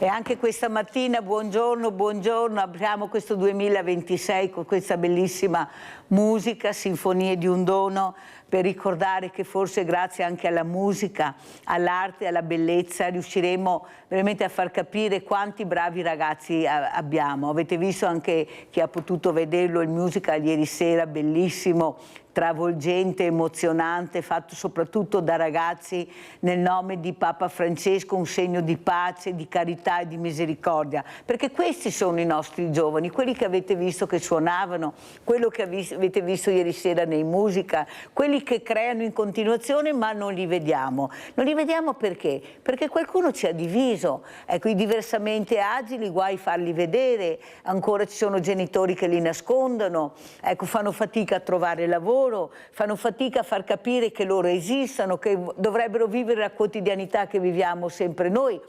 E anche questa mattina, buongiorno, buongiorno, apriamo questo 2026 con questa bellissima musica, Sinfonie di un dono, per ricordare che forse grazie anche alla musica, all'arte, alla bellezza riusciremo veramente a far capire quanti bravi ragazzi abbiamo. Avete visto anche chi ha potuto vederlo, il musical ieri sera, bellissimo, travolgente, emozionante, fatto soprattutto da ragazzi nel nome di Papa Francesco, un segno di pace, di carità e di misericordia, perché questi sono i nostri giovani, quelli che avete visto che suonavano, quello che avete visto ieri sera nei musical, quelli che creano in continuazione ma non li vediamo. Non li vediamo perché? Perché qualcuno ci ha diviso, ecco, i diversamente agili, guai farli vedere, ancora ci sono genitori che li nascondono, ecco, fanno fatica a trovare lavoro, fanno fatica a far capire che loro esistano, che dovrebbero vivere la quotidianità che viviamo sempre noi.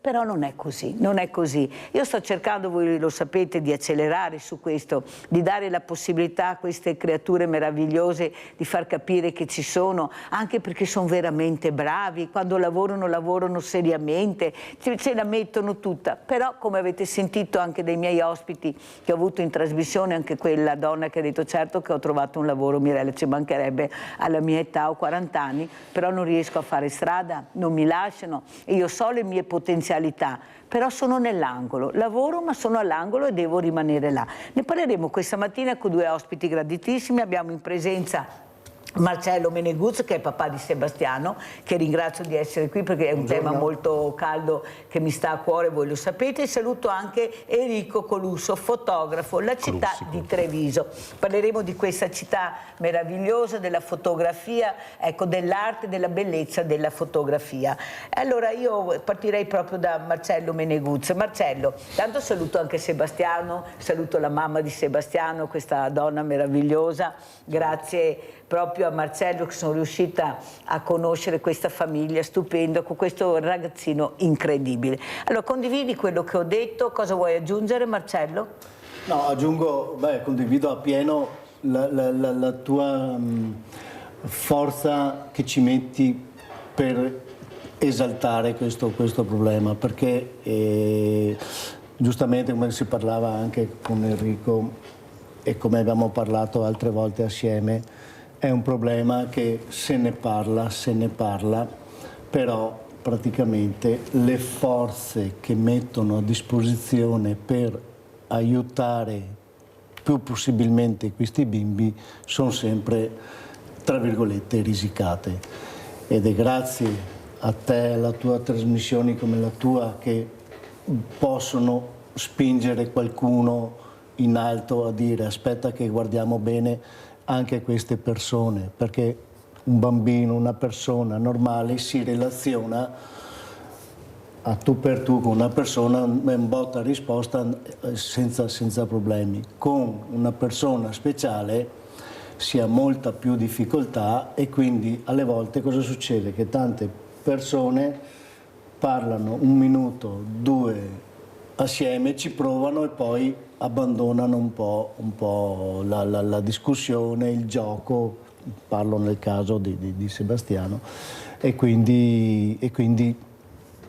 Però non è così, non è così. Io sto cercando, voi lo sapete, di accelerare su questo, di dare la possibilità a queste creature meravigliose di far capire che ci sono, anche perché sono veramente bravi, quando lavorano, lavorano seriamente, ce la mettono tutta. Però, come avete sentito anche dai miei ospiti che ho avuto in trasmissione, anche quella donna che ha detto certo che ho trovato un lavoro, Mirella, ci mancherebbe alla mia età, ho 40 anni, però non riesco a fare strada, non mi lasciano e io so le mie potenzialità, però sono nell'angolo, lavoro ma sono all'angolo e devo rimanere là. Ne parleremo questa mattina con due ospiti graditissimi, abbiamo in presenza Marcello Meneguzzo, che è papà di Sebastiano, che ringrazio di essere qui perché è un tema molto caldo che mi sta a cuore, voi lo sapete, e saluto anche Enrico Colusso, fotografo, la città di Treviso. Parleremo di questa città meravigliosa, della fotografia, ecco, dell'arte, della bellezza della fotografia. Allora io partirei proprio da Marcello Meneguzzo. Marcello, tanto saluto anche Sebastiano, saluto la mamma di Sebastiano, questa donna meravigliosa, grazie proprio a Marcello che sono riuscita a conoscere questa famiglia stupenda con questo ragazzino incredibile. Allora condividi quello che ho detto, cosa vuoi aggiungere Marcello? No, aggiungo, condivido appieno la tua forza che ci metti per esaltare questo problema, perché giustamente come si parlava anche con Enrico e come abbiamo parlato altre volte assieme, è un problema che se ne parla, però praticamente le forze che mettono a disposizione per aiutare più possibilmente questi bimbi sono sempre, tra virgolette, risicate. Ed è grazie a te, alla tua trasmissione come la tua, che possono spingere qualcuno in alto a dire aspetta che guardiamo bene anche queste persone, perché un bambino, una persona normale si relaziona a tu per tu con una persona, in botta risposta senza problemi. Con una persona speciale si ha molta più difficoltà e quindi alle volte cosa succede? Che tante persone parlano un minuto, due assieme, ci provano e poi abbandonano un po' la discussione, il gioco, parlo nel caso di Sebastiano, e quindi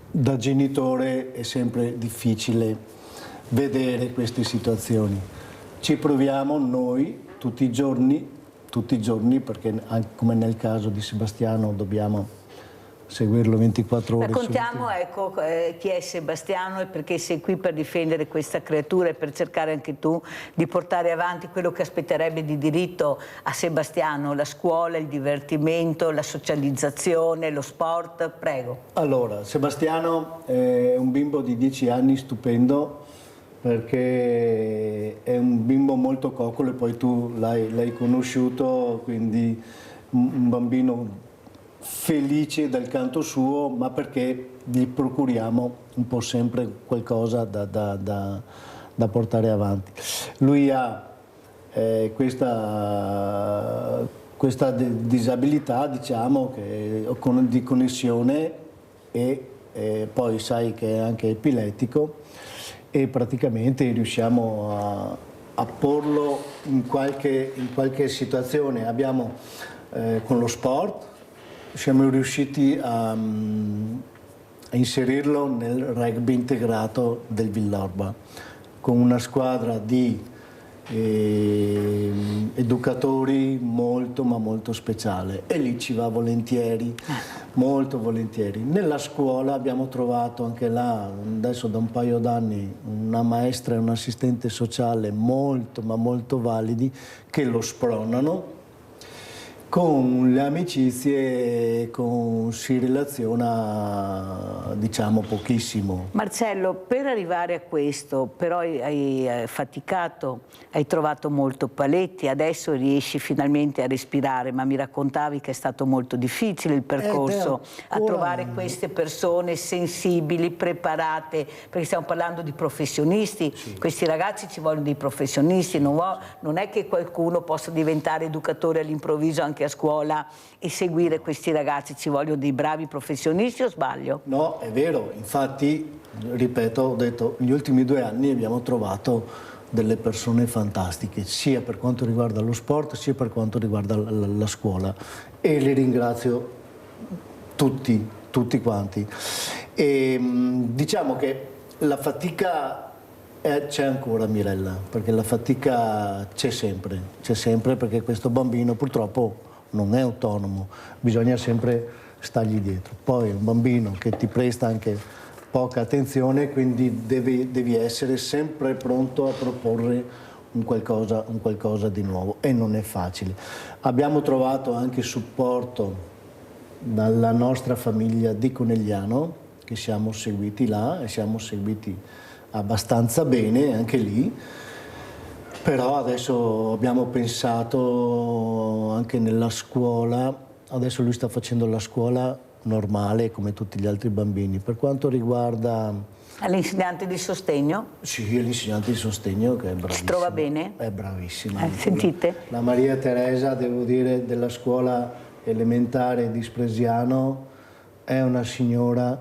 da genitore è sempre difficile vedere queste situazioni. Ci proviamo noi tutti i giorni, perché anche come nel caso di Sebastiano dobbiamo seguirlo 24 ore. Raccontiamo ecco, chi è Sebastiano e perché sei qui per difendere questa creatura e per cercare anche tu di portare avanti quello che aspetterebbe di diritto a Sebastiano, la scuola, il divertimento, la socializzazione, lo sport. Prego. Allora, Sebastiano è un bimbo di 10 anni stupendo, perché è un bimbo molto coccolo e poi tu l'hai conosciuto, quindi un bambino felice dal canto suo, ma perché gli procuriamo un po' sempre qualcosa da portare avanti. Lui ha questa disabilità, diciamo, di connessione e poi sai che è anche epilettico e praticamente riusciamo a porlo in qualche situazione. Abbiamo con lo sport siamo riusciti a inserirlo nel rugby integrato del Villorba, con una squadra di educatori molto ma molto speciale, e lì ci va volentieri, molto volentieri. Nella scuola abbiamo trovato anche là, adesso da un paio d'anni, una maestra e un assistente sociale molto ma molto validi, che lo spronano. Con le amicizie si relaziona, diciamo, pochissimo. Marcello, per arrivare a questo, però hai faticato, hai trovato molto paletti, adesso riesci finalmente a respirare, ma mi raccontavi che è stato molto difficile il percorso a trovare queste persone sensibili, preparate, perché stiamo parlando di professionisti, sì. Questi ragazzi ci vogliono dei professionisti, non è che qualcuno possa diventare educatore all'improvviso anche a scuola e seguire questi ragazzi, ci vogliono dei bravi professionisti, o sbaglio? No, è vero, infatti, ripeto, ho detto, negli ultimi 2 anni abbiamo trovato delle persone fantastiche, sia per quanto riguarda lo sport, sia per quanto riguarda la scuola, e li ringrazio tutti quanti. E, diciamo che la fatica c'è ancora, Mirella, perché la fatica c'è sempre, perché questo bambino purtroppo non è autonomo, bisogna sempre stargli dietro. Poi è un bambino che ti presta anche poca attenzione, quindi devi essere sempre pronto a proporre un qualcosa di nuovo, e non è facile. Abbiamo trovato anche supporto dalla nostra famiglia di Conegliano, che siamo seguiti là e siamo seguiti abbastanza bene anche lì. Però adesso abbiamo pensato anche nella scuola, adesso lui sta facendo la scuola normale come tutti gli altri bambini. Per quanto riguarda... All'insegnante di sostegno? Sì, l'insegnante di sostegno, che è bravissima. Si trova bene? È bravissima. Sentite? La Maria Teresa, devo dire, della scuola elementare di Spresiano, è una signora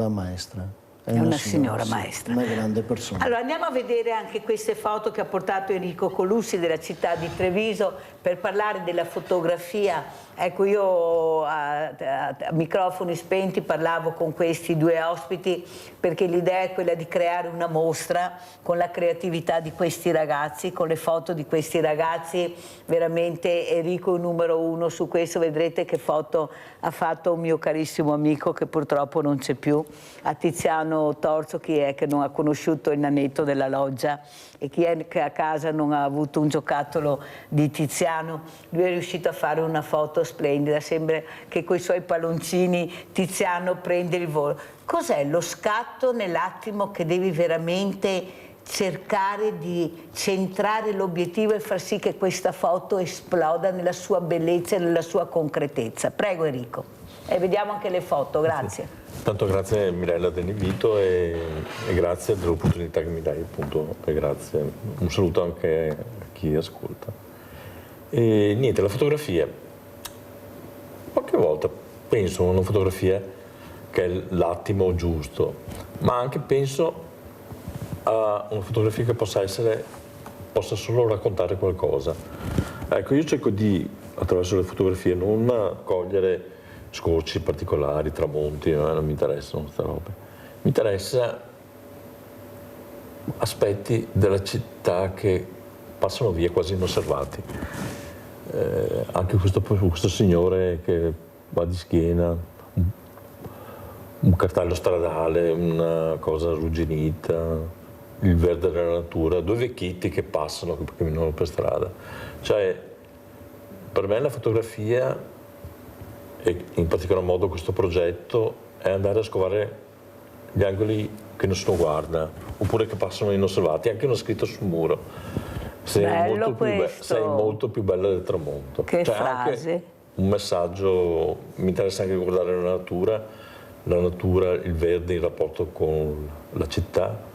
maestra. È una signora maestra. Una grande persona. Allora andiamo a vedere anche queste foto che ha portato Enrico Colussi della città di Treviso per parlare della fotografia. Ecco, io a microfoni spenti parlavo con questi 2 ospiti perché l'idea è quella di creare una mostra con la creatività di questi ragazzi, con le foto di questi ragazzi. Veramente Enrico è il numero 1 su questo. Vedrete che foto ha fatto un mio carissimo amico che purtroppo non c'è più, a Tiziano Torzo. Chi è che non ha conosciuto il nanetto della loggia e chi è che a casa non ha avuto un giocattolo di Tiziano? Lui è riuscito a fare una foto splendida, sembra che coi suoi palloncini Tiziano prende il volo. Cos'è lo scatto nell'attimo che devi veramente cercare di centrare l'obiettivo e far sì che questa foto esploda nella sua bellezza e nella sua concretezza? Prego Enrico. E vediamo anche le foto, grazie. Sì. Tanto grazie Mirella dell'invito e grazie dell'opportunità che mi dai, appunto, e grazie. Un saluto anche a chi ascolta. E niente, la fotografia. Qualche volta penso a una fotografia che è l'attimo giusto, ma anche penso a una fotografia che possa solo raccontare qualcosa. Ecco, io cerco di, attraverso le fotografie, non cogliere scorci particolari, tramonti, non mi interessano queste robe. Mi interessa aspetti della città che passano via quasi inosservati. Anche questo signore che va di schiena, un cartello stradale, una cosa arrugginita, il verde della natura, 2 vecchietti che passano, che camminano per strada. Cioè, per me la fotografia, e in particolar modo questo progetto, è andare a scovare gli angoli che nessuno guarda, oppure che passano inosservati, anche una scritta sul muro. Sei molto più bella del tramonto. Che frase! Anche un messaggio, mi interessa anche guardare la natura, il verde in rapporto con la città,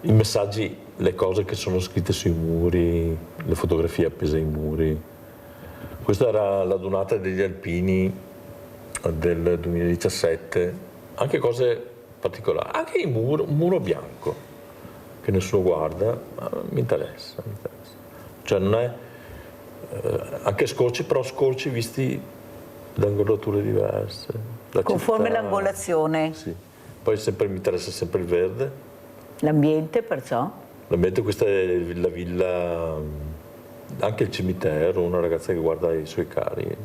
i messaggi, le cose che sono scritte sui muri, le fotografie appese ai muri. Questa era la donata degli Alpini del 2017, anche cose particolari, anche un muro bianco che nessuno guarda, ma mi interessa. Cioè non è, anche scorci, però scorci visti da angolature diverse. La Conforme città, l'angolazione, sì. Poi sempre, mi interessa sempre il verde. l'ambiente perciò. L'ambiente, questa è la villa, anche il cimitero, una ragazza che guarda i suoi cari.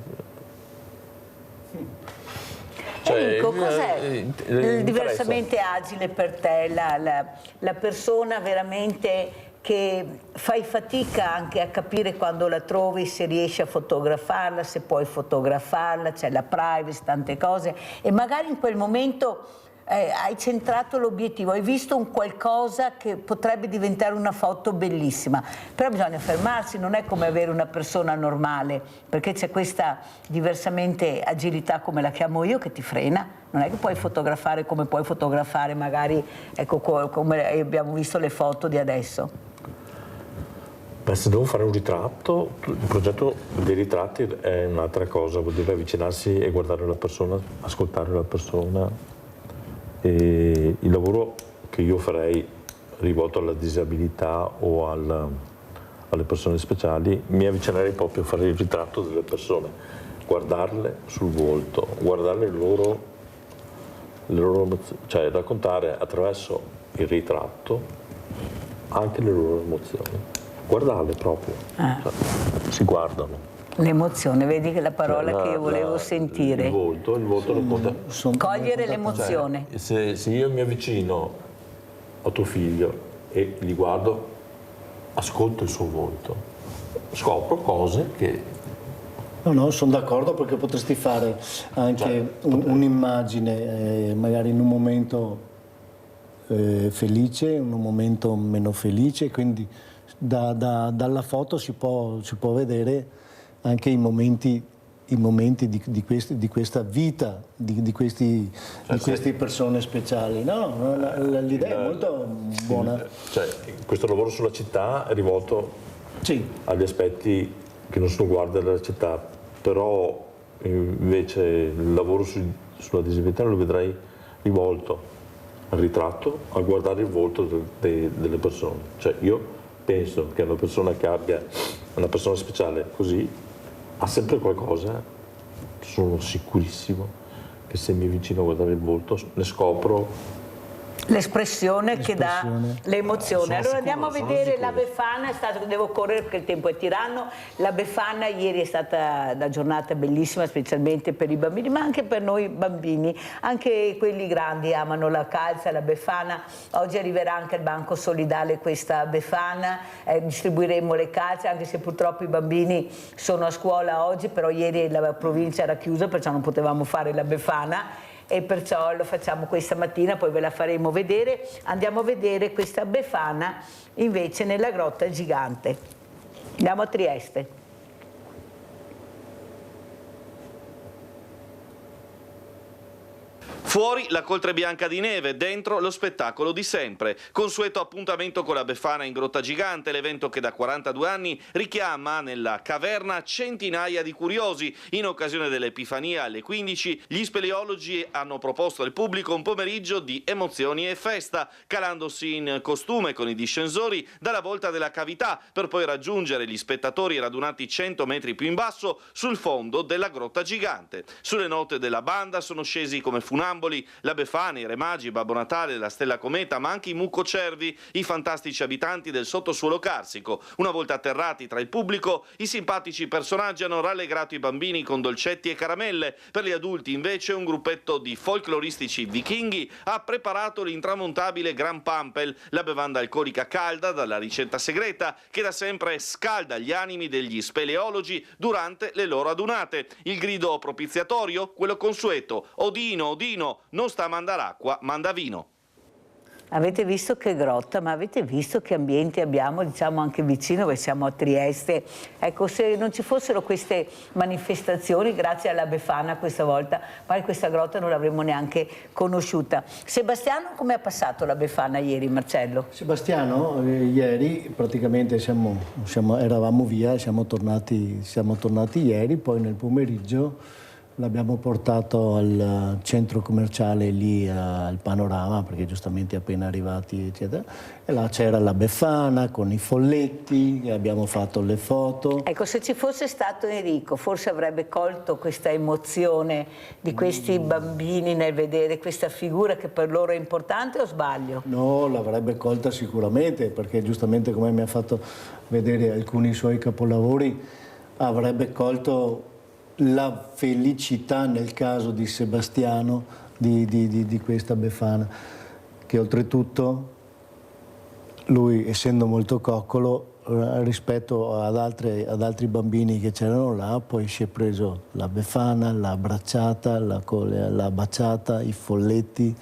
Enrico, cos'è interessa. diversamente agile per te, la persona veramente che fai fatica anche a capire quando la trovi, se riesci a fotografarla, se puoi fotografarla, c'è la privacy, tante cose, e magari in quel momento hai centrato l'obiettivo, hai visto un qualcosa che potrebbe diventare una foto bellissima, però bisogna fermarsi, non è come avere una persona normale, perché c'è questa diversamente agilità, come la chiamo io, che ti frena. Non è che puoi fotografare come puoi fotografare magari, ecco, come abbiamo visto le foto di adesso. Beh, se devo fare un ritratto, il progetto dei ritratti è un'altra cosa, vuol dire avvicinarsi e guardare la persona, ascoltare la persona. E il lavoro che io farei rivolto alla disabilità o alle persone speciali, mi avvicinerei proprio a fare il ritratto delle persone, guardarle sul volto, guardare le loro emozioni, cioè raccontare attraverso il ritratto anche le loro emozioni, guardarle proprio, cioè, si guardano. L'emozione, vedi che è la parola che io volevo sentire. Il volto racconta. Cogliere l'emozione. Cioè, se io mi avvicino a tuo figlio e gli guardo, ascolto il suo volto, scopro cose che... No, sono d'accordo, perché potresti fare anche un'immagine, magari in un momento felice, in un momento meno felice, quindi dalla foto si può vedere anche i momenti di questa vita, di queste persone speciali. No, l'idea è molto buona. Cioè, questo lavoro sulla città è rivolto agli aspetti che non sono guardi della città, però invece il lavoro sulla disabilità lo vedrei rivolto al ritratto, a guardare il volto delle persone. Cioè, io penso che una persona che abbia una persona speciale così ha sempre qualcosa, sono sicurissimo che se mi avvicino a guardare il volto ne scopro l'espressione che dà l'emozione. Allora andiamo a vedere sicuro. la Befana. Devo correre perché il tempo è tiranno. La Befana ieri è stata una giornata bellissima, specialmente per i bambini, ma anche per noi bambini. Anche quelli grandi amano la calza, la Befana. Oggi arriverà anche al Banco Solidale questa Befana, distribuiremo le calze, anche se purtroppo i bambini sono a scuola oggi, però ieri la provincia era chiusa, perciò non potevamo fare la Befana, e perciò lo facciamo questa mattina, poi ve la faremo vedere. Andiamo a vedere questa Befana invece nella Grotta Gigante. Andiamo a Trieste. Fuori la coltre bianca di neve, dentro lo spettacolo di sempre. Consueto appuntamento con la Befana in Grotta Gigante, l'evento che da 42 anni richiama nella caverna centinaia di curiosi. In occasione dell'Epifania alle 15, gli speleologi hanno proposto al pubblico un pomeriggio di emozioni e festa, calandosi in costume con i discensori dalla volta della cavità, per poi raggiungere gli spettatori radunati 100 metri più in basso sul fondo della Grotta Gigante. Sulle note della banda sono scesi come funamboli la Befana, i Re Magi, Babbo Natale, la Stella Cometa, ma anche i Muccocervi, i fantastici abitanti del sottosuolo carsico. Una volta atterrati tra il pubblico, i simpatici personaggi hanno rallegrato i bambini con dolcetti e caramelle. Per gli adulti invece un gruppetto di folcloristici vichinghi ha preparato l'intramontabile Gran Pampel, la bevanda alcolica calda dalla ricetta segreta che da sempre scalda gli animi degli speleologi durante le loro adunate. Il grido propiziatorio, quello consueto: Odino, Odino, non sta a mandare acqua, manda vino. Avete visto che grotta, ma avete visto che ambienti abbiamo, diciamo anche vicino, dove siamo a Trieste. Ecco, se non ci fossero queste manifestazioni, grazie alla Befana questa volta, magari questa grotta non l'avremmo neanche conosciuta. Sebastiano, come ha passato la Befana ieri, Marcello? Sebastiano, ieri praticamente eravamo via, siamo tornati ieri, poi nel pomeriggio l'abbiamo portato al centro commerciale lì al Panorama, perché giustamente appena arrivati, eccetera, e là c'era la Befana con i folletti, e abbiamo fatto le foto. Ecco, se ci fosse stato Enrico, forse avrebbe colto questa emozione di questi bambini nel vedere questa figura che per loro è importante, o sbaglio? No, l'avrebbe colta sicuramente, perché giustamente come mi ha fatto vedere alcuni suoi capolavori, avrebbe colto la felicità nel caso di Sebastiano di questa Befana, che oltretutto lui, essendo molto coccolo rispetto ad altri bambini che c'erano là, poi si è preso la Befana, l'ha abbracciata, l'ha baciata, i folletti.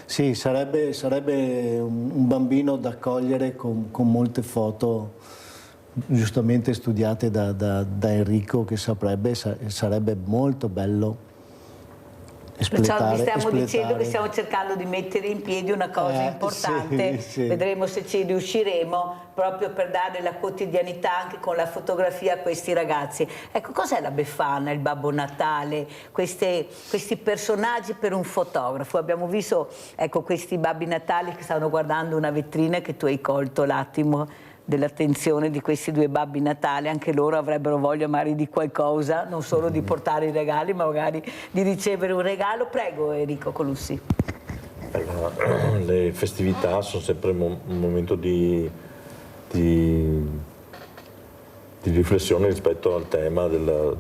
Sì, sarebbe un bambino da accogliere con molte foto giustamente studiate da Enrico, che sarebbe molto bello Perciò vi stiamo dicendo che stiamo cercando di mettere in piedi una cosa importante, sì. Vedremo se ci riusciremo, proprio per dare la quotidianità anche con la fotografia a questi ragazzi. Ecco, cos'è la Befana, il Babbo Natale, questi personaggi per un fotografo? Abbiamo visto, ecco, questi Babbi Natali che stanno guardando una vetrina, che tu hai colto l'attimo dell'attenzione di questi due Babbi Natale. Anche loro avrebbero voglia magari di qualcosa, non solo di portare i regali, ma magari di ricevere un regalo. Prego Enrico Colussi. Le festività sono sempre un momento di riflessione rispetto al tema del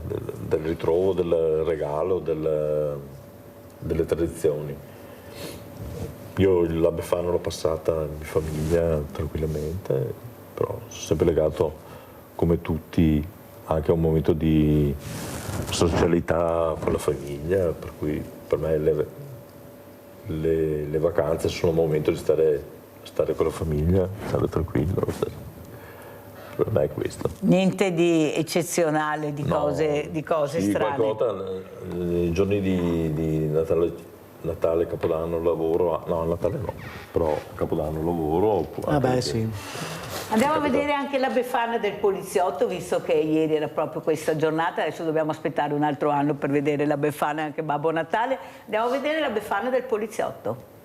ritrovo, del regalo, delle tradizioni. Io la Befana l'ho passata in famiglia tranquillamente, però sono sempre legato, come tutti, anche a un momento di socialità con la famiglia, per cui per me le vacanze sono un momento di stare con la famiglia, stare tranquillo. Per me è questo. Niente di eccezionale, di cose sì, strane. Qualche volta i giorni di Natale, Capodanno, lavoro, no, Natale no, però Capodanno lavoro. Sì. Andiamo a vedere anche la Befana del poliziotto, visto che ieri era proprio questa giornata, adesso dobbiamo aspettare un altro anno per vedere la Befana, anche Babbo Natale. Andiamo a vedere la Befana del poliziotto.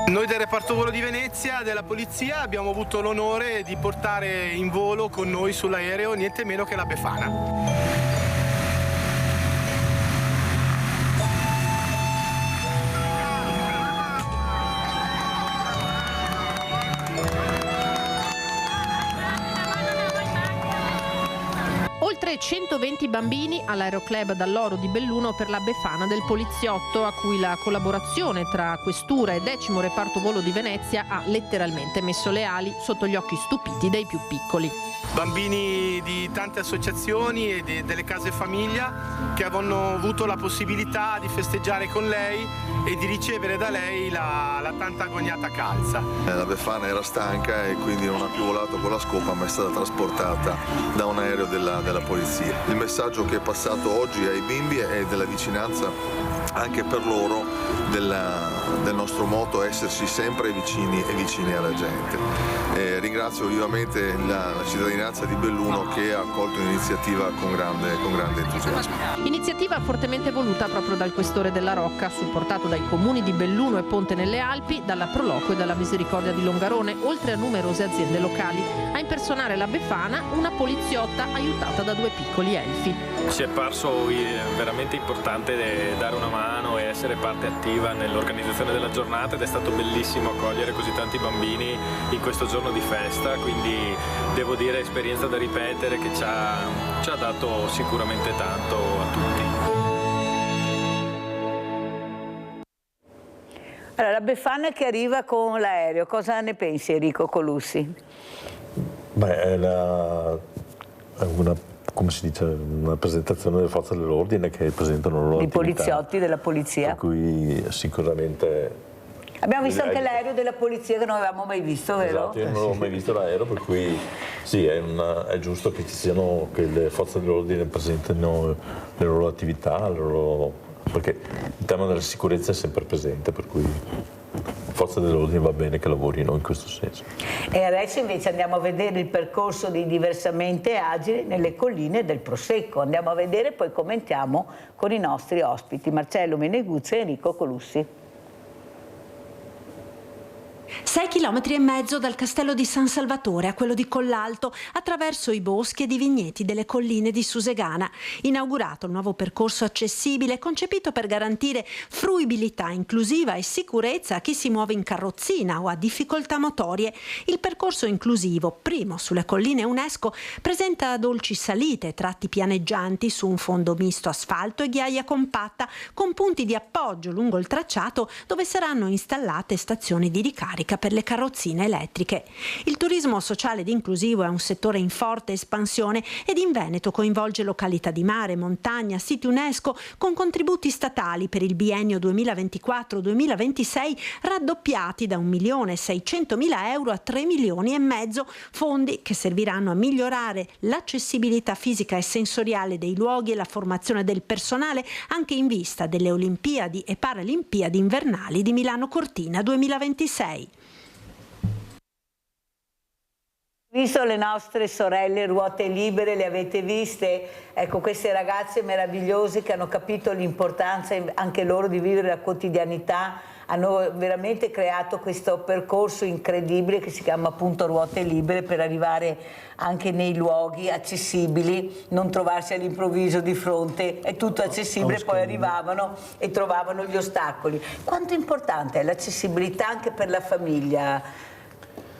Noi del reparto volo di Venezia, della polizia, abbiamo avuto l'onore di portare in volo con noi sull'aereo niente meno che la Befana. Oltre 120 bambini all'Aeroclub Dall'Oro di Belluno per la Befana del poliziotto, a cui la collaborazione tra Questura e 10° Reparto Volo di Venezia ha letteralmente messo le ali sotto gli occhi stupiti dei più piccoli. Bambini di tante associazioni e delle case famiglia che avevano avuto la possibilità di festeggiare con lei e di ricevere da lei la tanta agognata calza. La Befana era stanca e quindi non ha più volato con la scopa, ma è stata trasportata da un aereo della polizia. Il messaggio che è passato oggi ai bimbi è della vicinanza anche per loro del nostro motto esserci sempre vicini alla gente. Ringrazio vivamente la cittadinanza di Belluno che ha accolto l'iniziativa con grande entusiasmo. Iniziativa fortemente voluta proprio dal Questore della Rocca, supportato dai comuni di Belluno e Ponte nelle Alpi, dalla Proloco e dalla Misericordia di Longarone, oltre a numerose aziende locali. A impersonare la Befana una poliziotta aiutata da 2 piccoli elfi. Ci è parso veramente importante dare una mano e essere parte attiva nell'organizzazione della giornata, ed è stato bellissimo accogliere così tanti bambini in questo giorno di festa, quindi devo dire esperienza da ripetere che ci ha dato sicuramente tanto a tutti. Allora, la Befana che arriva con l'aereo, cosa ne pensi Enrico Colussi? Beh, è una, come si dice, una presentazione delle forze dell'ordine che presentano le loro I attività, poliziotti della polizia. per cui sicuramente... Abbiamo visto anche l'aereo della polizia che non avevamo mai visto, vero? Esatto, io non ho mai visto l'aereo, per cui sì, è giusto che che le forze dell'ordine presentino le loro attività, perché il tema della sicurezza è sempre presente, per cui forze dell'ordine va bene che lavorino in questo senso. E adesso invece andiamo a vedere il percorso dei diversamente agili nelle colline del Prosecco. Andiamo a vedere e poi commentiamo con i nostri ospiti Marcello Meneguzzi e Enrico Colussi. 6,5 km dal castello di San Salvatore a quello di Collalto, attraverso i boschi ed i vigneti delle colline di Susegana. Inaugurato il nuovo percorso accessibile concepito per garantire fruibilità inclusiva e sicurezza a chi si muove in carrozzina o ha difficoltà motorie. Il percorso inclusivo, primo sulle colline UNESCO, presenta dolci salite, tratti pianeggianti su un fondo misto asfalto e ghiaia compatta, con punti di appoggio lungo il tracciato dove saranno installate stazioni di ricarica per le carrozzine elettriche. Il turismo sociale ed inclusivo è un settore in forte espansione ed in Veneto coinvolge località di mare, montagna, siti UNESCO con contributi statali per il biennio 2024-2026 raddoppiati da 1.600.000 euro a 3,5 milioni, fondi che serviranno a migliorare l'accessibilità fisica e sensoriale dei luoghi e la formazione del personale anche in vista delle Olimpiadi e Paralimpiadi invernali di Milano Cortina 2026. Visto le nostre sorelle ruote libere, le avete viste? Ecco, queste ragazze meravigliose che hanno capito l'importanza anche loro di vivere la quotidianità, hanno veramente creato questo percorso incredibile che si chiama appunto ruote libere, per arrivare anche nei luoghi accessibili, non trovarsi all'improvviso di fronte, è tutto accessibile, poi arrivavano e trovavano gli ostacoli. Quanto importante è l'accessibilità anche per la famiglia,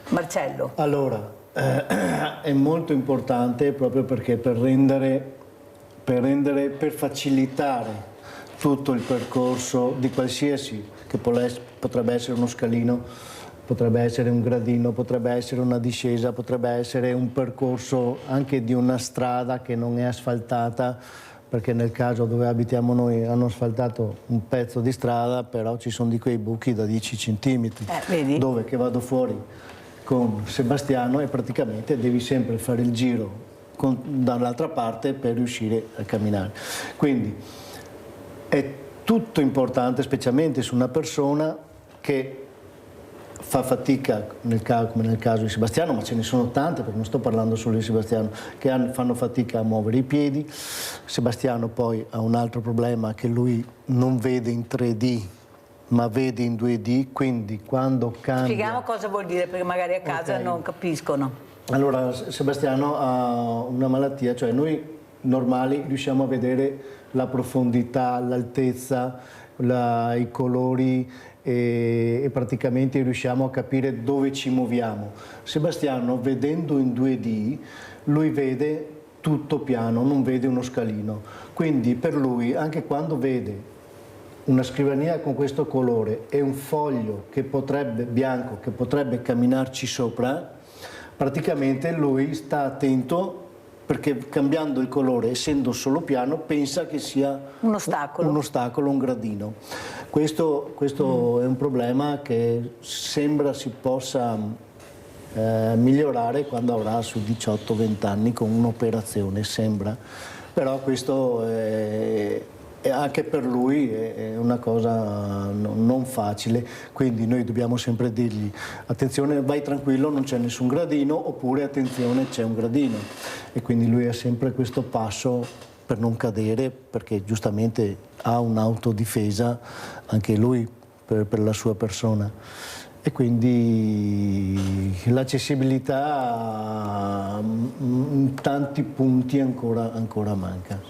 Marcello? Allora, è molto importante proprio perché per facilitare tutto il percorso di qualsiasi, che potrebbe essere uno scalino, potrebbe essere un gradino, potrebbe essere una discesa, potrebbe essere un percorso anche di una strada che non è asfaltata, perché nel caso dove abitiamo noi hanno asfaltato un pezzo di strada, però ci sono di quei buchi da 10 centimetri, dove che vado fuori con Sebastiano e praticamente devi sempre fare il giro dall'altra parte per riuscire a camminare. Quindi è tutto importante, specialmente su una persona che fa fatica, come nel caso di Sebastiano, ma ce ne sono tante, perché non sto parlando solo di Sebastiano, che fanno fatica a muovere i piedi. Sebastiano poi ha un altro problema, che lui non vede in 3D, ma vede in 2D, quindi quando cambia... Spieghiamo cosa vuol dire, perché magari a casa non capiscono. Allora, Sebastiano ha una malattia, cioè noi normali riusciamo a vedere la profondità, l'altezza, i colori e praticamente riusciamo a capire dove ci muoviamo. Sebastiano, vedendo in 2D, lui vede tutto piano, non vede uno scalino. Quindi per lui, anche quando vede una scrivania con questo colore e un foglio che bianco che potrebbe camminarci sopra, praticamente lui sta attento, perché cambiando il colore, essendo solo piano, pensa che sia un ostacolo, un gradino. Questo è un problema che sembra si possa migliorare quando avrà su 18-20 anni con un'operazione, sembra. Però questo anche per lui è una cosa non facile, quindi noi dobbiamo sempre dirgli: attenzione, vai tranquillo, non c'è nessun gradino, oppure attenzione, c'è un gradino. E quindi lui ha sempre questo passo per non cadere, perché giustamente ha un'autodifesa anche lui per la sua persona. E quindi l'accessibilità in tanti punti ancora manca.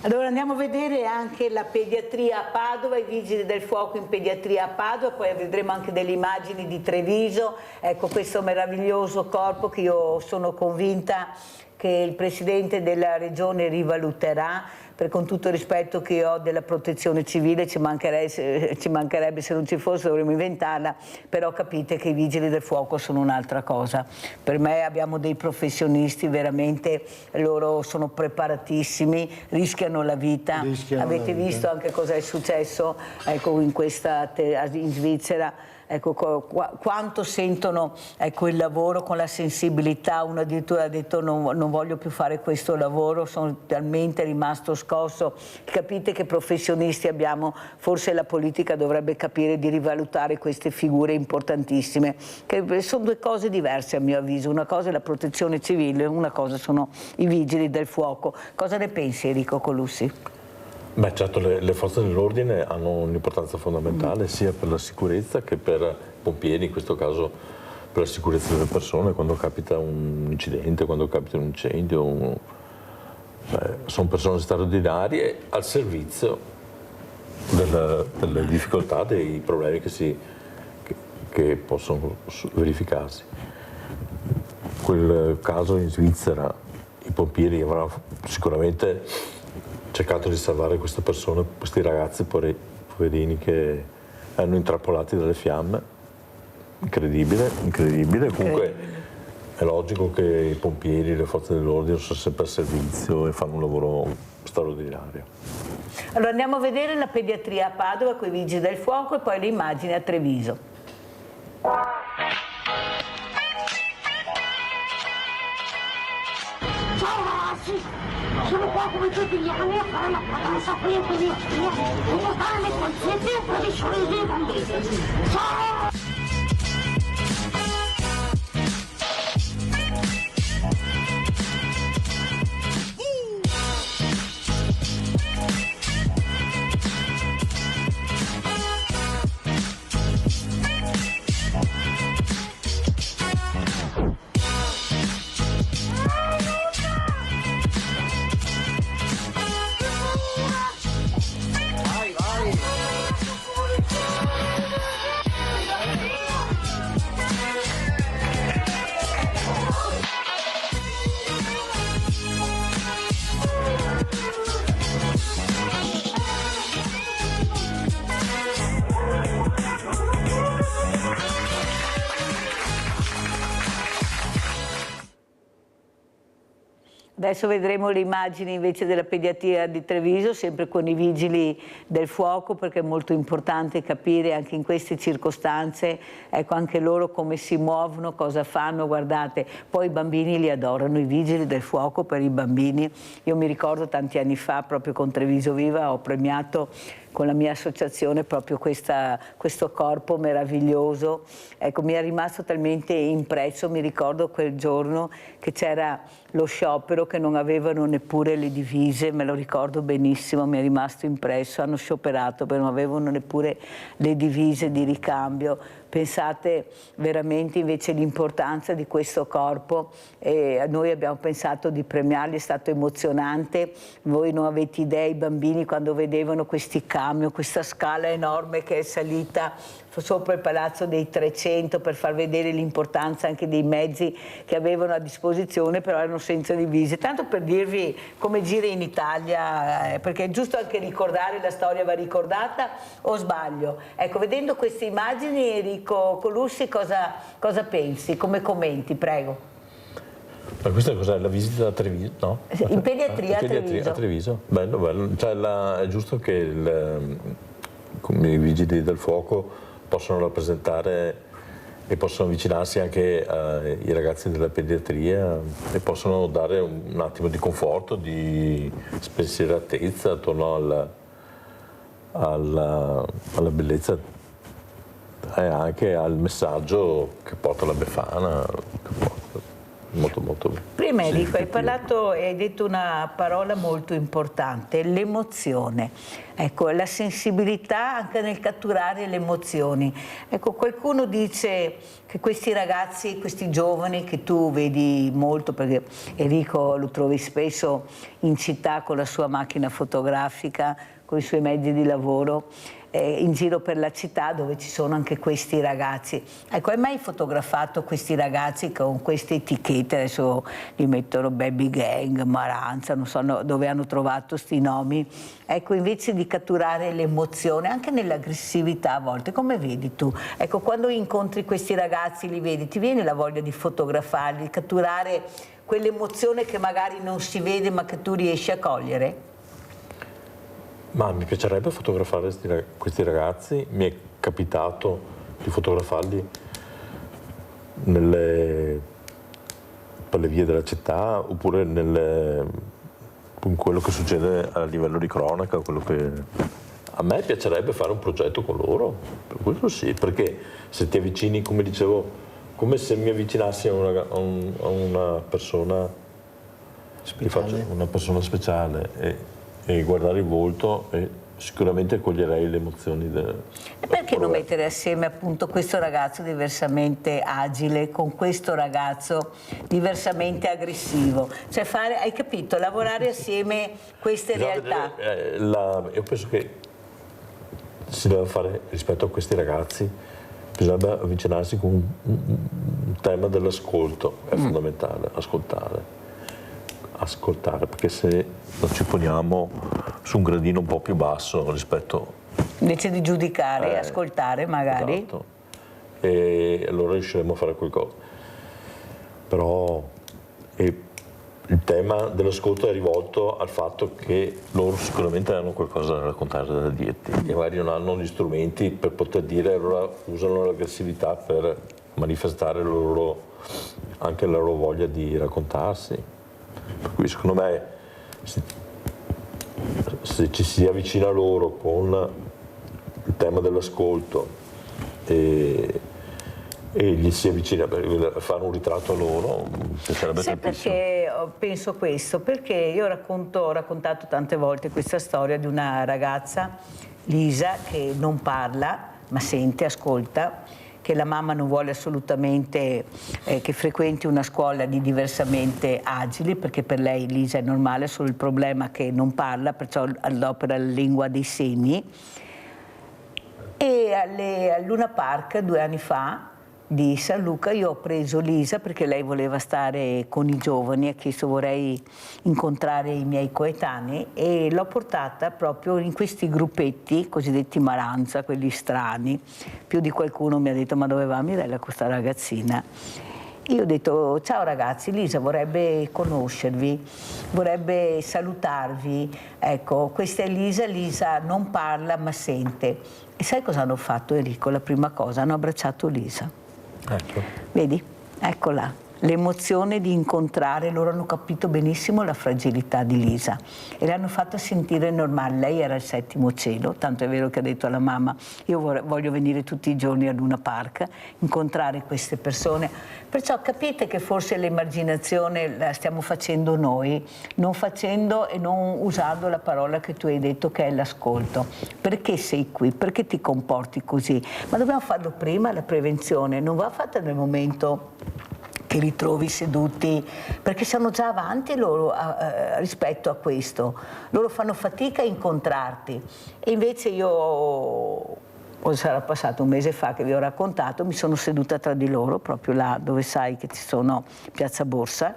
Allora andiamo a vedere anche la pediatria a Padova, i vigili del fuoco in pediatria a Padova, poi vedremo anche delle immagini di Treviso. Ecco questo meraviglioso corpo che io sono convinta che il Presidente della Regione rivaluterà, perché con tutto il rispetto che ho della protezione civile, ci mancherebbe se non ci fosse, dovremmo inventarla, però capite che i vigili del fuoco sono un'altra cosa. Per me abbiamo dei professionisti, veramente loro sono preparatissimi, rischiano la vita. Avete visto anche cosa è successo, ecco, in Svizzera. ecco, quanto sentono, ecco, il lavoro con la sensibilità. Uno addirittura ha detto non voglio più fare questo lavoro, sono talmente rimasto scosso. Capite che professionisti abbiamo, forse la politica dovrebbe capire di rivalutare queste figure importantissime, che sono due cose diverse a mio avviso. Una cosa è la protezione civile, una cosa sono i vigili del fuoco. Cosa ne pensi, Enrico Colussi? Beh, certo, le forze dell'ordine hanno un'importanza fondamentale sia per la sicurezza che per i pompieri, in questo caso per la sicurezza delle persone, quando capita un incidente, quando capita un incendio. Sono persone straordinarie al servizio delle difficoltà, dei problemi che possono verificarsi. Quel caso in Svizzera, i pompieri avranno sicuramente cercato di salvare queste persone, questi ragazzi poverini che erano intrappolati dalle fiamme. Incredibile. Comunque è logico che i pompieri e le forze dell'ordine sono sempre al servizio e fanno un lavoro straordinario. Allora andiamo a vedere la pediatria a Padova con i vigili del fuoco e poi le immagini a Treviso. Ciao ragazzi, sono qua come tutti gli anni a fare la vacanza qui in pediatria e portare le pazienti per i sorrisi dei bambini. Ciao! Adesso vedremo le immagini invece della pediatria di Treviso, sempre con i vigili del fuoco, perché è molto importante capire anche in queste circostanze, ecco, anche loro come si muovono, cosa fanno. Guardate, poi i bambini li adorano, i vigili del fuoco per i bambini. Io mi ricordo tanti anni fa, proprio con Treviso Viva, ho premiato con la mia associazione proprio questo corpo meraviglioso. Ecco, mi è rimasto talmente impresso, mi ricordo quel giorno che c'era lo sciopero, che non avevano neppure le divise, me lo ricordo benissimo, mi è rimasto impresso, hanno scioperato perché non avevano neppure le divise di ricambio. Pensate veramente invece l'importanza di questo corpo, e noi abbiamo pensato di premiarli, è stato emozionante. Voi non avete idea, i bambini quando vedevano questi camion, questa scala enorme che è salita sopra il Palazzo dei 300 per far vedere l'importanza anche dei mezzi che avevano a disposizione, però erano senza divise. Tanto per dirvi come gira in Italia, perché è giusto anche ricordare, la storia va ricordata, o sbaglio? Ecco, vedendo queste immagini, Enrico Colussi, cosa pensi? Come commenti, prego? Ma questa cos'è? La visita a Treviso? No? In pediatria a Treviso. Bello, bello. Cioè, è giusto che i vigili del fuoco possono rappresentare e possono avvicinarsi anche ai ragazzi della pediatria e possono dare un attimo di conforto, di spensieratezza attorno alla bellezza e anche al messaggio che porta la Befana, molto molto bene. Prima Enrico hai parlato e hai detto una parola molto importante, l'emozione. Ecco, la sensibilità anche nel catturare le emozioni. Ecco, qualcuno dice che questi ragazzi, questi giovani che tu vedi molto, perché Enrico lo trovi spesso in città con la sua macchina fotografica, con i suoi mezzi di lavoro, in giro per la città dove ci sono anche questi ragazzi. Ecco, hai mai fotografato questi ragazzi con queste etichette? Adesso li mettono Baby Gang, Maranza, non so dove hanno trovato sti nomi. Ecco, invece di catturare l'emozione, anche nell'aggressività a volte, come vedi tu? Ecco, quando incontri questi ragazzi, li vedi, ti viene la voglia di fotografarli, di catturare quell'emozione che magari non si vede ma che tu riesci a cogliere? Ma mi piacerebbe fotografare questi ragazzi, mi è capitato di fotografarli per le vie della città oppure in quello che succede a livello di cronaca, quello che a me piacerebbe fare un progetto con loro, per questo sì, perché se ti avvicini, come dicevo, come se mi avvicinassi a una persona speciale, una persona speciale e guardare il volto e sicuramente coglierei le emozioni E perché non mettere assieme appunto questo ragazzo diversamente agile con questo ragazzo diversamente aggressivo? Cioè fare, hai capito, lavorare assieme queste realtà. Io penso che si deve fare rispetto a questi ragazzi, bisogna avvicinarsi con un tema dell'ascolto, è fondamentale, ascoltare, perché se non ci poniamo su un gradino un po' più basso rispetto... Invece di giudicare, ascoltare magari. Esatto. E allora riusciremo a fare qualcosa. Però il tema dell'ascolto è rivolto al fatto che loro sicuramente hanno qualcosa da raccontare, da dirti, e magari non hanno gli strumenti per poter dire, allora usano l'aggressività per manifestare anche la loro voglia di raccontarsi. Per cui secondo me se ci si avvicina a loro con il tema dell'ascolto e gli si avvicina per fare un ritratto a loro, mi piacerebbe tantissimo. Perché penso questo? Perché io ho raccontato tante volte questa storia di una ragazza, Lisa, che non parla ma sente, ascolta, che la mamma non vuole assolutamente che frequenti una scuola di diversamente agili, perché per lei Lisa è normale, solo il problema che non parla, perciò adopera la lingua dei segni. E al Luna Park 2 anni fa di San Luca io ho preso Lisa perché lei voleva stare con i giovani, ha chiesto vorrei incontrare i miei coetanei, e l'ho portata proprio in questi gruppetti cosiddetti maranza, quelli strani. Più di qualcuno mi ha detto ma dove va Mirella con questa ragazzina? Io ho detto ciao ragazzi, Lisa vorrebbe conoscervi, vorrebbe salutarvi, ecco questa è Lisa, Lisa non parla ma sente. E sai cosa hanno fatto, Enrico? La prima cosa, hanno abbracciato Lisa. Ecco. Vedi? Eccola. L'emozione di incontrare, loro hanno capito benissimo la fragilità di Lisa e l'hanno fatta sentire normale. Lei era al 7° cielo, tanto è vero che ha detto alla mamma io voglio venire tutti i giorni a Luna Park, incontrare queste persone. Perciò capite che forse l'emarginazione la stiamo facendo noi, non facendo e non usando la parola che tu hai detto che è l'ascolto. Perché sei qui? Perché ti comporti così? Ma dobbiamo farlo prima, la prevenzione, non va fatta nel momento che li trovi seduti, perché sono già avanti loro rispetto a questo. Loro fanno fatica a incontrarti. E invece io, sarà passato un mese fa che vi ho raccontato, mi sono seduta tra di loro, proprio là dove sai che ci sono Piazza Borsa,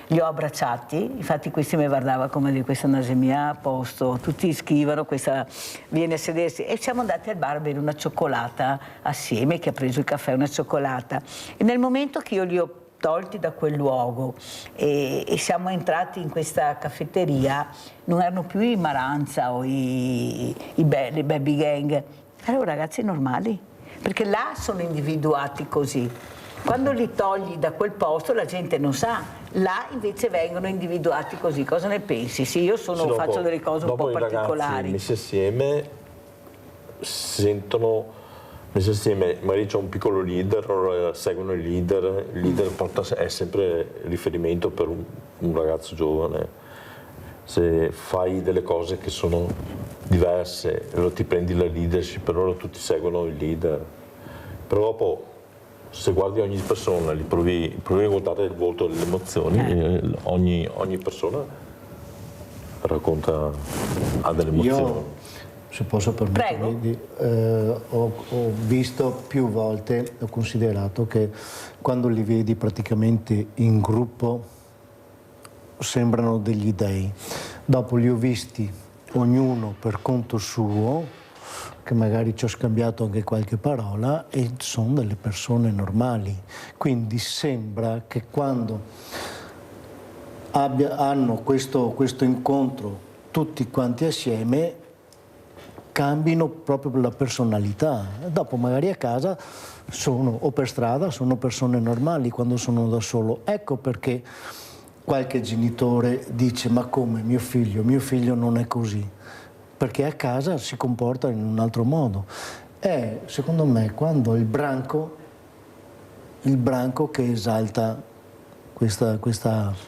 li ho abbracciati, infatti questi mi guardava come di questa nasemia a posto, tutti schivano, questa viene a sedersi, e siamo andati al bar a bere una cioccolata assieme, che ha preso il caffè e una cioccolata, e nel momento che io li ho tolti da quel luogo e siamo entrati in questa caffetteria, non erano più i Maranza o le baby gang, erano ragazzi normali, perché là sono individuati così. Quando li togli da quel posto la gente non sa, là invece vengono individuati così. Cosa ne pensi? Sì, io faccio delle cose un po' particolari. Messi assieme sentono, messi assieme, magari c'è un piccolo leader, seguono il leader è sempre riferimento per un ragazzo giovane. Se fai delle cose che sono diverse, allora ti prendi la leadership, allora tutti seguono il leader. Però dopo, se guardi ogni persona, provi a guardare il volto delle emozioni, ogni persona racconta, ha delle emozioni. Io, se posso permettermi, ho visto più volte, ho considerato che quando li vedi praticamente in gruppo sembrano degli dei. Dopo li ho visti ognuno per conto suo, che magari ci ho scambiato anche qualche parola, e sono delle persone normali. Quindi sembra che quando hanno questo incontro tutti quanti assieme cambino proprio la personalità. Dopo magari a casa o per strada sono persone normali quando sono da solo. Ecco perché qualche genitore dice: ma come mio figlio non è così, perché a casa si comporta in un altro modo. È secondo me quando il branco che esalta questa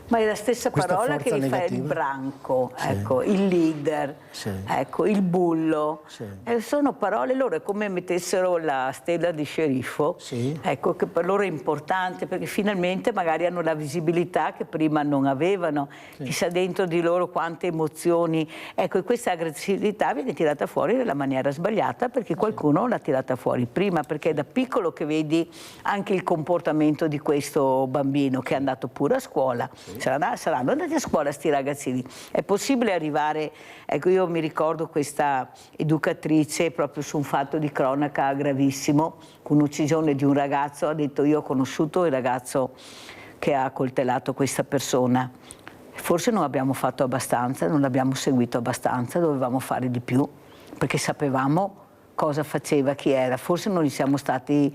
Ma è la stessa questa parola che forza rifà il negativa. branco, Sì. ecco, il leader, Sì. ecco, il bullo. Sì. Sono parole, loro è come mettessero la stella di sceriffo, Sì. ecco, che per loro è importante perché finalmente magari hanno la visibilità che prima non avevano. Chissà dentro di loro quante emozioni. Ecco, e questa aggressività viene tirata fuori nella maniera sbagliata perché qualcuno l'ha tirata fuori prima, perché è da piccolo che vedi anche il comportamento di questo bambino che è andato pure a scuola. Saranno andati a scuola sti ragazzini. È possibile arrivare, ecco, io mi ricordo questa educatrice proprio su un fatto di cronaca gravissimo, con l'uccisione di un ragazzo, ha detto: io ho conosciuto il ragazzo che ha accoltellato questa persona. Forse non abbiamo fatto abbastanza, non l'abbiamo seguito abbastanza, dovevamo fare di più, perché sapevamo cosa faceva, chi era. Forse non gli siamo stati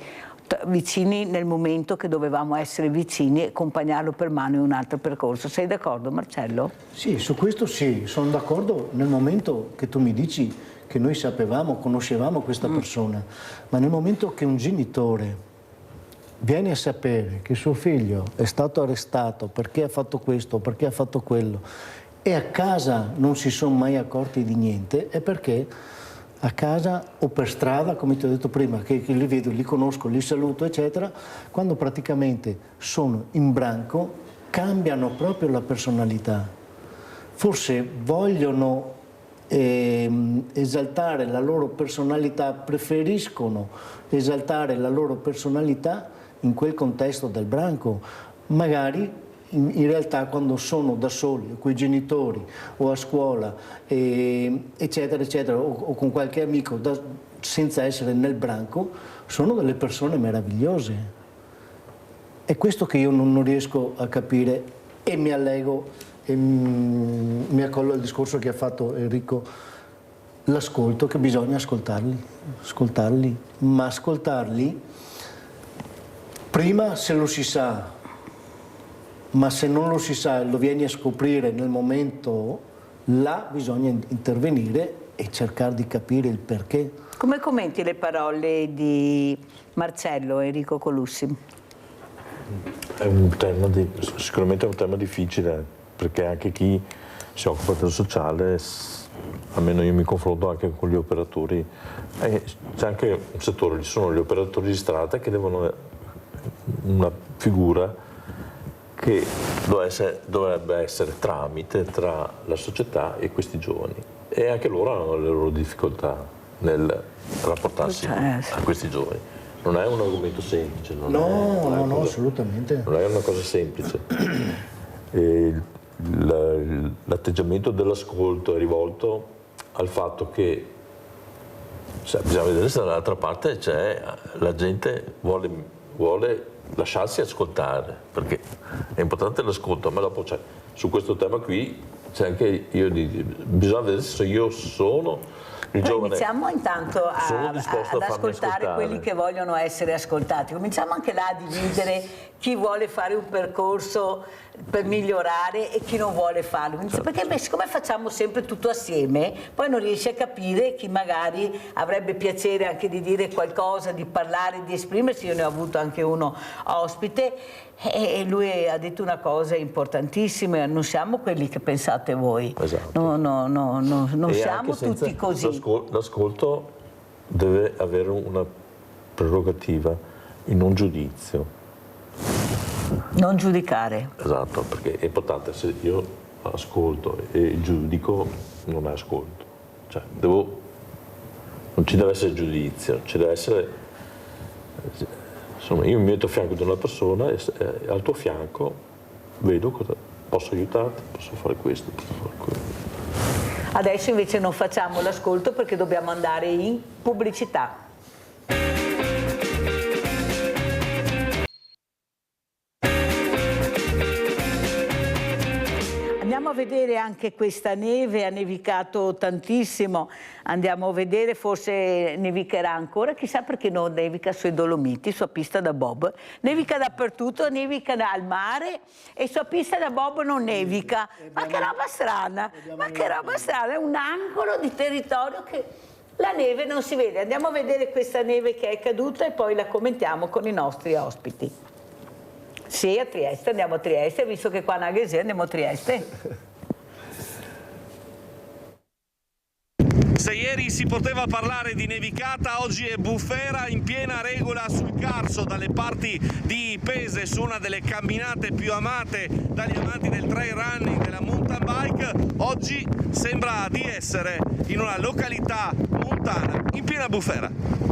vicini nel momento che dovevamo essere vicini e accompagnarlo per mano in un altro percorso. Sei d'accordo, Marcello? Sì, su questo sì, sono d'accordo nel momento che tu mi dici che noi sapevamo, conoscevamo questa persona, ma nel momento che un genitore viene a sapere che suo figlio è stato arrestato perché ha fatto questo, perché ha fatto quello, e a casa non si sono mai accorti di niente, è perché a casa o per strada, come ti ho detto prima, che li vedo, li conosco, li saluto, eccetera, quando praticamente sono in branco cambiano proprio la personalità. Forse vogliono esaltare la loro personalità, preferiscono esaltare la loro personalità in quel contesto del branco. Magari in realtà quando sono da soli, con i genitori o a scuola, eccetera, eccetera, o con qualche amico, senza essere nel branco, sono delle persone meravigliose. È questo che io non riesco a capire e mi allego e mi accollo al discorso che ha fatto Enrico, l'ascolto, che bisogna ascoltarli, ma ascoltarli prima se lo si sa. Ma se non lo si sa e lo vieni a scoprire nel momento, là bisogna intervenire e cercare di capire il perché. Come commenti le parole di Marcello Enrico Colussi? È sicuramente è un tema difficile, perché anche chi si occupa del sociale, almeno io mi confronto anche con gli operatori, c'è anche un settore, ci sono gli operatori di strada che devono una figura che dovrebbe essere tramite tra la società e questi giovani, e anche loro hanno le loro difficoltà nel rapportarsi a questi giovani. Non è un argomento semplice, No, assolutamente. Non è una cosa semplice. L'atteggiamento dell'ascolto è rivolto al fatto che bisogna vedere se dall'altra parte la gente vuole lasciarsi ascoltare, perché è importante l'ascolto, ma dopo su questo tema qui c'è anche bisogna vedere se io sono il giovane. Iniziamo intanto ad ascoltare quelli che vogliono essere ascoltati. Cominciamo anche là a dividere chi vuole fare un percorso per migliorare e chi non vuole farlo. Perché siccome facciamo sempre tutto assieme, poi non riesci a capire chi magari avrebbe piacere anche di dire qualcosa, di parlare, di esprimersi. Io ne ho avuto anche uno ospite e lui ha detto una cosa importantissima: non siamo quelli che pensate voi. Esatto. Non siamo tutti così. L'ascolto deve avere una prerogativa, il non giudizio. Non giudicare. Esatto, perché è importante, se io ascolto e giudico non è ascolto. Non ci deve essere giudizio, ci deve essere. Insomma, io mi metto a fianco di una persona e al tuo fianco vedo cosa posso aiutarti, posso fare questo, posso fare quello. Adesso invece non facciamo l'ascolto perché dobbiamo andare in pubblicità. Andiamo andiamo a vedere anche questa neve, ha nevicato tantissimo, andiamo a vedere, forse nevicherà ancora, chissà perché non nevica sui Dolomiti, sua pista da bob, nevica dappertutto, nevica al mare e sua pista da bob non nevica, ma che roba strana, è un angolo di territorio che la neve non si vede. Andiamo a vedere questa neve che è caduta e poi la commentiamo con i nostri ospiti. Sì, a Trieste, andiamo a Trieste, visto che qua a Naghese andiamo a Trieste. Se ieri si poteva parlare di nevicata, oggi è bufera in piena regola sul Carso, dalle parti di Pese, su una delle camminate più amate dagli amanti del trail running, della mountain bike. Oggi sembra di essere in una località montana in piena bufera.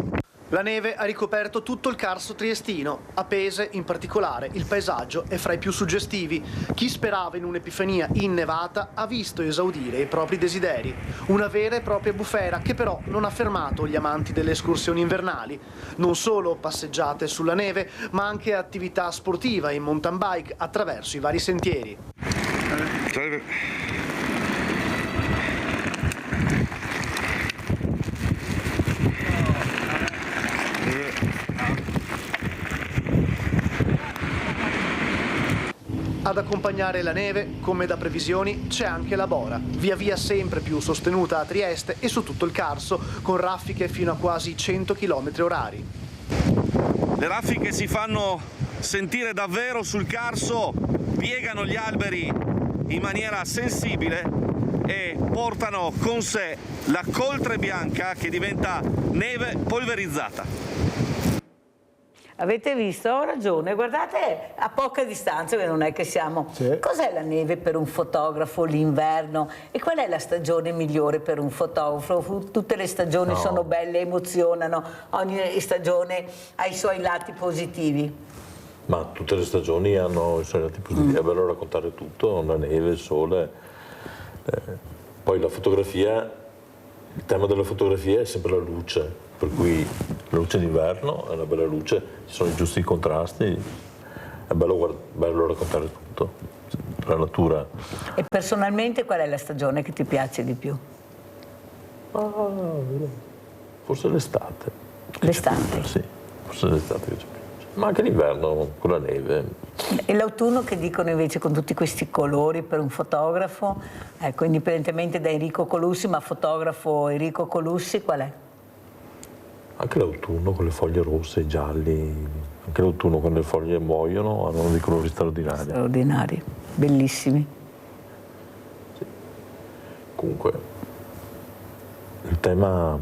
La neve ha ricoperto tutto il Carso triestino, a Pese in particolare il paesaggio è fra i più suggestivi. Chi sperava in un'epifania innevata ha visto esaudire i propri desideri. Una vera e propria bufera che però non ha fermato gli amanti delle escursioni invernali. Non solo passeggiate sulla neve, ma anche attività sportiva in mountain bike attraverso i vari sentieri. Ad accompagnare la neve, come da previsioni, c'è anche la bora, via via sempre più sostenuta a Trieste e su tutto il Carso, con raffiche fino a quasi 100 km/h. Le raffiche si fanno sentire davvero sul Carso, piegano gli alberi in maniera sensibile e portano con sé la coltre bianca che diventa neve polverizzata. Avete visto? Ho ragione, guardate a poca distanza, che non è che siamo... Sì. Cos'è la neve per un fotografo l'inverno? E qual è la stagione migliore per un fotografo? Tutte le stagioni sono belle, emozionano, ogni stagione ha i suoi lati positivi. Ma tutte le stagioni hanno i suoi lati positivi, è bello raccontare tutto, la neve, il sole. Poi la fotografia, il tema della fotografia è sempre la luce. Per cui la luce d'inverno è una bella luce, ci sono i giusti contrasti, è bello raccontare tutto, la natura. E personalmente qual è la stagione che ti piace di più? Forse l'estate. L'estate? Sì, forse l'estate che ci piace, ma anche l'inverno con la neve. E l'autunno che dicono invece con tutti questi colori per un fotografo? Ecco, indipendentemente da Enrico Colussi, ma fotografo Enrico Colussi qual è? Anche l'autunno con le foglie rosse e gialli, anche l'autunno quando le foglie muoiono hanno dei colori straordinari. Straordinari, bellissimi. Sì. Comunque, il tema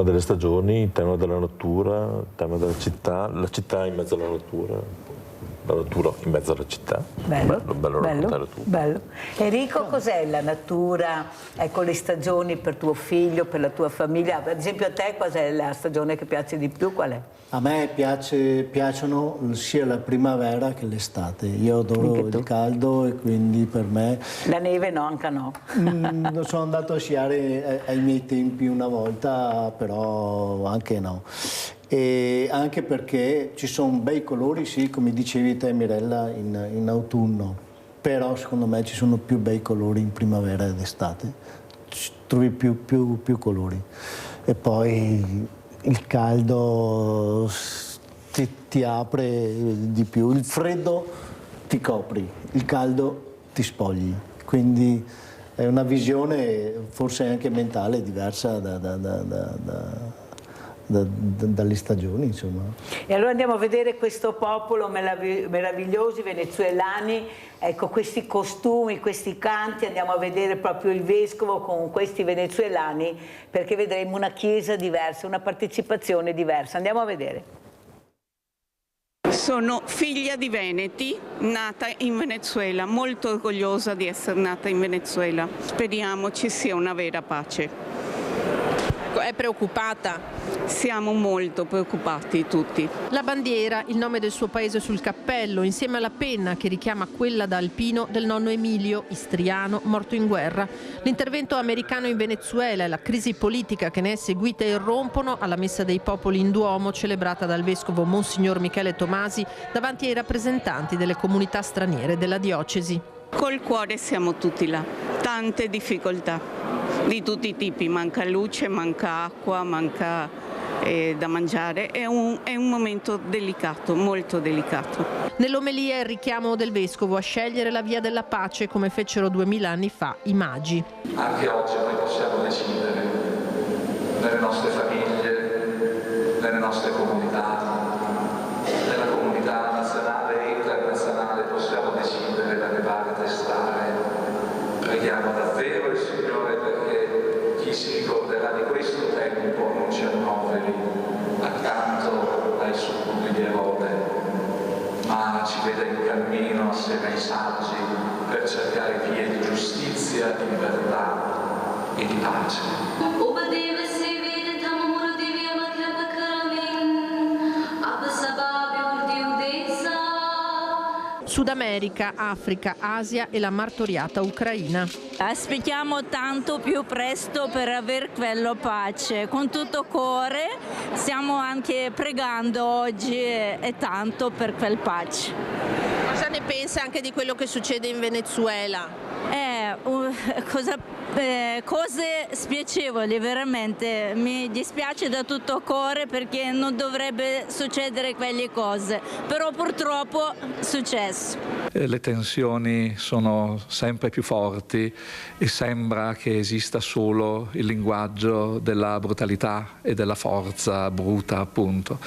delle stagioni, il tema della natura, il tema della città, la città in mezzo alla natura. La natura in mezzo alla città, bello raccontare tutto. Bello. Enrico, cos'è la natura, ecco, le stagioni per tuo figlio, per la tua famiglia? Ad esempio a te cos'è la stagione che piace di più, qual è? A me piacciono sia la primavera che l'estate, io adoro il caldo e quindi per me... La neve no, anche no. Sono andato a sciare ai miei tempi una volta, però anche no. E anche perché ci sono bei colori, sì, come dicevi te Mirella, in autunno, però secondo me ci sono più bei colori in primavera ed estate, trovi più colori. E poi il caldo ti apre di più, il freddo ti copri, il caldo ti spogli, quindi è una visione forse anche mentale diversa dalle stagioni, insomma. E allora andiamo a vedere questo popolo meraviglioso, i venezuelani, ecco, questi costumi, questi canti, andiamo a vedere proprio il vescovo con questi venezuelani, perché vedremo una chiesa diversa, una partecipazione diversa. Andiamo a vedere. Sono figlia di veneti, nata in Venezuela, molto orgogliosa di essere nata in Venezuela. Speriamo ci sia una vera pace. È preoccupata? Siamo molto preoccupati tutti. La bandiera, il nome del suo paese sul cappello, insieme alla penna che richiama quella da alpino del nonno Emilio, istriano, morto in guerra. L'intervento americano in Venezuela e la crisi politica che ne è seguita irrompono alla Messa dei Popoli in Duomo, celebrata dal vescovo Monsignor Michele Tomasi davanti ai rappresentanti delle comunità straniere della diocesi. Col cuore siamo tutti là, tante difficoltà di tutti i tipi, manca luce, manca acqua, manca da mangiare, è un momento delicato, molto delicato. Nell'omelia il richiamo del Vescovo a scegliere la via della pace come fecero 2000 anni fa i Magi. Anche oggi noi possiamo decidere, nelle nostre famiglie, nelle nostre comunità, nella comunità nazionale e internazionale possiamo decidere da che parte stare. Preghiamo davvero il Signore perché chi si ricorderà di questo tempo non ci annoveri accanto ai succubi di Erode, ma ci veda in cammino assieme ai saggi per cercare vie di giustizia, di libertà e di pace. Sud America, Africa, Asia e la martoriata Ucraina. Aspettiamo tanto più presto per aver quella pace. Con tutto cuore stiamo anche pregando oggi e tanto per quel pace. Cosa ne pensa anche di quello che succede in Venezuela? Cose spiacevoli, veramente. Mi dispiace da tutto cuore perché non dovrebbe succedere quelle cose, però purtroppo è successo. Le tensioni sono sempre più forti e sembra che esista solo il linguaggio della brutalità e della forza bruta, appunto.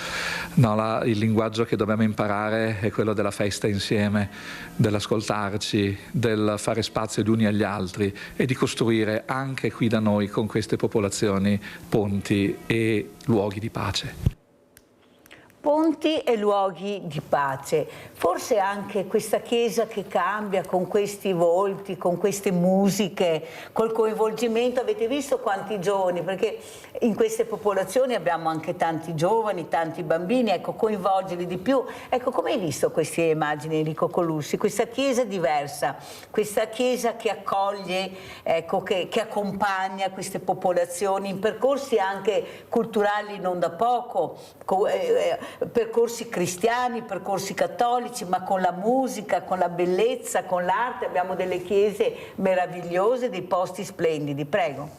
No, il linguaggio che dobbiamo imparare è quello della festa insieme, dell'ascoltarci, del fare spazio gli uni agli altri e di costruire anche qui da noi con queste popolazioni ponti e luoghi di pace. Ponti e luoghi di pace, forse anche questa Chiesa che cambia con questi volti, con queste musiche, col coinvolgimento. Avete visto quanti giovani, perché in queste popolazioni abbiamo anche tanti giovani, tanti bambini, ecco, coinvolgerli di più. Ecco, come hai visto queste immagini, Enrico Colussi? Questa Chiesa diversa, questa Chiesa che accoglie, ecco, che accompagna queste popolazioni in percorsi anche culturali non da poco, percorsi cristiani, percorsi cattolici, ma con la musica, con la bellezza, con l'arte. Abbiamo delle chiese meravigliose, dei posti splendidi. Prego.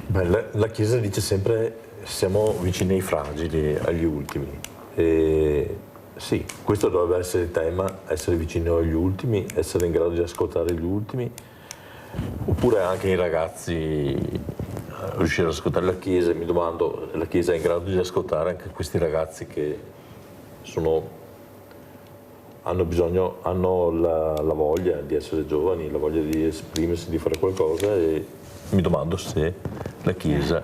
Beh, la Chiesa dice sempre siamo vicini ai fragili, agli ultimi. E sì, questo dovrebbe essere il tema, essere vicino agli ultimi, essere in grado di ascoltare gli ultimi, oppure anche i ragazzi riuscire ad ascoltare la Chiesa. Mi domando, la Chiesa è in grado di ascoltare anche questi ragazzi che hanno la voglia di essere giovani, la voglia di esprimersi, di fare qualcosa, e mi domando se la Chiesa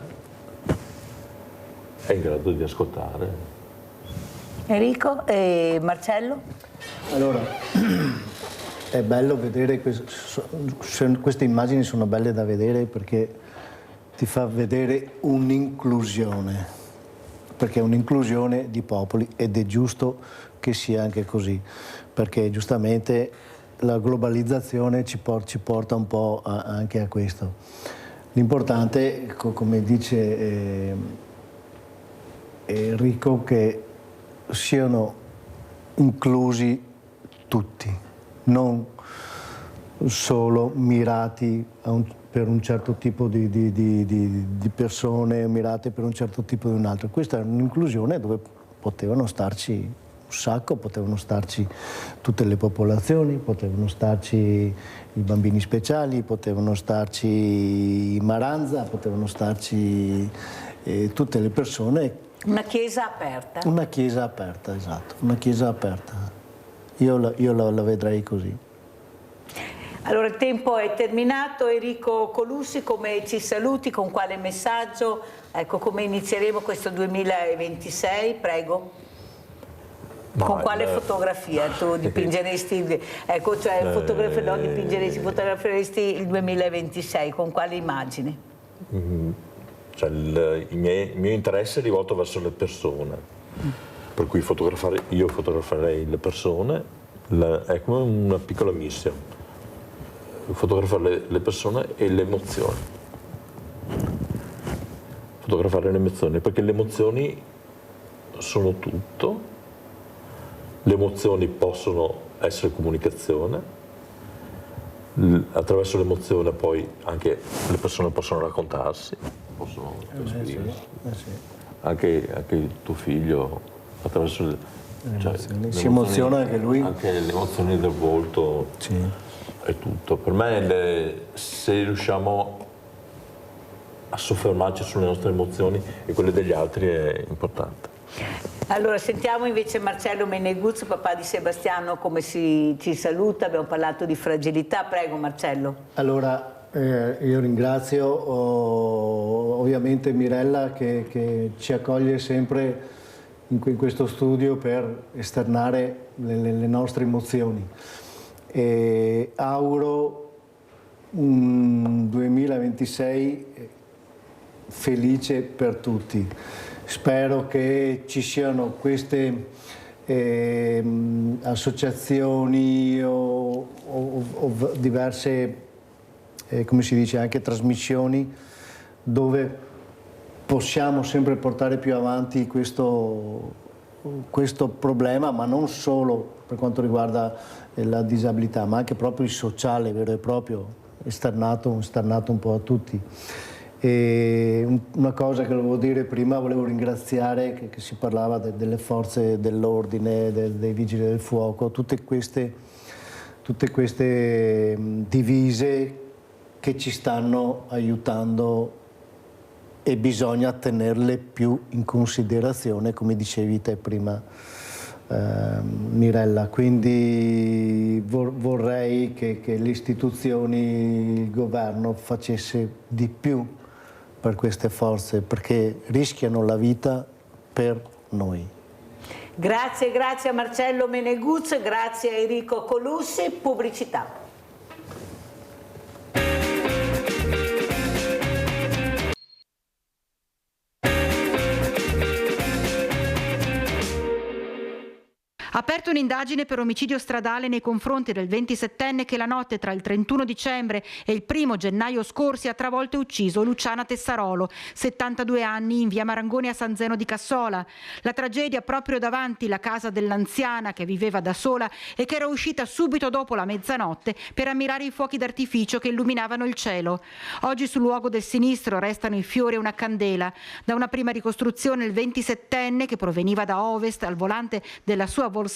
è in grado di ascoltare. Enrico e Marcello? Allora, è bello vedere, queste immagini sono belle da vedere perché ti fa vedere un'inclusione, perché è un'inclusione di popoli ed è giusto che sia anche così, perché giustamente la globalizzazione ci porta un po' anche a questo. L'importante, come dice Enrico, che siano inclusi tutti, non solo mirati per un certo tipo di persone, mirate per un certo tipo di un altro. Questa è un'inclusione dove potevano starci un sacco, potevano starci tutte le popolazioni, potevano starci i bambini speciali, potevano starci i Maranza, potevano starci tutte le persone. Una Chiesa aperta. Una Chiesa aperta, esatto, una Chiesa aperta. Io la vedrei così. Allora il tempo è terminato. Enrico Colussi, come ci saluti, con quale messaggio? Ecco, come inizieremo questo 2026, prego. Con quale fotografia tu dipingeresti, ecco, cioè fotograferesti il 2026, con quale immagine? Cioè il mio interesse è rivolto verso le persone, per cui io fotograferei le persone, è come una piccola missione. Fotografare le persone e le emozioni. Fotografare le emozioni, perché le emozioni sono tutto. Le emozioni possono essere comunicazione, attraverso l'emozione poi anche le persone possono raccontarsi, possono esprimersi. Anche il tuo figlio attraverso si emoziona anche lui. Anche le emozioni del volto, è tutto. Per me se riusciamo a soffermarci sulle nostre emozioni e quelle degli altri è importante. Allora sentiamo invece Marcello Meneguzzo, papà di Sebastiano, come ci saluta. Abbiamo parlato di fragilità, prego Marcello. Allora io ringrazio ovviamente Mirella che ci accoglie sempre in questo studio per esternare le nostre emozioni, e auguro un 2026 felice per tutti. Spero che ci siano queste associazioni o diverse, come si dice, anche trasmissioni dove possiamo sempre portare più avanti questo problema, ma non solo per quanto riguarda la disabilità, ma anche proprio il sociale vero e proprio, esternato un po' a tutti. E una cosa che volevo dire prima, volevo ringraziare che si parlava delle forze dell'ordine, dei vigili del fuoco, tutte queste divise che ci stanno aiutando, e bisogna tenerle più in considerazione, come dicevi te prima, Mirella. Quindi vorrei che le istituzioni, il governo facesse di più per queste forze, perché rischiano la vita per noi. Grazie a Marcello Meneguzzo, grazie a Enrico Colussi. Pubblicità. Aperto un'indagine per omicidio stradale nei confronti del 27enne che la notte tra il 31 dicembre e il 1 gennaio scorsi ha travolto e ucciso Luciana Tessarolo, 72 anni, in via Marangoni a San Zeno di Cassola. La tragedia proprio davanti la casa dell'anziana che viveva da sola e che era uscita subito dopo la mezzanotte per ammirare i fuochi d'artificio che illuminavano il cielo. Oggi sul luogo del sinistro restano i fiori e una candela. Da una prima ricostruzione il 27enne, che proveniva da ovest al volante della sua Volkswagen,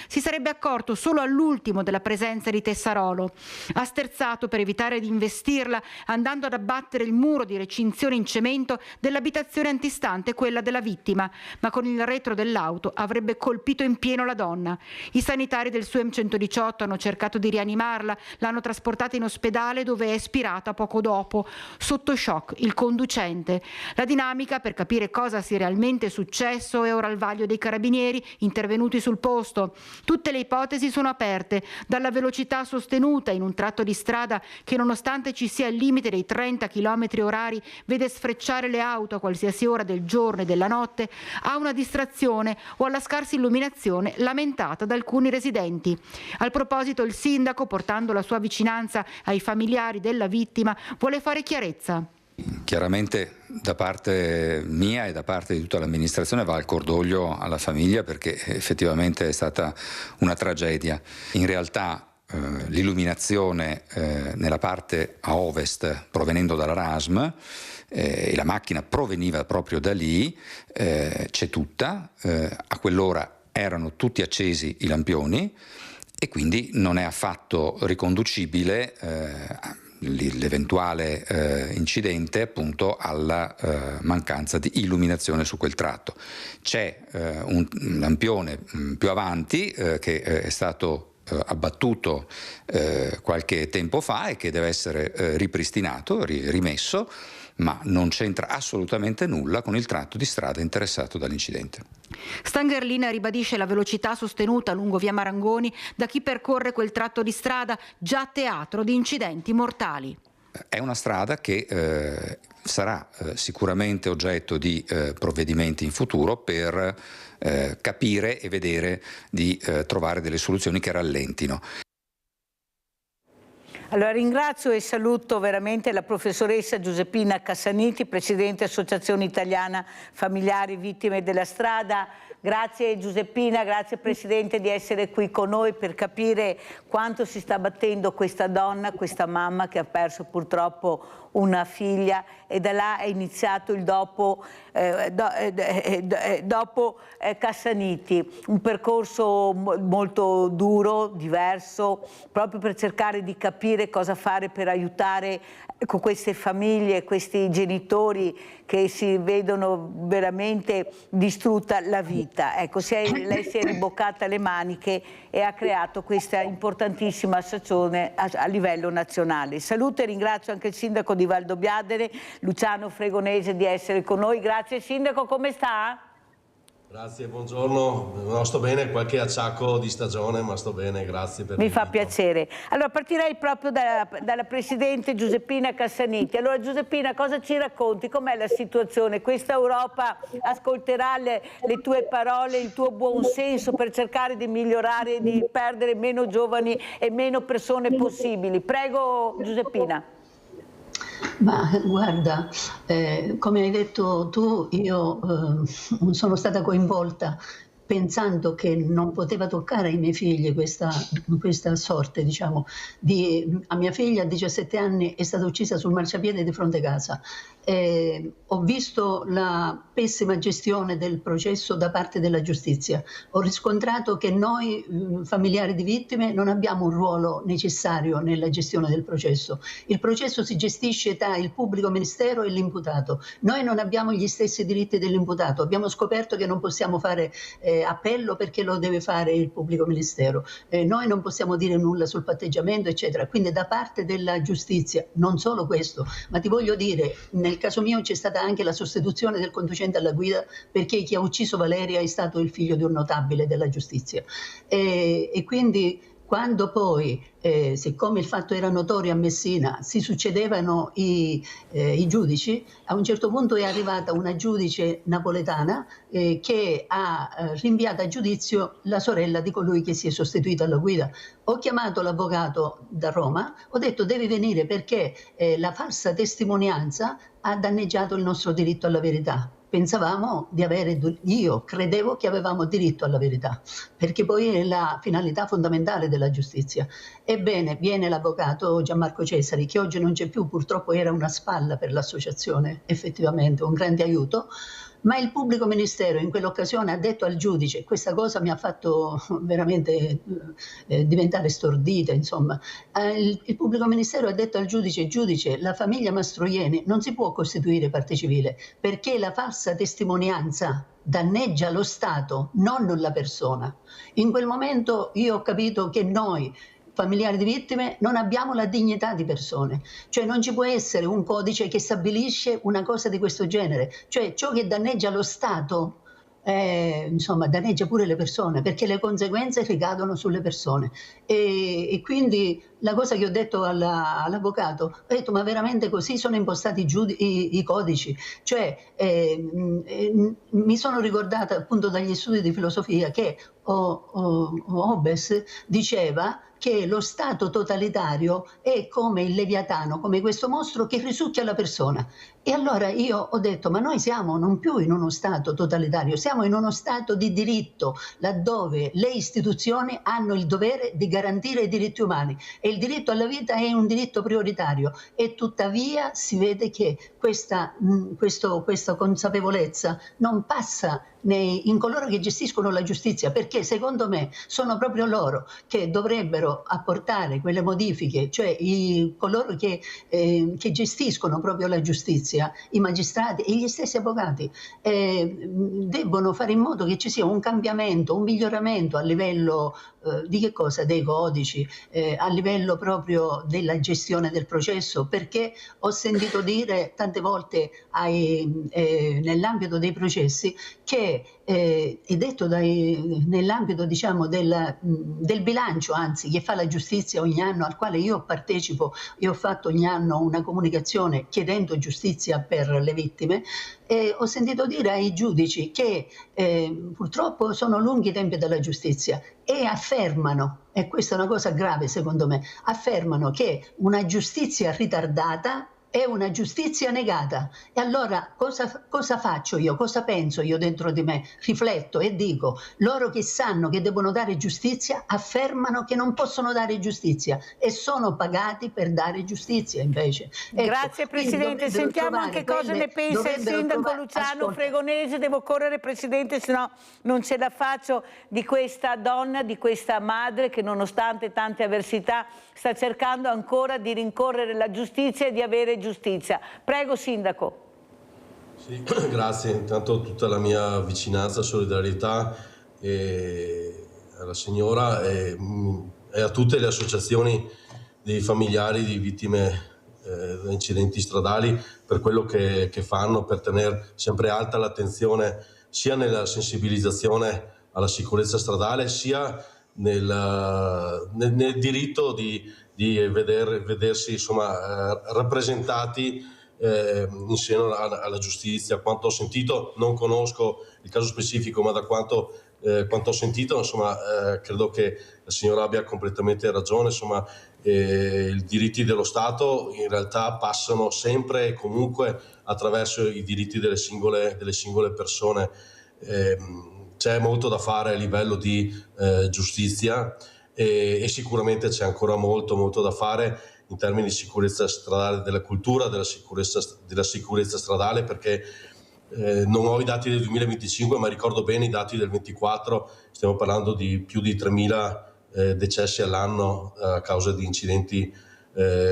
si sarebbe accorto solo all'ultimo della presenza di Tessarolo. Ha sterzato per evitare di investirla, andando ad abbattere il muro di recinzione in cemento dell'abitazione antistante quella della vittima, ma con il retro dell'auto avrebbe colpito in pieno la donna. I sanitari del SUEM 118 hanno cercato di rianimarla, l'hanno trasportata in ospedale dove è espirata poco dopo. Sotto shock il conducente. La dinamica per capire cosa sia realmente successo è ora al vaglio dei carabinieri intervenuti sul posto. Tutte le ipotesi sono aperte, dalla velocità sostenuta in un tratto di strada che, nonostante ci sia il limite dei 30 km/h, vede sfrecciare le auto a qualsiasi ora del giorno e della notte, a una distrazione o alla scarsa illuminazione lamentata da alcuni residenti. Al proposito, il sindaco, portando la sua vicinanza ai familiari della vittima, vuole fare chiarezza. Chiaramente da parte mia e da parte di tutta l'amministrazione va il cordoglio alla famiglia, perché effettivamente è stata una tragedia. In realtà l'illuminazione nella parte a ovest provenendo dalla RASM, e la macchina proveniva proprio da lì, c'è tutta, a quell'ora erano tutti accesi i lampioni e quindi non è affatto riconducibile l'eventuale incidente appunto alla mancanza di illuminazione su quel tratto. C'è un lampione più avanti che è stato abbattuto qualche tempo fa e che deve essere ripristinato, rimesso, ma non c'entra assolutamente nulla con il tratto di strada interessato dall'incidente. Stangerlin ribadisce la velocità sostenuta lungo via Marangoni da chi percorre quel tratto di strada già teatro di incidenti mortali. È una strada che sarà sicuramente oggetto di provvedimenti in futuro per capire e vedere di trovare delle soluzioni che rallentino. Allora ringrazio e saluto veramente la professoressa Giuseppina Cassaniti, Presidente Associazione Italiana Familiari Vittime della Strada. Grazie Giuseppina, grazie Presidente di essere qui con noi per capire quanto si sta battendo questa donna, questa mamma che ha perso purtroppo una figlia, e da là è iniziato il dopo Cassaniti, un percorso molto duro, diverso, proprio per cercare di capire cosa fare per aiutare queste famiglie, questi genitori che si vedono veramente distrutta la vita. Ecco, lei si è riboccata le maniche e ha creato questa importantissima associazione a livello nazionale. Saluto e ringrazio anche il sindaco di Valdobbiadene, Luciano Fregonese, di essere con noi. Grazie Sindaco, come sta? Grazie, buongiorno. No, sto bene, qualche acciacco di stagione, ma sto bene, grazie per Mi fa piacere. Allora partirei proprio dalla Presidente Giuseppina Cassaniti. Allora Giuseppina, cosa ci racconti? Com'è la situazione? Questa Europa ascolterà le tue parole, il tuo buon senso per cercare di migliorare e di perdere meno giovani e meno persone possibili. Prego Giuseppina. Ma guarda, come hai detto tu, io sono stata coinvolta pensando che non poteva toccare ai miei figli questa sorte, diciamo. A mia figlia a 17 anni è stata uccisa sul marciapiede di fronte casa. Ho visto la pessima gestione del processo da parte della giustizia. Ho riscontrato che noi familiari di vittime non abbiamo un ruolo necessario nella gestione del processo. Il processo si gestisce tra il pubblico ministero e l'imputato. Noi non abbiamo gli stessi diritti dell'imputato. Abbiamo scoperto che non possiamo fare appello perché lo deve fare il pubblico ministero. Noi non possiamo dire nulla sul patteggiamento, eccetera. Quindi da parte della giustizia, non solo questo, ma ti voglio dire, nel caso mio c'è stata anche la sostituzione del conducente alla guida, perché chi ha ucciso Valeria è stato il figlio di un notabile della giustizia. E quindi quando poi, siccome il fatto era notorio a Messina, si succedevano i giudici, a un certo punto è arrivata una giudice napoletana che ha rinviato a giudizio la sorella di colui che si è sostituito alla guida. Ho chiamato l'avvocato da Roma, ho detto devi venire perché la falsa testimonianza ha danneggiato il nostro diritto alla verità. Pensavamo di avere, io credevo che avevamo diritto alla verità, perché poi è la finalità fondamentale della giustizia. Ebbene, viene l'avvocato Gianmarco Cesari, che oggi non c'è più, purtroppo era una spalla per l'associazione, effettivamente un grande aiuto, ma il pubblico ministero in quell'occasione ha detto al giudice, questa cosa mi ha fatto veramente diventare stordita, insomma, il pubblico ministero ha detto al giudice, la famiglia Mastroianni non si può costituire parte civile perché la falsa testimonianza danneggia lo Stato, non la persona. In quel momento io ho capito che noi, familiari di vittime, non abbiamo la dignità di persone, cioè non ci può essere un codice che stabilisce una cosa di questo genere, cioè ciò che danneggia lo Stato insomma danneggia pure le persone, perché le conseguenze ricadono sulle persone. E quindi la cosa che ho detto all'avvocato, ho detto ma veramente così sono impostati i codici? Cioè mi sono ricordata appunto dagli studi di filosofia che Hobbes diceva che lo Stato totalitario è come il Leviatano, come questo mostro che risucchia la persona. E allora io ho detto, ma noi siamo non più in uno Stato totalitario, siamo in uno Stato di diritto, laddove le istituzioni hanno il dovere di garantire i diritti umani e il diritto alla vita è un diritto prioritario. E tuttavia si vede che questa consapevolezza non passa in coloro che gestiscono la giustizia, perché secondo me sono proprio loro che dovrebbero apportare quelle modifiche, cioè coloro che gestiscono proprio la giustizia, i magistrati e gli stessi avvocati debbono fare in modo che ci sia un cambiamento, un miglioramento a livello di che cosa? Dei codici, a livello proprio della gestione del processo, perché ho sentito dire tante volte nell'ambito dei processi che che è detto nell'ambito, diciamo, del bilancio, anzi, che fa la giustizia ogni anno, al quale io partecipo. Io ho fatto ogni anno una comunicazione chiedendo giustizia per le vittime, e ho sentito dire ai giudici che purtroppo sono lunghi i tempi della giustizia, e affermano, e questa è una cosa grave secondo me, affermano che una giustizia ritardata è una giustizia negata. E allora cosa faccio io? Cosa penso io dentro di me? Rifletto e dico: loro che sanno che devono dare giustizia affermano che non possono dare giustizia, e sono pagati per dare giustizia invece. Ecco, Grazie Presidente, sentiamo anche cosa ne pensa il Sindaco Luciano Fregonese. Devo correre, Presidente, sennò non ce la faccio, di questa donna, di questa madre che nonostante tante avversità sta cercando ancora di rincorrere la giustizia e di avere giustizia. Prego Sindaco. Sì, grazie, intanto tutta la mia vicinanza, solidarietà alla signora e a tutte le associazioni dei familiari di vittime di incidenti stradali per quello che fanno per tenere sempre alta l'attenzione sia nella sensibilizzazione alla sicurezza stradale, sia nel diritto di vedersi insomma rappresentati in seno alla giustizia. Quanto ho sentito, non conosco il caso specifico, ma da quanto ho sentito, insomma, credo che la signora abbia completamente ragione. Insomma, i diritti dello Stato in realtà passano sempre e comunque attraverso i diritti delle singole persone. C'è molto da fare a livello di giustizia e sicuramente c'è ancora molto da fare in termini di sicurezza stradale, della cultura della sicurezza stradale, perché non ho i dati del 2025, ma ricordo bene i dati del 24. Stiamo parlando di più di 3.000 decessi all'anno a causa di incidenti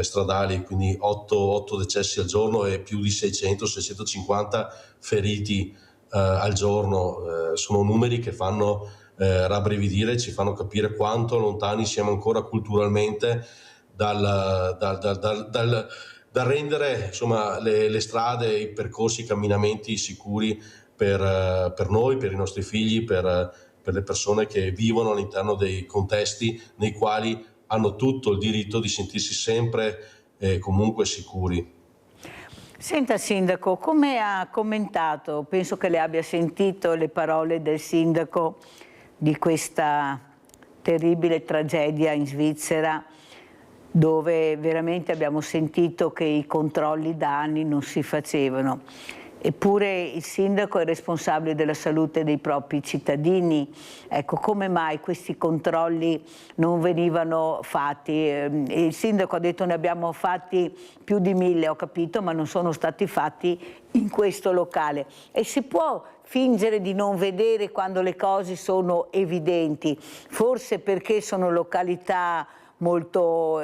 stradali, quindi 8 decessi al giorno e più di 600-650 feriti al giorno. Sono numeri che fanno rabbrividire, ci fanno capire quanto lontani siamo ancora culturalmente dal rendere insomma le strade, i percorsi, i camminamenti sicuri per noi, per i nostri figli, per le persone che vivono all'interno dei contesti nei quali hanno tutto il diritto di sentirsi sempre e comunque sicuri. Senta Sindaco, come ha commentato, penso che le abbia sentito le parole del Sindaco di questa terribile tragedia in Svizzera, dove veramente abbiamo sentito che i controlli da anni non si facevano. Eppure il Sindaco è responsabile della salute dei propri cittadini. Ecco, come mai questi controlli non venivano fatti? Il Sindaco ha detto ne abbiamo fatti più di 1.000, ho capito, ma non sono stati fatti in questo locale. E si può fingere di non vedere quando le cose sono evidenti? Forse perché sono località molto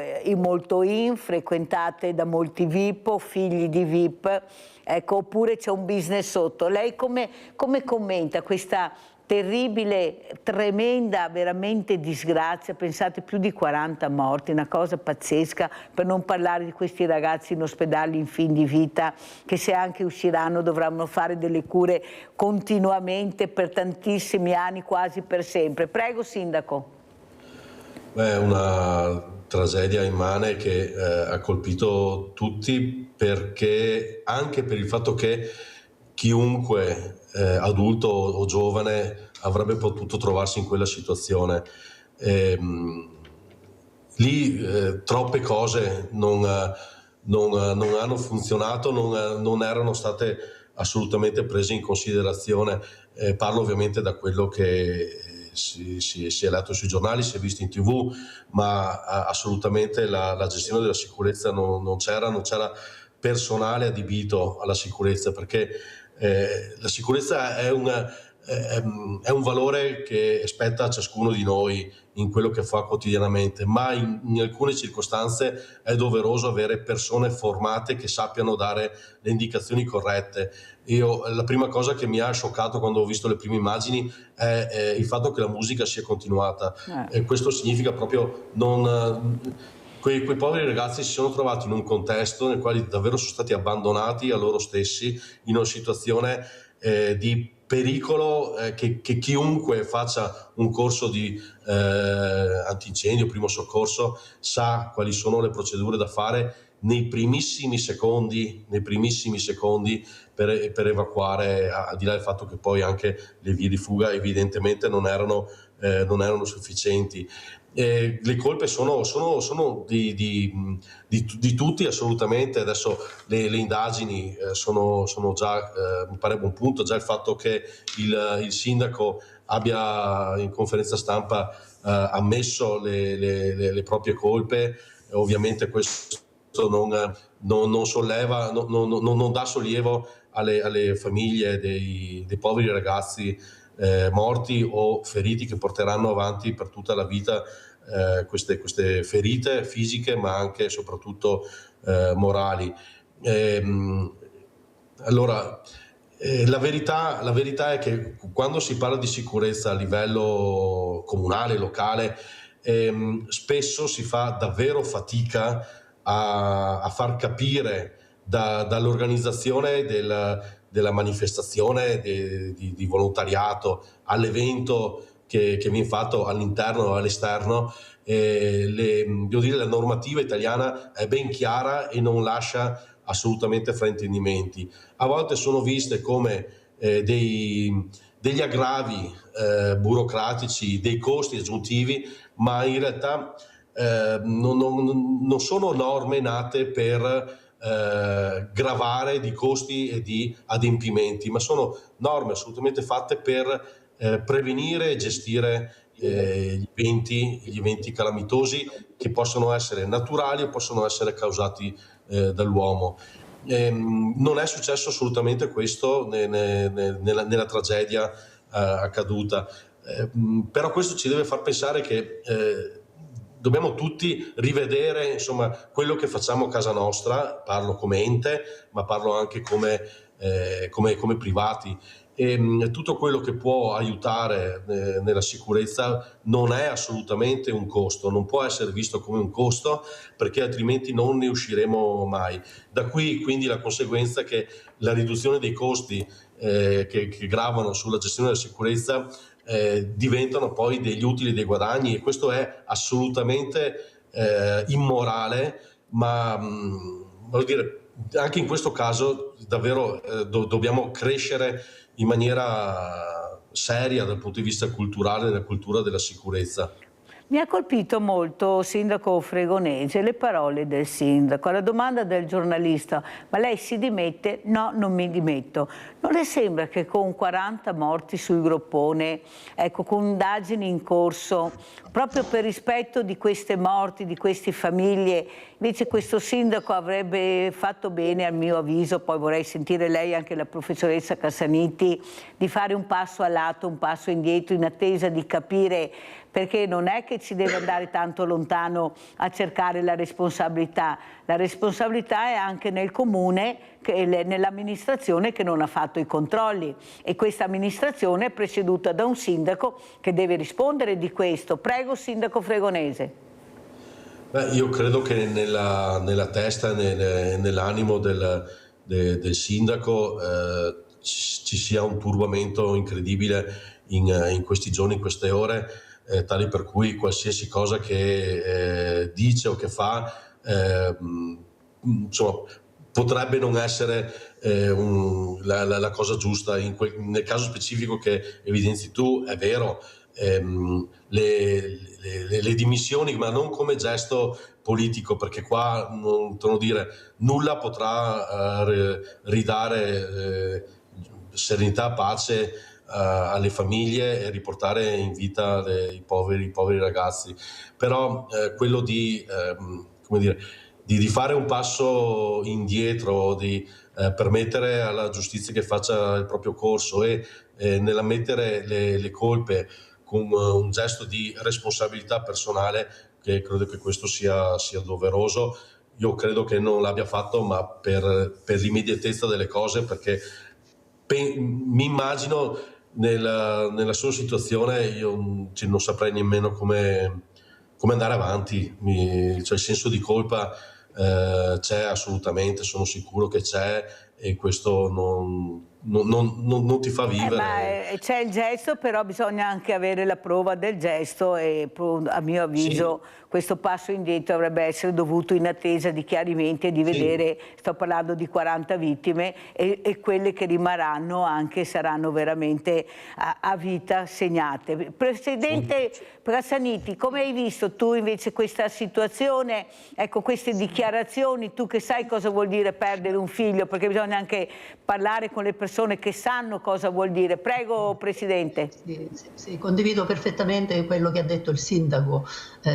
frequentate da molti VIP o figli di VIP, ecco, oppure c'è un business sotto. Lei come commenta questa terribile, tremenda, veramente disgrazia? Pensate, più di 40 morti, una cosa pazzesca, per non parlare di questi ragazzi in ospedale in fin di vita, che se anche usciranno dovranno fare delle cure continuamente per tantissimi anni, quasi per sempre. Prego Sindaco. È una tragedia immane che ha colpito tutti, perché anche per il fatto che chiunque adulto o giovane avrebbe potuto trovarsi in quella situazione. Lì troppe cose non hanno funzionato, non erano state assolutamente prese in considerazione. Parlo ovviamente da quello che si è letto sui giornali, si è visto in TV, ma assolutamente la gestione della sicurezza non c'era personale adibito alla sicurezza, perché la sicurezza è un valore che spetta a ciascuno di noi in quello che fa quotidianamente, ma in alcune circostanze è doveroso avere persone formate che sappiano dare le indicazioni corrette. La prima cosa che mi ha scioccato quando ho visto le prime immagini è il fatto che la musica sia continuata. Questo significa proprio quei poveri ragazzi si sono trovati in un contesto nel quale davvero sono stati abbandonati a loro stessi, in una situazione di pericolo che chiunque faccia un corso di antincendio, primo soccorso, sa quali sono le procedure da fare nei primissimi secondi per evacuare, al di là del fatto che poi anche le vie di fuga evidentemente non erano sufficienti. Le colpe sono di tutti assolutamente. Adesso le indagini sono già, mi pare buon punto, già il fatto che il sindaco abbia in conferenza stampa ammesso le proprie colpe, ovviamente questo non solleva, non dà sollievo alle famiglie dei poveri ragazzi morti o feriti, che porteranno avanti per tutta la vita queste ferite fisiche, ma anche e soprattutto morali. Allora, la verità è che quando si parla di sicurezza a livello comunale, locale, spesso si fa davvero fatica a far capire dall'organizzazione della manifestazione di volontariato all'evento che viene fatto all'interno o all'esterno. Devo dire, la normativa italiana è ben chiara e non lascia assolutamente fraintendimenti. A volte sono viste come degli aggravi burocratici, dei costi aggiuntivi, ma in realtà non sono norme nate per gravare di costi e di adempimenti, ma sono norme assolutamente fatte per prevenire e gestire gli eventi calamitosi, che possono essere naturali o possono essere causati dall'uomo. Non è successo assolutamente questo nella tragedia accaduta, però questo ci deve far pensare che dobbiamo tutti rivedere, insomma, quello che facciamo a casa nostra. Parlo come ente, ma parlo anche come privati. E tutto quello che può aiutare nella sicurezza non è assolutamente un costo, non può essere visto come un costo, perché altrimenti non ne usciremo mai. Da qui quindi la conseguenza che la riduzione dei costi che gravano sulla gestione della sicurezza diventano poi degli utili, dei guadagni, e questo è assolutamente immorale, ma voglio dire, anche in questo caso davvero dobbiamo crescere in maniera seria dal punto di vista culturale, nella cultura della sicurezza. Mi ha colpito molto, sindaco Fregonese, le parole del sindaco. Alla domanda del giornalista: ma lei si dimette? No, non mi dimetto. Non le sembra che con 40 morti sul groppone, ecco, con indagini in corso, proprio per rispetto di queste morti, di queste famiglie, invece questo sindaco avrebbe fatto bene, a mio avviso, poi vorrei sentire lei, anche la professoressa Cassaniti, di fare un passo a lato, un passo indietro, in attesa di capire, perché non è che ci deve andare tanto lontano a cercare la responsabilità è anche nel comune, nell'amministrazione che non ha fatto i controlli, e questa amministrazione è presieduta da un sindaco che deve rispondere di questo. Prego, sindaco Fregonese. Io credo che nella testa e nell'animo del sindaco ci sia un turbamento incredibile in questi giorni, in queste ore, tali per cui qualsiasi cosa che dice o che fa insomma, potrebbe non essere la cosa giusta. Nel caso specifico che evidenzi tu, è vero, le dimissioni, ma non come gesto politico, perché qua nulla potrà ridare serenità, pace alle famiglie e riportare in vita i poveri ragazzi. Però quello di fare un passo indietro, di permettere alla giustizia che faccia il proprio corso e nell'ammettere le colpe con un gesto di responsabilità personale, che credo che questo sia doveroso. Io credo che non l'abbia fatto, ma per l'immediatezza delle cose, perché mi immagino nella sua situazione, io non saprei nemmeno come andare avanti. Cioè, il senso di colpa c'è assolutamente, sono sicuro che c'è, e questo non ti fa vivere. C'è il gesto, però bisogna anche avere la prova del gesto e a mio avviso questo passo indietro dovrebbe essere dovuto in attesa di chiarimenti e di vedere, sto parlando di 40 vittime e quelle che rimarranno anche saranno veramente a vita segnate. Presidente Cassaniti, come hai visto tu invece questa situazione, ecco, queste dichiarazioni, tu che sai cosa vuol dire perdere un figlio, perché bisogna anche parlare con le persone che sanno cosa vuol dire. Prego Presidente. Sì, condivido perfettamente quello che ha detto il sindaco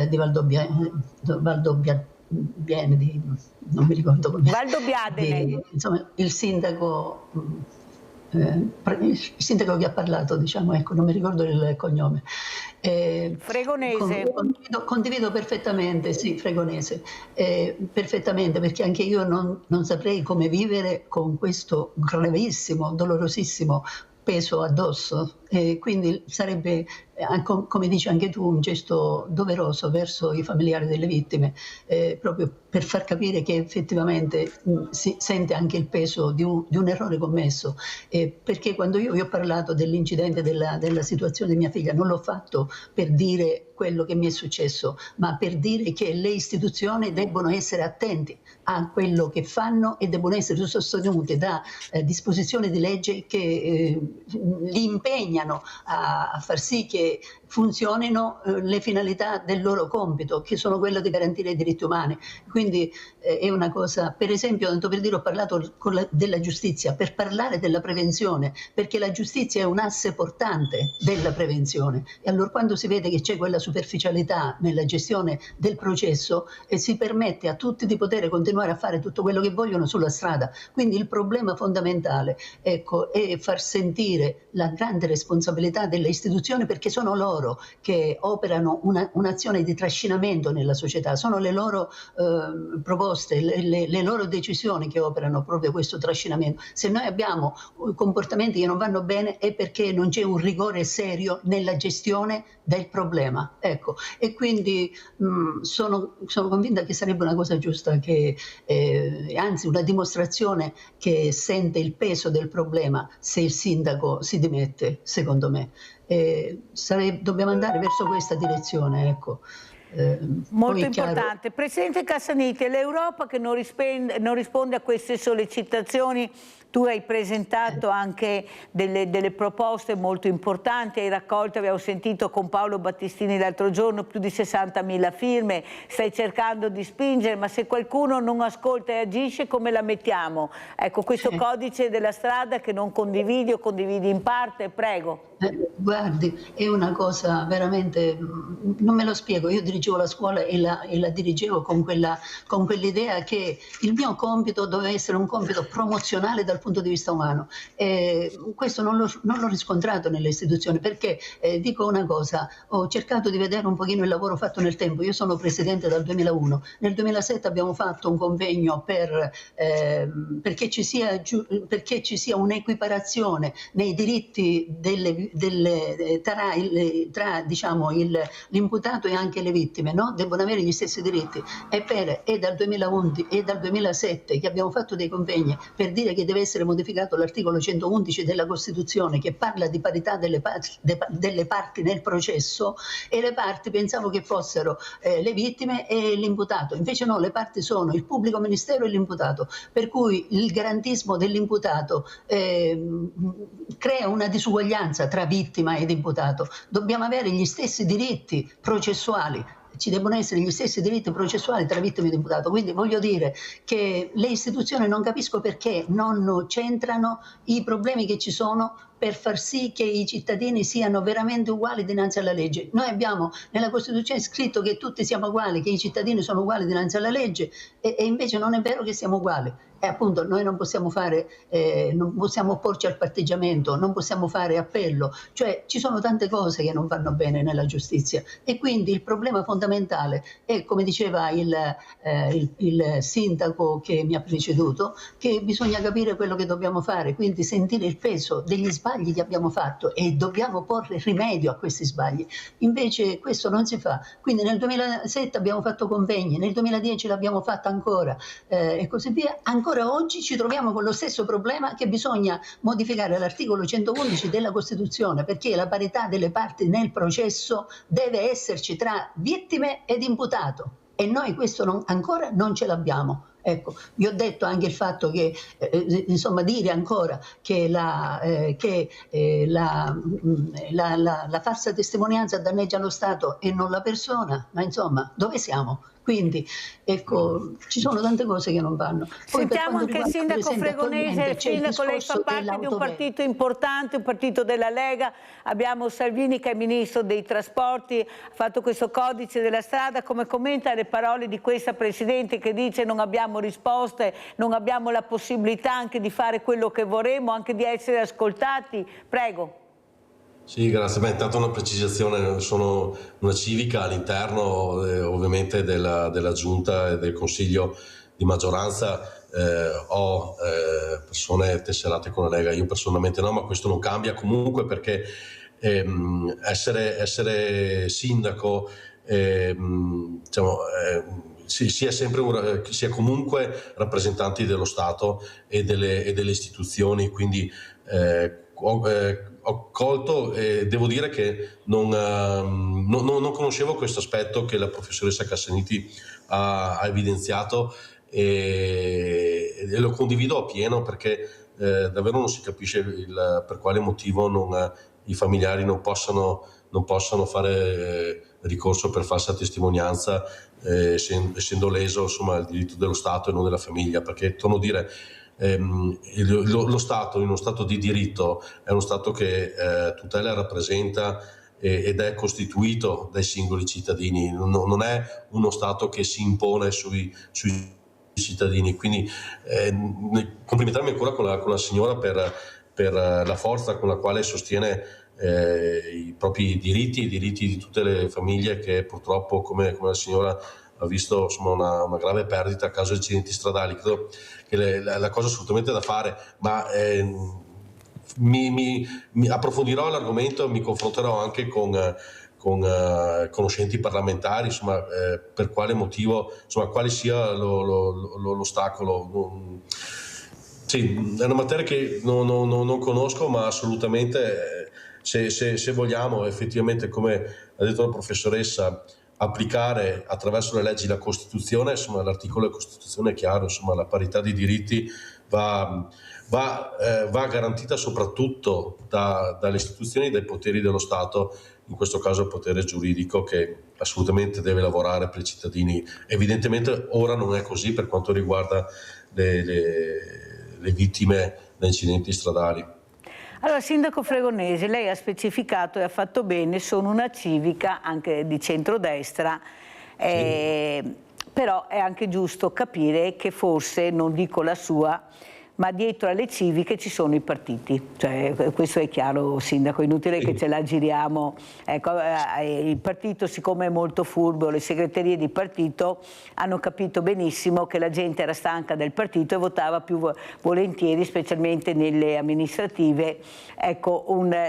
di Valdobbiadene, non mi ricordo come. Valdobbiadene. Insomma, il sindaco che ha parlato, diciamo, ecco, non mi ricordo il cognome. Fregonese. Condivido perfettamente, sì, Fregonese, perfettamente, perché anche io non saprei come vivere con questo gravissimo, dolorosissimo peso addosso, e quindi sarebbe, come dici anche tu, un gesto doveroso verso i familiari delle vittime, proprio per far capire che effettivamente si sente anche il peso di un errore commesso, perché quando io vi ho parlato dell'incidente, della situazione di mia figlia, non l'ho fatto per dire quello che mi è successo, ma per dire che le istituzioni debbono essere attenti a quello che fanno e debbono essere sostenute da disposizioni di legge che li impegnano a far sì che funzionino le finalità del loro compito, che sono quelle di garantire i diritti umani. Quindi è una cosa, per esempio, tanto per dire, ho parlato della giustizia, per parlare della prevenzione, perché la giustizia è un asse portante della prevenzione, e allora quando si vede che c'è quella superficialità nella gestione del processo, si permette a tutti di poter continuare a fare tutto quello che vogliono sulla strada. Quindi il problema fondamentale, ecco, è far sentire la grande responsabilità delle istituzioni, perché sono loro che operano un'azione di trascinamento nella società, sono le loro proposte, le loro decisioni che operano proprio questo trascinamento. Se noi abbiamo comportamenti che non vanno bene è perché non c'è un rigore serio nella gestione del problema, ecco. E quindi sono convinta che sarebbe una cosa giusta, che anzi una dimostrazione che sente il peso del problema se il sindaco si dimette, secondo me. Dobbiamo andare verso questa direzione, ecco. Molto importante. Presidente Cassaniti, l'Europa che non risponde a queste sollecitazioni, tu hai presentato anche delle proposte molto importanti, hai raccolto, abbiamo sentito con Paolo Battistini l'altro giorno, più di 60.000 firme, stai cercando di spingere, ma se qualcuno non ascolta e agisce, come la mettiamo? Ecco, questo codice della strada che non condividi o condividi in parte, prego. Guardi, è una cosa veramente, non me lo spiego. Io dirigevo la scuola e la dirigevo con quell'idea che il mio compito doveva essere un compito promozionale dal punto di vista umano. Questo non l'ho riscontrato nelle istituzioni, perché dico una cosa, ho cercato di vedere un pochino il lavoro fatto nel tempo. Io sono presidente dal 2001, nel 2007 abbiamo fatto un convegno perché ci sia un'equiparazione nei diritti tra diciamo, l'imputato e anche le vittime, no? Devono avere gli stessi diritti. È dal 2011 e dal 2007 che abbiamo fatto dei convegni per dire che deve essere modificato l'articolo 111 della Costituzione, che parla di parità delle parti nel processo, e le parti pensavo che fossero le vittime e l'imputato, invece no, le parti sono il pubblico ministero e l'imputato, per cui il garantismo dell'imputato crea una disuguaglianza tra vittima ed imputato. Dobbiamo avere gli stessi diritti processuali, ci devono essere gli stessi diritti processuali tra vittime ed imputato. Quindi voglio dire che le istituzioni non capisco perché non centrano i problemi che ci sono per far sì che i cittadini siano veramente uguali dinanzi alla legge. Noi abbiamo nella Costituzione scritto che tutti siamo uguali, che i cittadini sono uguali dinanzi alla legge, e invece non è vero che siamo uguali. E appunto noi non possiamo opporci al patteggiamento, non possiamo fare appello, cioè ci sono tante cose che non vanno bene nella giustizia, e quindi il problema fondamentale è, come diceva il sindaco che mi ha preceduto, che bisogna capire quello che dobbiamo fare, quindi sentire il peso degli sbagli che abbiamo fatto e dobbiamo porre rimedio a questi sbagli. Invece questo non si fa, quindi nel 2007 abbiamo fatto convegni, nel 2010 l'abbiamo fatta ancora, e così via. Ancora ancora oggi ci troviamo con lo stesso problema, che bisogna modificare l'articolo 111 della Costituzione, perché la parità delle parti nel processo deve esserci tra vittime ed imputato, e noi questo ancora non ce l'abbiamo. Ecco, vi ho detto anche il fatto che, insomma, dire ancora che la falsa testimonianza danneggia lo Stato e non la persona, ma insomma, dove siamo? Quindi, ecco, ci sono tante cose che non vanno. Poi, sentiamo anche il sindaco Fregonese. Il sindaco, lei fa parte di un partito importante, un partito della Lega. Abbiamo Salvini che è ministro dei trasporti, ha fatto questo codice della strada. Come commenta le parole di questa Presidente che dice non abbiamo risposte, non abbiamo la possibilità anche di fare quello che vorremmo, anche di essere ascoltati? Prego. Sì, grazie. Beh, intanto una precisazione: sono una civica all'interno ovviamente della Giunta e del Consiglio di maggioranza. Ho persone tesserate con la Lega, io personalmente no, ma questo non cambia comunque, perché essere sindaco diciamo, si è comunque rappresentanti dello Stato e delle istituzioni, quindi ho colto, devo dire che non conoscevo questo aspetto che la professoressa Cassaniti ha evidenziato, e lo condivido appieno, perché davvero non si capisce per quale motivo i familiari non possano fare ricorso per falsa testimonianza, essendo leso, insomma, il diritto dello Stato e non della famiglia, perché, torno a dire, lo Stato, in uno Stato di diritto, è uno Stato che tutela e rappresenta ed è costituito dai singoli cittadini, non è uno Stato che si impone sui cittadini. Quindi complimentarmi ancora con la signora per la forza con la quale sostiene i propri diritti, i diritti di tutte le famiglie che purtroppo, come la signora ha visto, insomma, una grave perdita a causa di incidenti stradali. Credo che la cosa assolutamente da fare, ma mi approfondirò l'argomento e mi confronterò anche con conoscenti parlamentari, insomma, per quale motivo, insomma, quale sia l'ostacolo. Sì, è una materia che non conosco, ma assolutamente, se vogliamo effettivamente, come ha detto la professoressa, applicare attraverso le leggi la Costituzione, insomma, l'articolo della Costituzione è chiaro, insomma, la parità di diritti va garantita soprattutto dalle istituzioni, dai poteri dello Stato, in questo caso il potere giuridico, che assolutamente deve lavorare per i cittadini. Evidentemente ora non è così per quanto riguarda le vittime da incidenti stradali. Allora, sindaco Fregonese, lei ha specificato e ha fatto bene, sono una civica anche di centrodestra, però è anche giusto capire che forse, non dico la sua, ma dietro alle civiche ci sono i partiti, cioè, questo è chiaro, sindaco, inutile che ce la giriamo. Ecco, il partito, siccome è molto furbo, le segreterie di partito hanno capito benissimo che la gente era stanca del partito e votava più volentieri, specialmente nelle amministrative, ecco,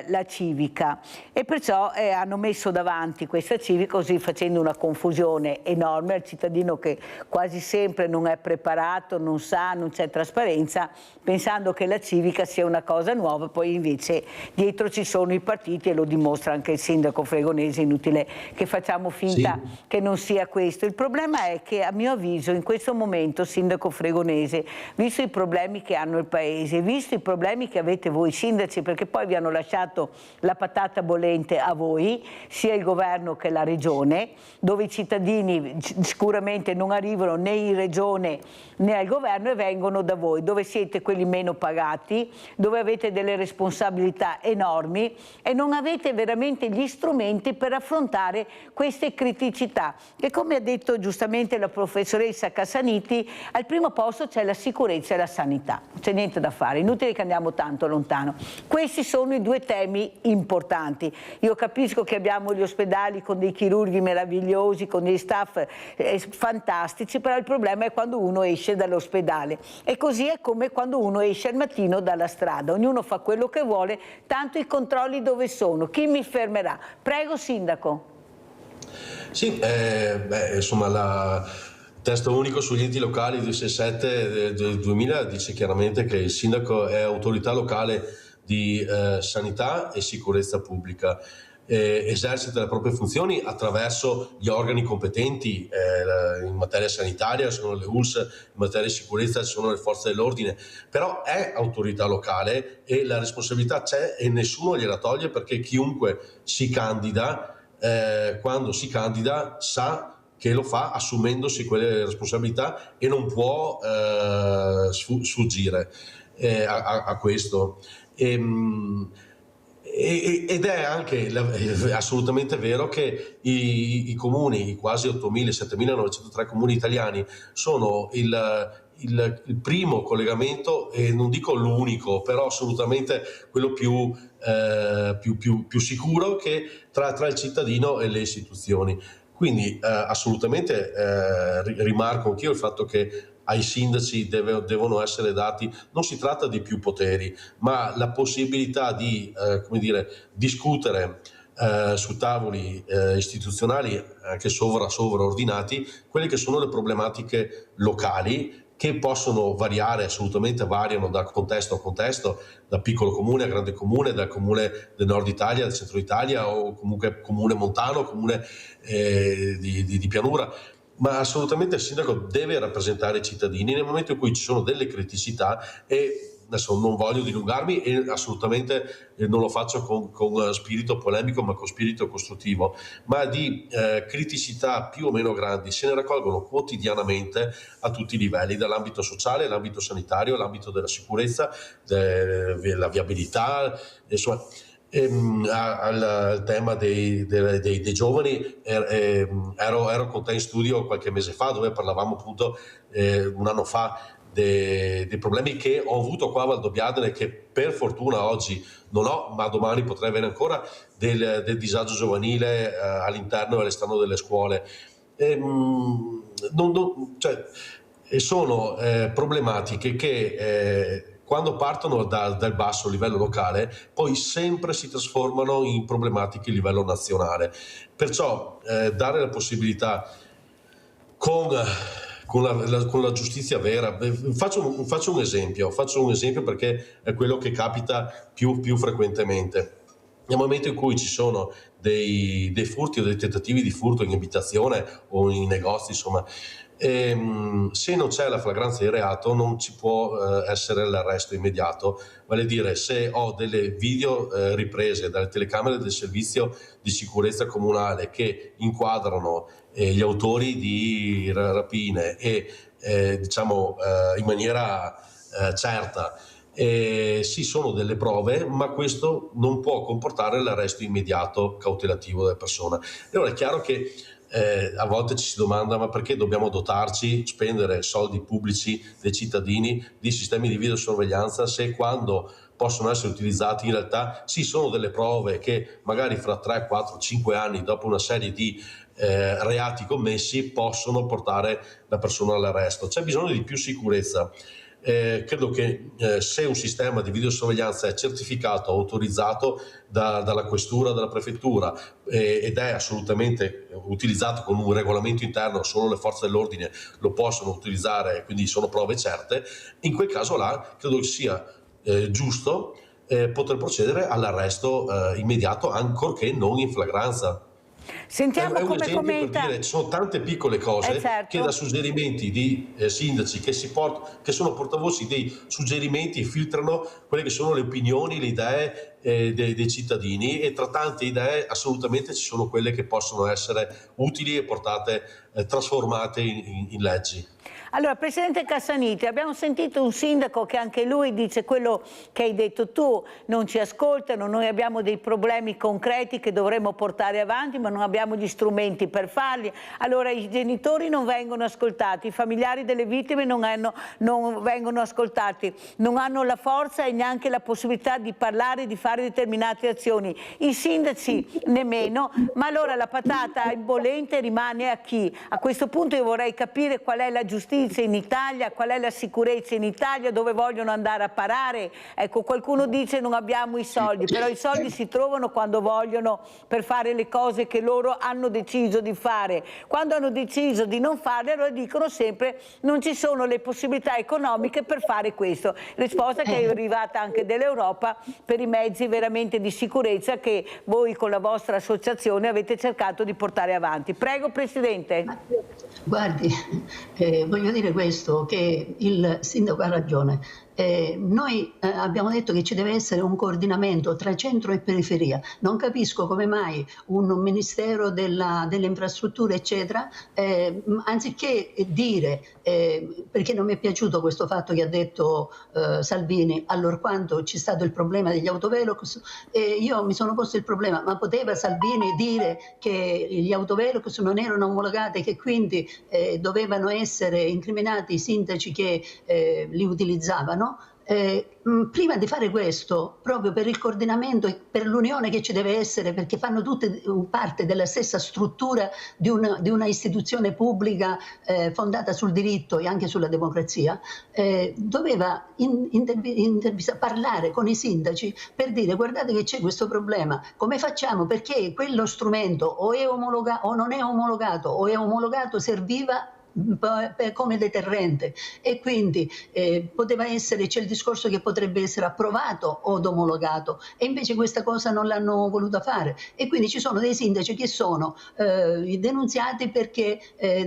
la civica, e perciò hanno messo davanti questa civica, così facendo una confusione enorme al cittadino che quasi sempre non è preparato, non sa, non c'è trasparenza, pensando che la civica sia una cosa nuova, poi invece dietro ci sono i partiti, e lo dimostra anche il sindaco Fregonese, inutile che facciamo finta che non sia questo. Il problema è che, a mio avviso, in questo momento, sindaco Fregonese, visto i problemi che hanno il paese, visto i problemi che avete voi sindaci, perché poi vi hanno lasciato la patata bollente a voi, sia il governo che la regione, dove i cittadini sicuramente non arrivano né in regione né al governo e vengono da voi, dove siete quelli meno pagati, dove avete delle responsabilità enormi e non avete veramente gli strumenti per affrontare queste criticità, che, come ha detto giustamente la professoressa Cassaniti, al primo posto c'è la sicurezza e la sanità, non c'è niente da fare, inutile che andiamo tanto lontano. Questi sono i due temi importanti. Io capisco che abbiamo gli ospedali con dei chirurghi meravigliosi, con dei staff fantastici, però il problema è quando uno esce dall'ospedale, e così è come quando uno esce al mattino dalla strada, ognuno fa quello che vuole, tanto i controlli dove sono? Chi mi fermerà? Prego, sindaco. Sì, insomma, testo unico sugli enti locali 267 del 2000 dice chiaramente che il sindaco è autorità locale di sanità e sicurezza pubblica. Esercita le proprie funzioni attraverso gli organi competenti in materia sanitaria, sono le ULS, in materia di sicurezza sono le forze dell'ordine, però è autorità locale e la responsabilità c'è e nessuno gliela toglie, perché chiunque si candida, quando si candida sa che lo fa assumendosi quelle responsabilità e non può sfuggire a questo. Ed è anche assolutamente vero che i comuni, i quasi 7.903 comuni italiani, sono il primo collegamento, e non dico l'unico, però assolutamente quello più sicuro che tra il cittadino e le istituzioni. Quindi assolutamente rimarco anch'io il fatto che ai sindaci devono essere dati, non si tratta di più poteri, ma la possibilità di discutere su tavoli istituzionali anche sovraordinati quelle che sono le problematiche locali, che possono variare, assolutamente variano da contesto a contesto, da piccolo comune a grande comune, dal comune del nord Italia, del centro Italia, o comunque comune montano, comune di pianura. Ma assolutamente il sindaco deve rappresentare i cittadini nel momento in cui ci sono delle criticità, e adesso non voglio dilungarmi e assolutamente non lo faccio con spirito polemico, ma con spirito costruttivo, ma di criticità più o meno grandi se ne raccolgono quotidianamente a tutti i livelli, dall'ambito sociale, l'ambito sanitario, l'ambito della sicurezza, della viabilità, insomma. Al tema dei giovani, ero con te in studio qualche mese fa, dove parlavamo appunto un anno fa dei problemi che ho avuto qua a Valdobbiadene, che per fortuna oggi non ho, ma domani potrei avere ancora, del disagio giovanile all'interno e all'esterno delle scuole. Sono problematiche che quando partono dal basso livello locale, poi sempre si trasformano in problematiche a livello nazionale. Perciò dare la possibilità con la giustizia vera. Faccio un esempio perché è quello che capita più frequentemente. Nel momento in cui ci sono dei furti o dei tentativi di furto in abitazione o in negozi, insomma, se non c'è la flagranza di reato non ci può essere l'arresto immediato, vale a dire, se ho delle video riprese dalle telecamere del servizio di sicurezza comunale che inquadrano gli autori di rapine e in maniera certa, sì, sono delle prove, ma questo non può comportare l'arresto immediato cautelativo della persona. E allora è chiaro che a volte ci si domanda: ma perché dobbiamo dotarci, spendere soldi pubblici dei cittadini di sistemi di videosorveglianza, se quando possono essere utilizzati in realtà sì sono delle prove che magari fra 3, 4, 5 anni, dopo una serie di reati commessi, possono portare la persona all'arresto. C'è bisogno di più sicurezza. Credo che se un sistema di videosorveglianza è certificato, autorizzato dalla questura, dalla prefettura, ed è assolutamente utilizzato con un regolamento interno, solo le forze dell'ordine lo possono utilizzare, quindi sono prove certe, in quel caso là credo che sia giusto poter procedere all'arresto immediato, ancorché non in flagranza. Sentiamo è un come esempio commenta. per dire, ci sono tante piccole cose certo. che da suggerimenti di sindaci che sono portavoci dei suggerimenti, filtrano quelle che sono le opinioni, le idee dei cittadini, e tra tante idee assolutamente ci sono quelle che possono essere utili e portate, trasformate in leggi. Allora, Presidente Cassaniti, abbiamo sentito un sindaco che anche lui dice quello che hai detto tu: non ci ascoltano, noi abbiamo dei problemi concreti che dovremmo portare avanti, ma non abbiamo gli strumenti per farli. Allora i genitori non vengono ascoltati, i familiari delle vittime non vengono ascoltati, non hanno la forza e neanche la possibilità di parlare, di fare determinate azioni. I sindaci nemmeno, ma allora la patata bollente rimane a chi? A questo punto io vorrei capire qual è la giustizia giustizia in Italia, qual è la sicurezza in Italia, dove vogliono andare a parare. Ecco, qualcuno dice non abbiamo i soldi, però i soldi si trovano quando vogliono, per fare le cose che loro hanno deciso di fare. Quando hanno deciso di non farle, allora dicono sempre non ci sono le possibilità economiche per fare questo. Risposta che è arrivata anche dall'Europa per i mezzi veramente di sicurezza che voi con la vostra associazione avete cercato di portare avanti. Prego, Presidente. Guardi, voglio dire questo, che il Sindaco ha ragione. Noi abbiamo detto che ci deve essere un coordinamento tra centro e periferia. Non capisco come mai un Ministero delle infrastrutture eccetera, anziché dire, perché non mi è piaciuto questo fatto che ha detto Salvini, allorquando c'è stato il problema degli autovelox, io mi sono posto il problema, ma poteva Salvini dire che gli autovelox non erano omologati e che quindi dovevano essere incriminati i sindaci che li utilizzavano? Prima di fare questo, proprio per il coordinamento e per l'unione che ci deve essere, perché fanno tutte parte della stessa struttura di una istituzione pubblica fondata sul diritto e anche sulla democrazia, doveva parlare con i sindaci per dire guardate che c'è questo problema, come facciamo, perché quello strumento o è omologato o non è omologato, o è omologato serviva come deterrente, e quindi poteva essere, c'è il discorso che potrebbe essere approvato o omologato, e invece questa cosa non l'hanno voluta fare, e quindi ci sono dei sindaci che sono denunziati perché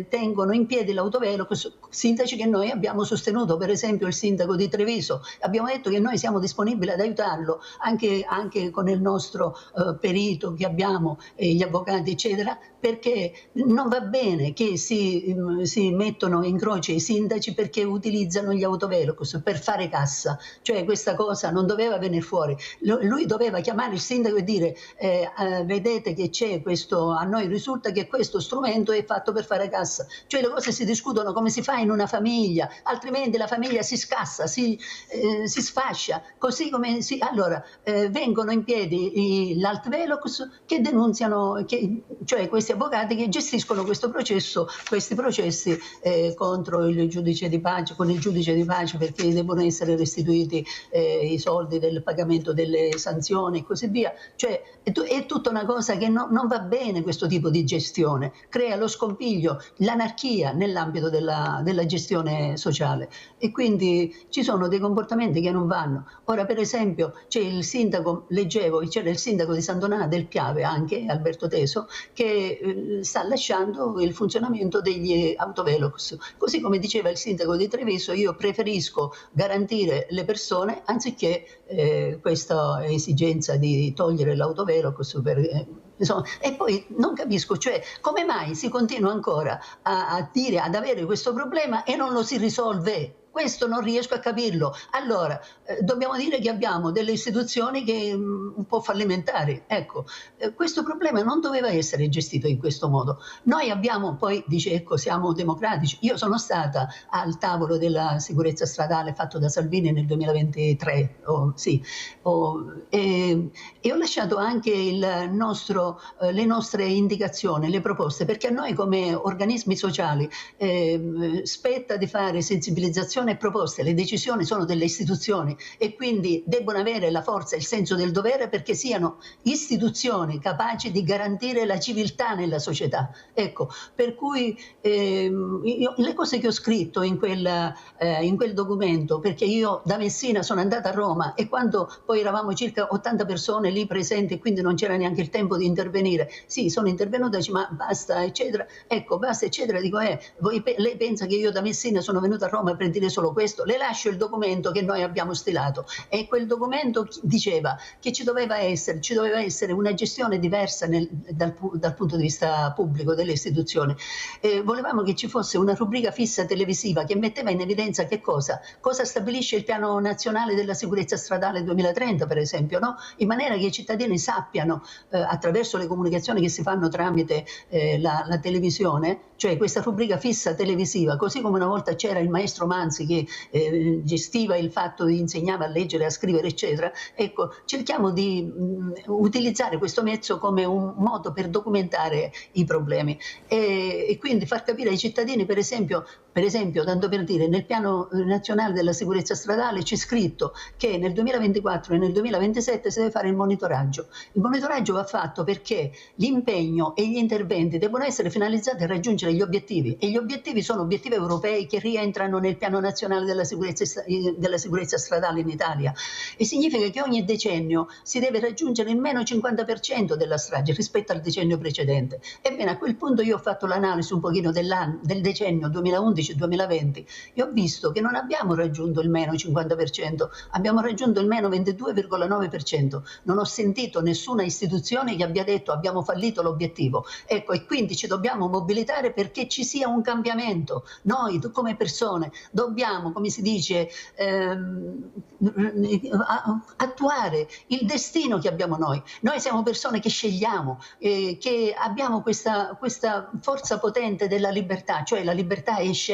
tengono in piedi l'autovelox, sindaci che noi abbiamo sostenuto, per esempio il sindaco di Treviso, abbiamo detto che noi siamo disponibili ad aiutarlo anche con il nostro perito che abbiamo e gli avvocati eccetera, perché non va bene che si mettono in croce i sindaci perché utilizzano gli autovelox per fare cassa, cioè questa cosa non doveva venire fuori. Lui doveva chiamare il sindaco e dire vedete che c'è questo, a noi risulta che questo strumento è fatto per fare cassa, cioè le cose si discutono come si fa in una famiglia, altrimenti la famiglia si scassa, si sfascia, così come allora vengono in piedi l'Altvelox che denunziano, cioè questi avvocati che gestiscono questi processi contro il giudice di pace, con il giudice di pace, perché devono essere restituiti i soldi del pagamento delle sanzioni e così via. Cioè è tutta una cosa che non va bene, questo tipo di gestione, crea lo scompiglio, l'anarchia nell'ambito della gestione sociale, e quindi ci sono dei comportamenti che non vanno. Ora per esempio c'è il sindaco, c'era il sindaco di San Donato del Piave, anche Alberto Teso, che sta lasciando il funzionamento degli autovelox. Così come diceva il sindaco di Treviso, io preferisco garantire le persone anziché questa esigenza di togliere l'autovelox insomma. E poi non capisco, cioè come mai si continua ancora ad avere questo problema e non lo si risolve. Questo non riesco a capirlo. Allora, dobbiamo dire che abbiamo delle istituzioni che un po' fallimentari. Ecco, questo problema non doveva essere gestito in questo modo. Noi abbiamo, poi dice, ecco, siamo democratici. Io sono stata al tavolo della sicurezza stradale fatto da Salvini nel 2023, e ho lasciato anche le nostre indicazioni, le proposte, perché a noi come organismi sociali spetta di fare sensibilizzazione e proposte. Le decisioni sono delle istituzioni e quindi debbono avere la forza e il senso del dovere, perché siano istituzioni capaci di garantire la civiltà nella società. Ecco, per cui le cose che ho scritto in quel documento, perché io da Messina sono andata a Roma e quando poi eravamo circa 80 persone lì presenti e quindi non c'era neanche il tempo di intervenire, sì, sono intervenuta, dice, ma basta eccetera, ecco basta eccetera, dico lei pensa che io da Messina sono venuta a Roma per dire solo questo? Le lascio il documento che noi abbiamo stilato, e quel documento diceva che ci doveva essere una gestione diversa dal punto di vista pubblico delle istituzioni. Volevamo che ci fosse una rubrica fissa televisiva che metteva in evidenza che cosa stabilisce il piano nazionale della sicurezza stradale 2030, per esempio, no? In maniera che i cittadini sappiano attraverso le comunicazioni che si fanno tramite la televisione, cioè questa rubrica fissa televisiva, così come una volta c'era il maestro Manzi che gestiva il fatto, insegnava a leggere, a scrivere eccetera. Ecco, cerchiamo di utilizzare questo mezzo come un modo per documentare i problemi e quindi far capire ai cittadini, per esempio, Per esempio, tanto per dire, nel piano nazionale della sicurezza stradale c'è scritto che nel 2024 e nel 2027 si deve fare il monitoraggio. Il monitoraggio va fatto perché l'impegno e gli interventi devono essere finalizzati a raggiungere gli obiettivi, e gli obiettivi sono obiettivi europei che rientrano nel piano nazionale della sicurezza stradale in Italia, e significa che ogni decennio si deve raggiungere il meno 50% della strage rispetto al decennio precedente. Ebbene, a quel punto io ho fatto l'analisi un pochino del decennio 2011-2020 e ho visto che non abbiamo raggiunto il meno 50%, abbiamo raggiunto il meno 22,9%. Non ho sentito nessuna istituzione che abbia detto abbiamo fallito l'obiettivo. Ecco, e quindi ci dobbiamo mobilitare perché ci sia un cambiamento. Noi come persone dobbiamo, come si dice, attuare il destino che abbiamo noi. Noi siamo persone che scegliamo, che abbiamo questa forza potente della libertà, cioè la libertà è scelta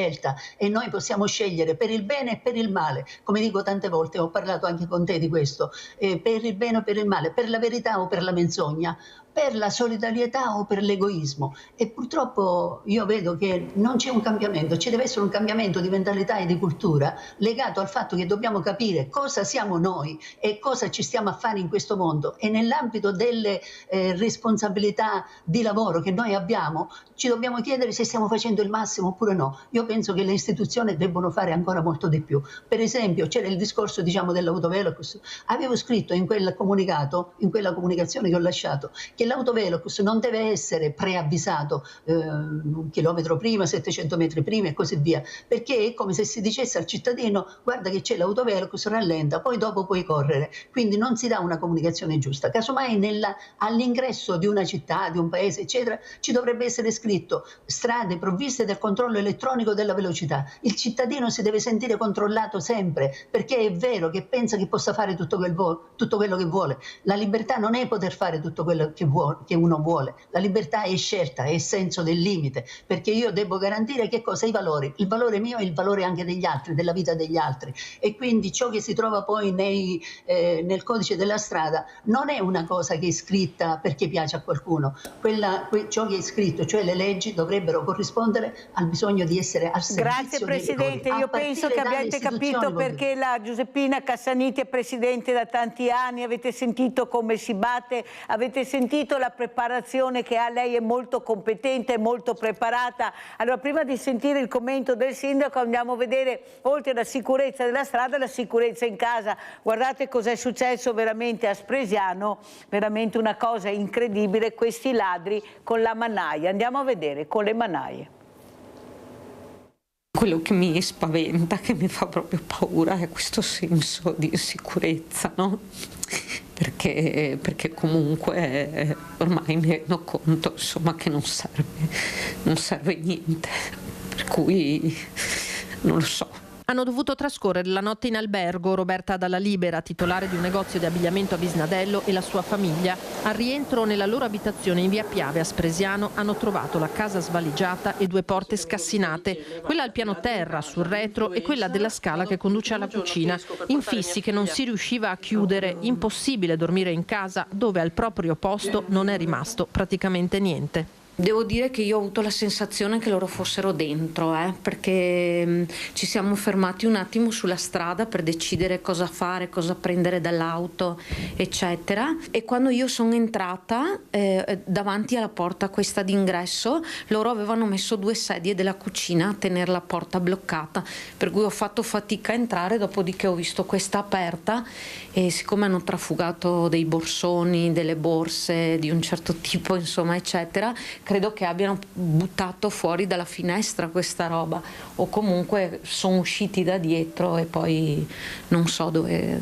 e noi possiamo scegliere per il bene e per il male. Come dico tante volte, ho parlato anche con te di questo, per il bene o per il male, per la verità o per la menzogna, per la solidarietà o per l'egoismo. E purtroppo io vedo che non c'è un cambiamento, ci deve essere un cambiamento di mentalità e di cultura legato al fatto che dobbiamo capire cosa siamo noi e cosa ci stiamo a fare in questo mondo, e nell'ambito delle responsabilità di lavoro che noi abbiamo ci dobbiamo chiedere se stiamo facendo il massimo oppure no. Io penso che le istituzioni debbono fare ancora molto di più. Per esempio c'era il discorso, diciamo, dell'autovelox. Avevo scritto in quel comunicato, in quella comunicazione che ho lasciato, che l'autovelox non deve essere preavvisato 1 chilometro prima, 700 metri prima e così via, perché è come se si dicesse al cittadino: guarda che c'è l'autovelox, rallenta, poi dopo puoi correre. Quindi non si dà una comunicazione giusta. Casomai all'ingresso di una città, di un paese, eccetera, ci dovrebbe essere scritto: strade provviste del controllo elettronico della velocità. Il cittadino si deve sentire controllato sempre, perché è vero che pensa che possa fare tutto quello che vuole. La libertà non è poter fare tutto quello che uno vuole. La libertà è scelta, è senso del limite, perché io devo garantire che cosa? I valori. Il valore mio è il valore anche degli altri, della vita degli altri, e quindi ciò che si trova poi nel codice della strada non è una cosa che è scritta perché piace a qualcuno. Ciò che è scritto, cioè le leggi, dovrebbero corrispondere al bisogno di essere al servizio. Grazie Presidente, io penso che abbiate capito perché la Giuseppina Cassaniti è Presidente da tanti anni, avete sentito come si batte, avete sentito la preparazione che ha, lei è molto competente, molto preparata. Allora, prima di sentire il commento del Sindaco, andiamo a vedere, oltre alla sicurezza della strada, la sicurezza in casa. Guardate cos'è successo veramente a Spresiano, veramente una cosa incredibile, questi ladri con la mannaia. Andiamo a vedere, con le mannaie. Quello che mi spaventa, che mi fa proprio paura, è questo senso di insicurezza, no? Perché comunque ormai mi rendo conto, insomma, che non serve niente, per cui non lo so. Hanno dovuto trascorrere la notte in albergo Roberta Dalla Libera, titolare di un negozio di abbigliamento a Bisnadello, e la sua famiglia. Al rientro nella loro abitazione in via Piave a Spresiano hanno trovato la casa svaligiata e 2 porte scassinate, quella al piano terra sul retro e quella della scala che conduce alla cucina, infissi che non si riusciva a chiudere. Impossibile dormire in casa dove al proprio posto non è rimasto praticamente niente. Devo dire che io ho avuto la sensazione che loro fossero dentro, perché ci siamo fermati un attimo sulla strada per decidere cosa fare, cosa prendere dall'auto, eccetera. E quando io sono entrata davanti alla porta questa d'ingresso, loro avevano messo 2 sedie della cucina a tenere la porta bloccata, per cui ho fatto fatica a entrare. Dopodiché ho visto questa aperta e siccome hanno trafugato dei borsoni, delle borse di un certo tipo, insomma, eccetera, credo che abbiano buttato fuori dalla finestra questa roba, o comunque sono usciti da dietro e poi non so dove.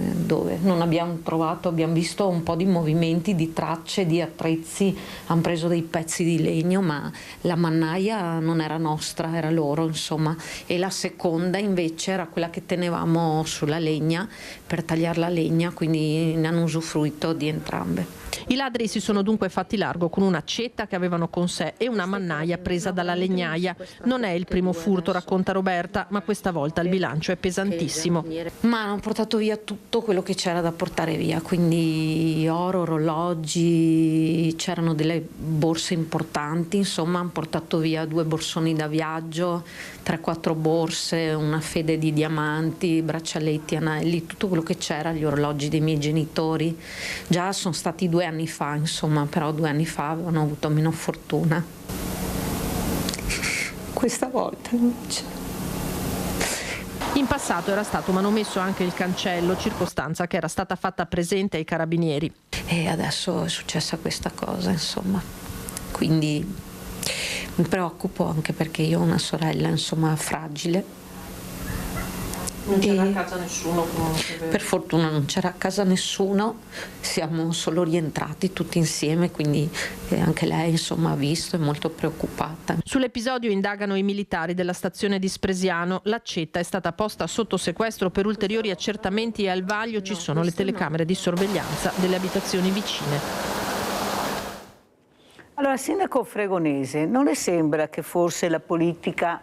Non abbiamo trovato, abbiamo visto un po' di movimenti, di tracce, di attrezzi, hanno preso dei pezzi di legno, ma la mannaia non era nostra, era loro, insomma. E la seconda invece era quella che tenevamo sulla legna per tagliare la legna, quindi ne hanno usufruito di entrambe. I ladri si sono dunque fatti largo con un'accetta che avevano con sé e una mannaia presa dalla legnaia. Non è il primo furto, racconta Roberta, ma questa volta il bilancio è pesantissimo. Ma hanno portato via tutto quello che c'era da portare via, quindi oro, orologi, c'erano delle borse importanti, insomma hanno portato via 2 borsoni da viaggio, 3-4 borse, una fede di diamanti, braccialetti, anelli, tutto quello che c'era, gli orologi dei miei genitori. Già sono stati 2 anni fa, insomma, però 2 anni fa avevano avuto meno fortuna. Questa volta non c'è. In passato era stato manomesso anche il cancello, circostanza che era stata fatta presente ai carabinieri. E adesso è successa questa cosa, insomma. Quindi mi preoccupo anche perché io ho una sorella, insomma, fragile. Non c'era a casa nessuno comunque? Per fortuna non c'era a casa nessuno, siamo solo rientrati tutti insieme, quindi anche lei insomma ha visto, è molto preoccupata. Sull'episodio indagano i militari della stazione di Spresiano. L'accetta è stata posta sotto sequestro per ulteriori accertamenti e al vaglio ci sono le telecamere di sorveglianza delle abitazioni vicine. Allora, sindaco Fregonese, non le sembra che forse la politica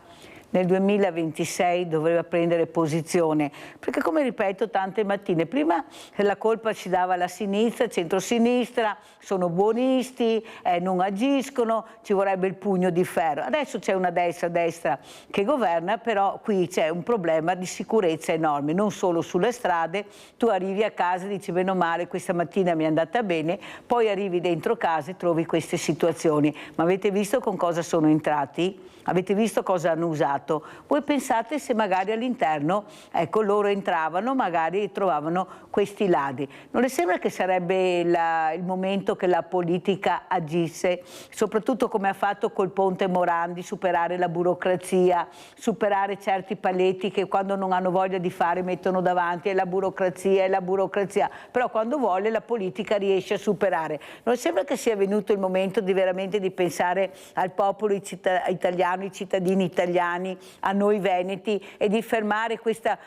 nel 2026 doveva prendere posizione? Perché, come ripeto tante mattine, prima la colpa ci dava la sinistra, centrosinistra, sono buonisti, non agiscono, ci vorrebbe il pugno di ferro. Adesso c'è una destra che governa, però qui c'è un problema di sicurezza enorme, non solo sulle strade. Tu arrivi a casa e dici bene o male questa mattina mi è andata bene, poi arrivi dentro casa e trovi queste situazioni. Ma avete visto con cosa sono entrati? Avete visto cosa hanno usato? Voi pensate se magari all'interno, ecco, loro entravano, magari trovavano questi ladri. Non le sembra che sarebbe il momento che la politica agisse, soprattutto come ha fatto col Ponte Morandi, superare la burocrazia, superare certi paletti che quando non hanno voglia di fare mettono davanti, è la burocrazia, però quando vuole la politica riesce a superare. Non le sembra che sia venuto il momento di veramente di pensare al popolo italiano, i cittadini italiani, a noi veneti, e di fermare questa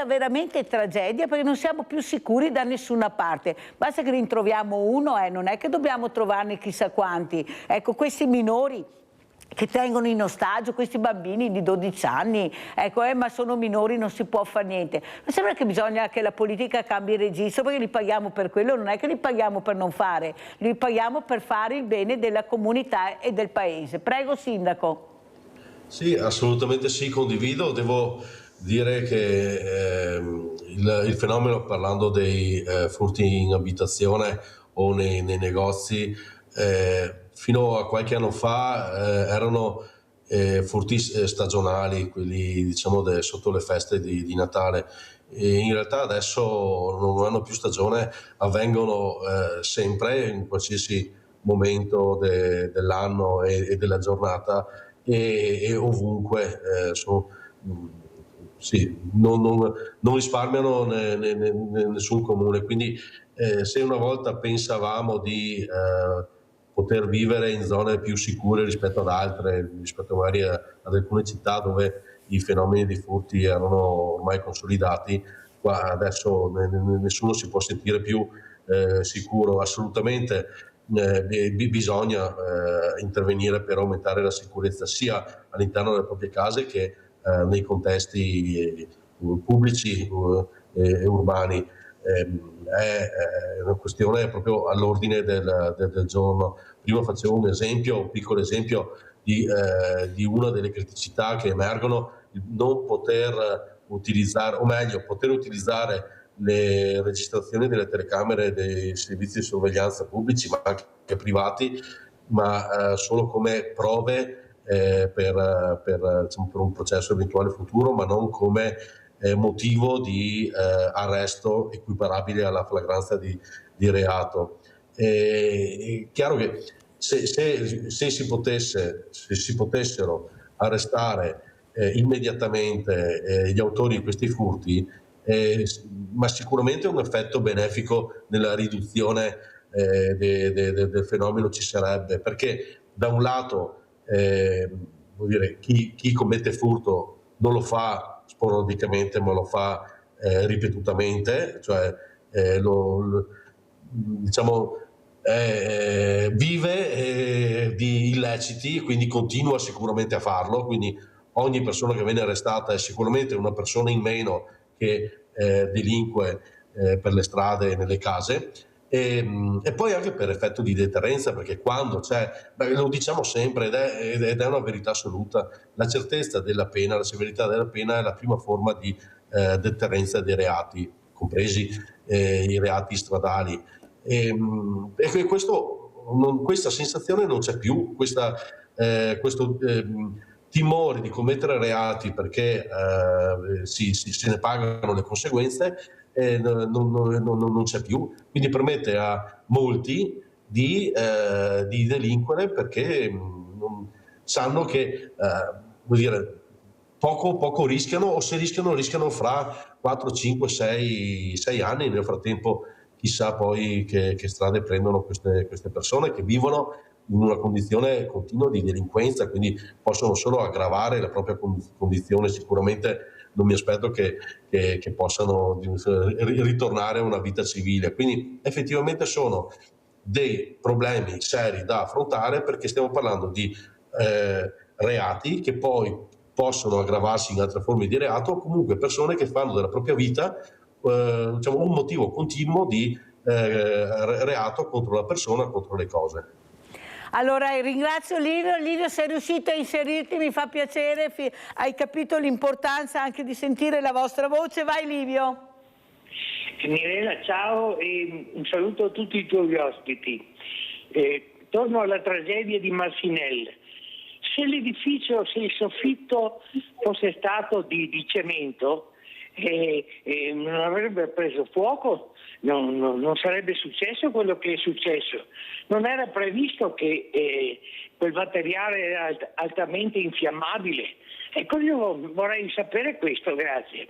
veramente tragedia, perché non siamo più sicuri da nessuna parte. Basta che rintroviamo uno, non è che dobbiamo trovarne chissà quanti. Ecco, questi minori che tengono in ostaggio, questi bambini di 12 anni, ecco, ma sono minori, non si può fare niente. Mi sembra che bisogna che la politica cambi registro, perché li paghiamo per quello, non è che li paghiamo per non fare, li paghiamo per fare il bene della comunità e del paese. Prego, sindaco. Sì, assolutamente sì, condivido. Devo dire che il fenomeno, parlando dei furti in abitazione o nei negozi, fino a qualche anno fa erano furti stagionali, quelli diciamo sotto le feste di Natale. E in realtà adesso non hanno più stagione, avvengono sempre, in qualsiasi momento dell'anno e della giornata, e ovunque. Sì, non risparmiano nessun comune. Quindi se una volta pensavamo di poter vivere in zone più sicure rispetto ad altre, rispetto magari ad alcune città dove i fenomeni di furti erano ormai consolidati, qua adesso nessuno si può sentire più sicuro. Assolutamente bisogna intervenire per aumentare la sicurezza sia all'interno delle proprie case che nei contesti pubblici e urbani. È una questione proprio all'ordine del giorno. Prima facevo un piccolo esempio di una delle criticità che emergono: non poter utilizzare, o meglio, poter utilizzare le registrazioni delle telecamere dei servizi di sorveglianza pubblici, ma anche privati, ma solo come prove per un processo eventuale futuro, ma non come motivo di arresto equiparabile alla flagranza di reato. È chiaro che se si potessero arrestare immediatamente gli autori di questi furti, ma sicuramente un effetto benefico nella riduzione del fenomeno ci sarebbe, perché da un lato vuol dire, chi commette furto non lo fa sporadicamente, ma lo fa ripetutamente, cioè diciamo, vive di illeciti, quindi continua sicuramente a farlo, quindi ogni persona che viene arrestata è sicuramente una persona in meno che delinque per le strade e nelle case. E poi anche per effetto di deterrenza, perché quando c'è, lo diciamo sempre ed è una verità assoluta, la certezza della pena, la severità della pena è la prima forma di deterrenza dei reati, compresi i reati stradali. E questa sensazione non c'è più, questo timore di commettere reati perché se ne pagano le conseguenze non c'è più, quindi permette a molti di delinquere perché sanno che vuol dire, poco rischiano, o se rischiano fra 4, 5, 6 anni. Nel frattempo chissà poi che strade prendono queste persone che vivono in una condizione continua di delinquenza, quindi possono solo aggravare la propria condizione. Sicuramente non mi aspetto che possano ritornare a una vita civile. Quindi effettivamente sono dei problemi seri da affrontare, perché stiamo parlando di reati che poi possono aggravarsi in altre forme di reato, o comunque persone che fanno della propria vita diciamo, un motivo continuo di reato contro la persona, contro le cose. Allora ringrazio Livio. Livio, sei riuscito a inserirti, mi fa piacere, hai capito l'importanza anche di sentire la vostra voce. Vai Livio. Mirella, ciao e un saluto a tutti i tuoi ospiti. Torno alla tragedia di Marcinelle. Se l'edificio, se il soffitto fosse stato di cemento, non avrebbe preso fuoco, non sarebbe successo quello che è successo. Non era previsto che quel materiale era altamente infiammabile. Ecco, io vorrei sapere questo, grazie.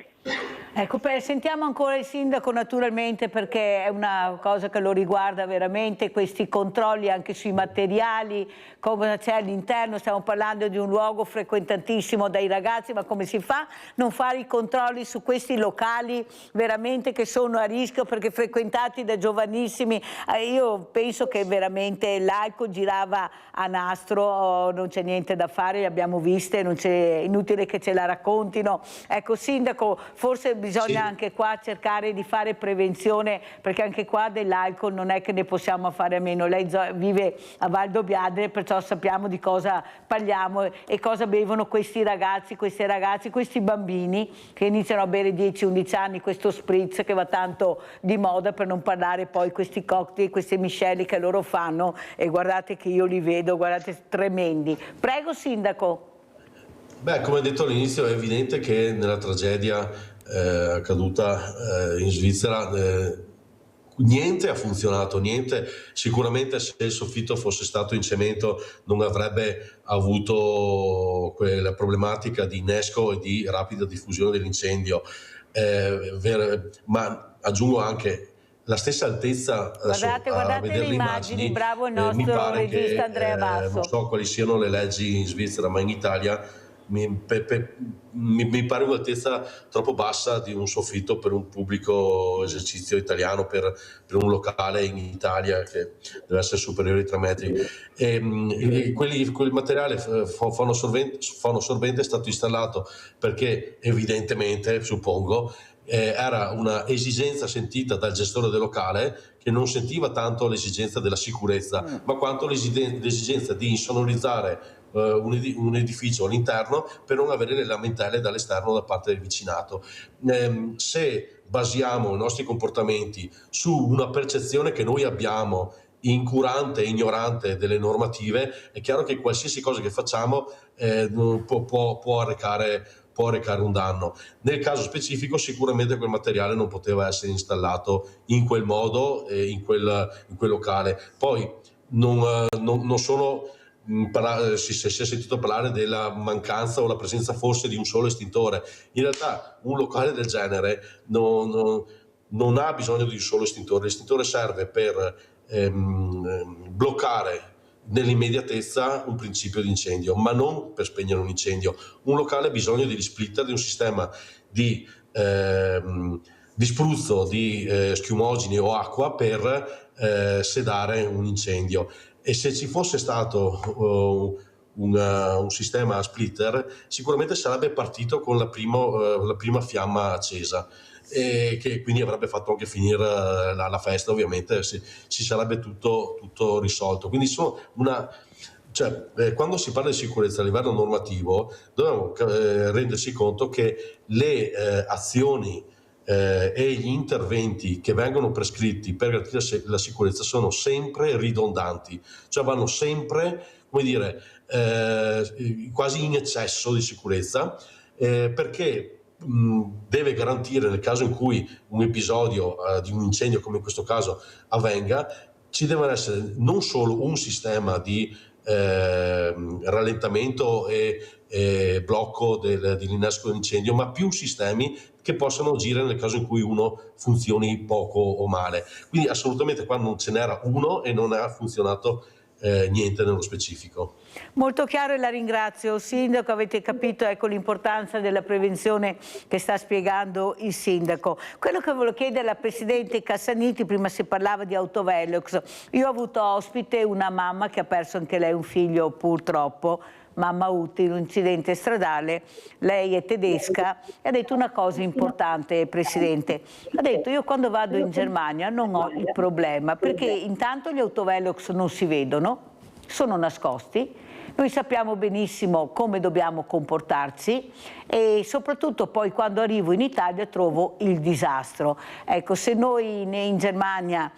Ecco, sentiamo ancora il sindaco naturalmente, perché è una cosa che lo riguarda veramente, questi controlli anche sui materiali, come c'è all'interno. Stiamo parlando di un luogo frequentatissimo dai ragazzi, ma come si fa a non fare i controlli su questi locali veramente che sono a rischio perché frequentati da giovanissimi? Io penso che veramente l'alcol girava a nastro, non c'è niente da fare, le abbiamo viste, non c'è inutile che ce la raccontino. Ecco, sindaco, forse bisogna anche qua cercare di fare prevenzione, perché anche qua dell'alcol non è che ne possiamo fare a meno. Lei vive a Valdobbiadene, perciò sappiamo di cosa parliamo e cosa bevono questi ragazzi, questi bambini che iniziano a bere 10-11 anni questo spritz che va tanto di moda, per non parlare poi questi cocktail, queste misceli che loro fanno, e guardate che io li vedo, guardate, tremendi. Prego sindaco. Beh, come detto all'inizio, è evidente che nella tragedia accaduta in Svizzera niente ha funzionato, niente. Sicuramente se il soffitto fosse stato in cemento non avrebbe avuto quella problematica di innesco e di rapida diffusione dell'incendio. Ma aggiungo anche la stessa altezza, guardate le immagini, bravo il nostro regista Andrea Basso. Non so quali siano le leggi in Svizzera, ma in Italia mi pare un'altezza troppo bassa di un soffitto per un pubblico esercizio italiano, per un locale in Italia che deve essere superiore ai 3 metri. Quel materiale fono sorbente è stato installato perché evidentemente, suppongo, era una esigenza sentita dal gestore del locale, che non sentiva tanto l'esigenza della sicurezza, ma quanto l'esigenza di insonorizzare un edificio all'interno per non avere le lamentele dall'esterno da parte del vicinato. Se basiamo i nostri comportamenti su una percezione che noi abbiamo incurante e ignorante delle normative, è chiaro che qualsiasi cosa che facciamo può arrecare un danno. Nel caso specifico sicuramente quel materiale non poteva essere installato in quel modo, in quel locale. Poi non sono... si è sentito parlare della mancanza o la presenza forse di un solo estintore. In realtà un locale del genere non ha bisogno di un solo estintore. L'estintore serve per bloccare nell'immediatezza un principio di incendio, ma non per spegnere un incendio. Un locale ha bisogno degli splitter, di un sistema di di spruzzo di schiumogeni o acqua per sedare un incendio. E se ci fosse stato un sistema a splitter, sicuramente sarebbe partito con la prima fiamma accesa, e che quindi avrebbe fatto anche finire la festa, ovviamente si sarebbe tutto risolto. Quindi quando si parla di sicurezza a livello normativo dobbiamo renderci conto che le azioni e gli interventi che vengono prescritti per garantire la sicurezza sono sempre ridondanti, cioè vanno sempre, come dire, quasi in eccesso di sicurezza, perché deve garantire, nel caso in cui un episodio di un incendio come in questo caso avvenga, ci deve essere non solo un sistema di rallentamento e blocco dell'innesco dell'incendio, ma più sistemi che possano agire nel caso in cui uno funzioni poco o male. Quindi assolutamente qua non ce n'era uno e non ha funzionato niente nello specifico. Molto chiaro e la ringrazio. Sindaco, avete capito l'importanza della prevenzione che sta spiegando il Sindaco. Quello che volevo chiedere alla Presidente Cassaniti, prima si parlava di autovelox, io ho avuto ospite una mamma che ha perso anche lei un figlio purtroppo, mamma Uti, in un incidente stradale. Lei è tedesca e ha detto una cosa importante, Presidente. Ha detto: io quando vado in Germania non ho il problema, perché intanto gli autovelox non si vedono, sono nascosti, noi sappiamo benissimo come dobbiamo comportarci e soprattutto poi quando arrivo in Italia trovo il disastro. Ecco, se noi in Germania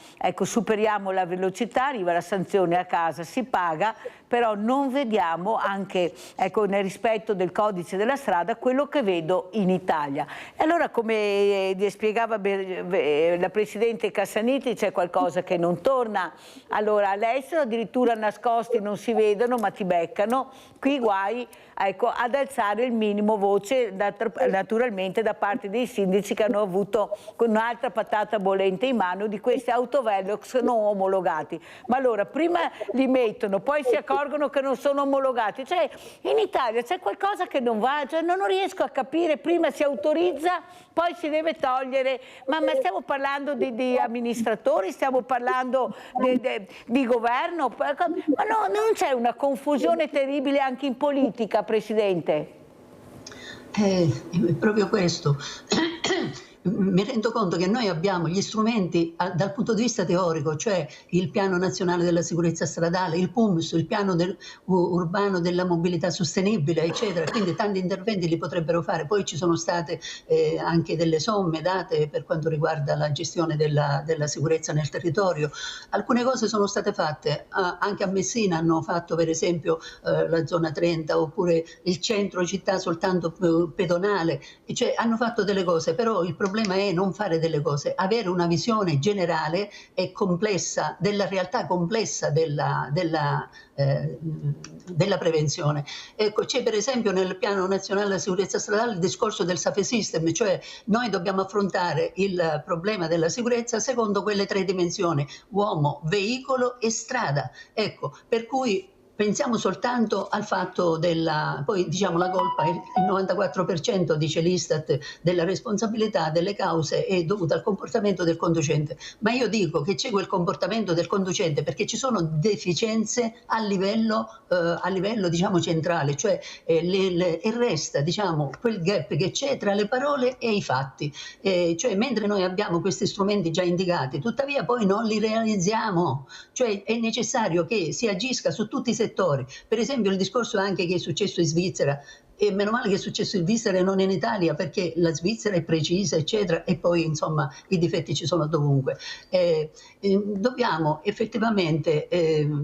superiamo la velocità, arriva la sanzione a casa, si paga, però non vediamo anche nel rispetto del codice della strada quello che vedo in Italia. E allora, come spiegava la Presidente Cassaniti, c'è qualcosa che non torna. Allora all'estero addirittura nascosti non si vedono ma ti beccano, qui guai ad alzare il minimo voce naturalmente da parte dei sindaci che hanno avuto un'altra patata bollente in mano di questi autovelox non omologati. Ma allora prima li mettono, poi si accorgono che non sono omologati, cioè in Italia c'è qualcosa che non va, cioè non riesco a capire, prima si autorizza, poi si deve togliere, ma stiamo parlando di amministratori, stiamo parlando di governo, ma no, non c'è una confusione terribile anche in politica, Presidente? È proprio questo. Mi rendo conto che noi abbiamo gli strumenti dal punto di vista teorico, cioè il Piano Nazionale della Sicurezza Stradale, il PUMS, il Piano Urbano della Mobilità Sostenibile, eccetera, quindi tanti interventi li potrebbero fare. Poi ci sono state anche delle somme date per quanto riguarda la gestione della sicurezza nel territorio. Alcune cose sono state fatte, anche a Messina hanno fatto per esempio la zona 30 oppure il centro città soltanto pedonale, cioè hanno fatto delle cose, però il problema è non fare delle cose, avere una visione generale e complessa della realtà complessa della prevenzione. Ecco, c'è per esempio nel Piano Nazionale della Sicurezza Stradale il discorso del Safe System, cioè noi dobbiamo affrontare il problema della sicurezza secondo quelle tre dimensioni: uomo, veicolo e strada. Ecco, per cui pensiamo soltanto al fatto poi diciamo la colpa, il 94% dice l'Istat della responsabilità delle cause è dovuta al comportamento del conducente, ma io dico che c'è quel comportamento del conducente perché ci sono deficienze a livello diciamo centrale, cioè e resta diciamo quel gap che c'è tra le parole e i fatti, cioè mentre noi abbiamo questi strumenti già indicati, tuttavia poi non li realizziamo, cioè è necessario che si agisca su tutti i settori. Per esempio il discorso anche che è successo in Svizzera, e meno male che è successo in Svizzera e non in Italia, perché la Svizzera è precisa eccetera e poi insomma i difetti ci sono dovunque. Dobbiamo effettivamente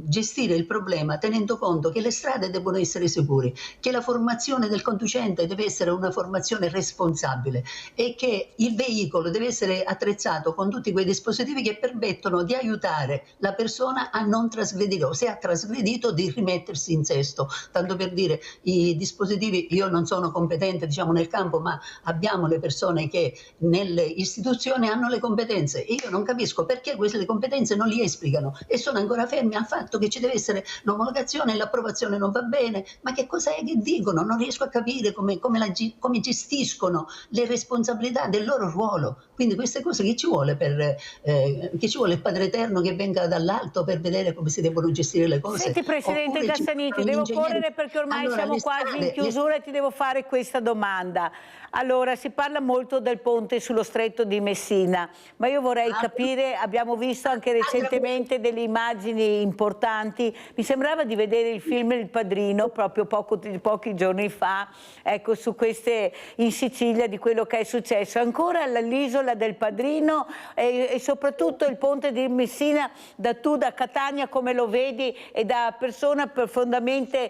gestire il problema tenendo conto che le strade devono essere sicure, che la formazione del conducente deve essere una formazione responsabile e che il veicolo deve essere attrezzato con tutti quei dispositivi che permettono di aiutare la persona a non trasgredire o se ha trasgredito di rimettersi in sesto, tanto per dire i dispositivi io non sono competente diciamo nel campo, ma abbiamo le persone che nelle istituzioni hanno le competenze e io non capisco perché queste competenze non li esplicano e sono ancora fermi al fatto che ci deve essere l'omologazione e l'approvazione non va bene, ma che cosa è che dicono? Non riesco a capire come gestiscono le responsabilità del loro ruolo. Quindi queste cose che ci vuole che ci vuole il Padre Eterno che venga dall'alto per vedere come si devono gestire le cose. Senti Presidente Cassaniti, devo correre perché ormai siamo quasi in chiusura e ti devo fare questa domanda. Allora, si parla molto del ponte sullo stretto di Messina, ma io vorrei capire, abbiamo visto anche recentemente delle immagini importanti, mi sembrava di vedere il film Il Padrino proprio pochi giorni fa, ecco, su queste in Sicilia di quello che è successo. Ancora l'isola del Padrino e soprattutto il ponte di Messina, da Catania come lo vedi e da persona profondamente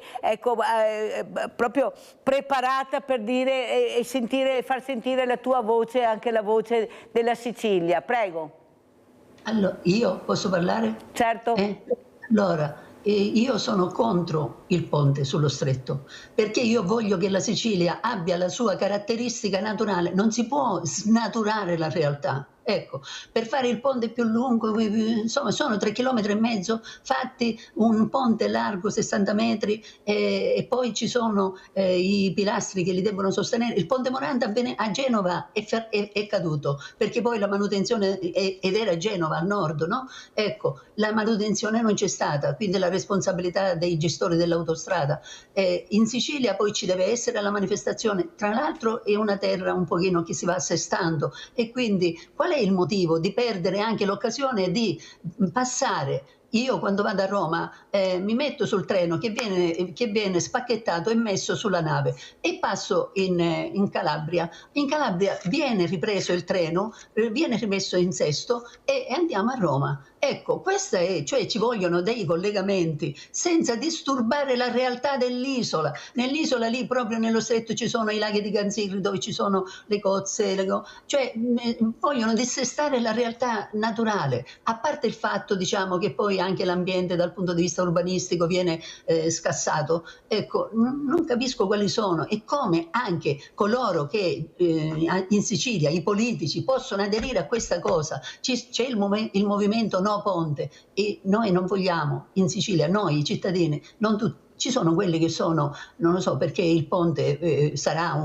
proprio preparata per dire e far sentire la tua voce, anche la voce della Sicilia. Prego. Allora, io posso parlare? Certo. Allora, io sono contro il ponte sullo stretto, perché io voglio che la Sicilia abbia la sua caratteristica naturale, non si può snaturare la realtà. Ecco, per fare il ponte più lungo, insomma, sono 3,5 km fatti, un ponte largo 60 metri e poi ci sono i pilastri che li devono sostenere. Il ponte Morandi a Genova è caduto, perché poi la manutenzione, ed era a Genova, al nord, no? Ecco, la manutenzione non c'è stata, quindi la responsabilità dei gestori dell'autostrada. In Sicilia poi ci deve essere la manifestazione, tra l'altro è una terra un pochino che si va assestando e quindi qual è il motivo di perdere anche l'occasione di passare? Io quando vado a Roma mi metto sul treno che viene spacchettato e messo sulla nave e passo in Calabria. In Calabria viene ripreso il treno, viene rimesso in sesto e andiamo a Roma. Ecco, questa è, cioè ci vogliono dei collegamenti senza disturbare la realtà dell'isola. Nell'isola lì, proprio nello stretto, ci sono i laghi di Ganzirri dove ci sono le cozze, cioè vogliono dissestare la realtà naturale, a parte il fatto, diciamo, che poi anche l'ambiente dal punto di vista urbanistico viene scassato. Ecco, non capisco quali sono e come anche coloro che in Sicilia, i politici, possono aderire a questa cosa. C'è il movimento No Ponte e noi non vogliamo in Sicilia, noi cittadini, non tutti. Ci sono quelli che sono, non lo so, perché il ponte sarà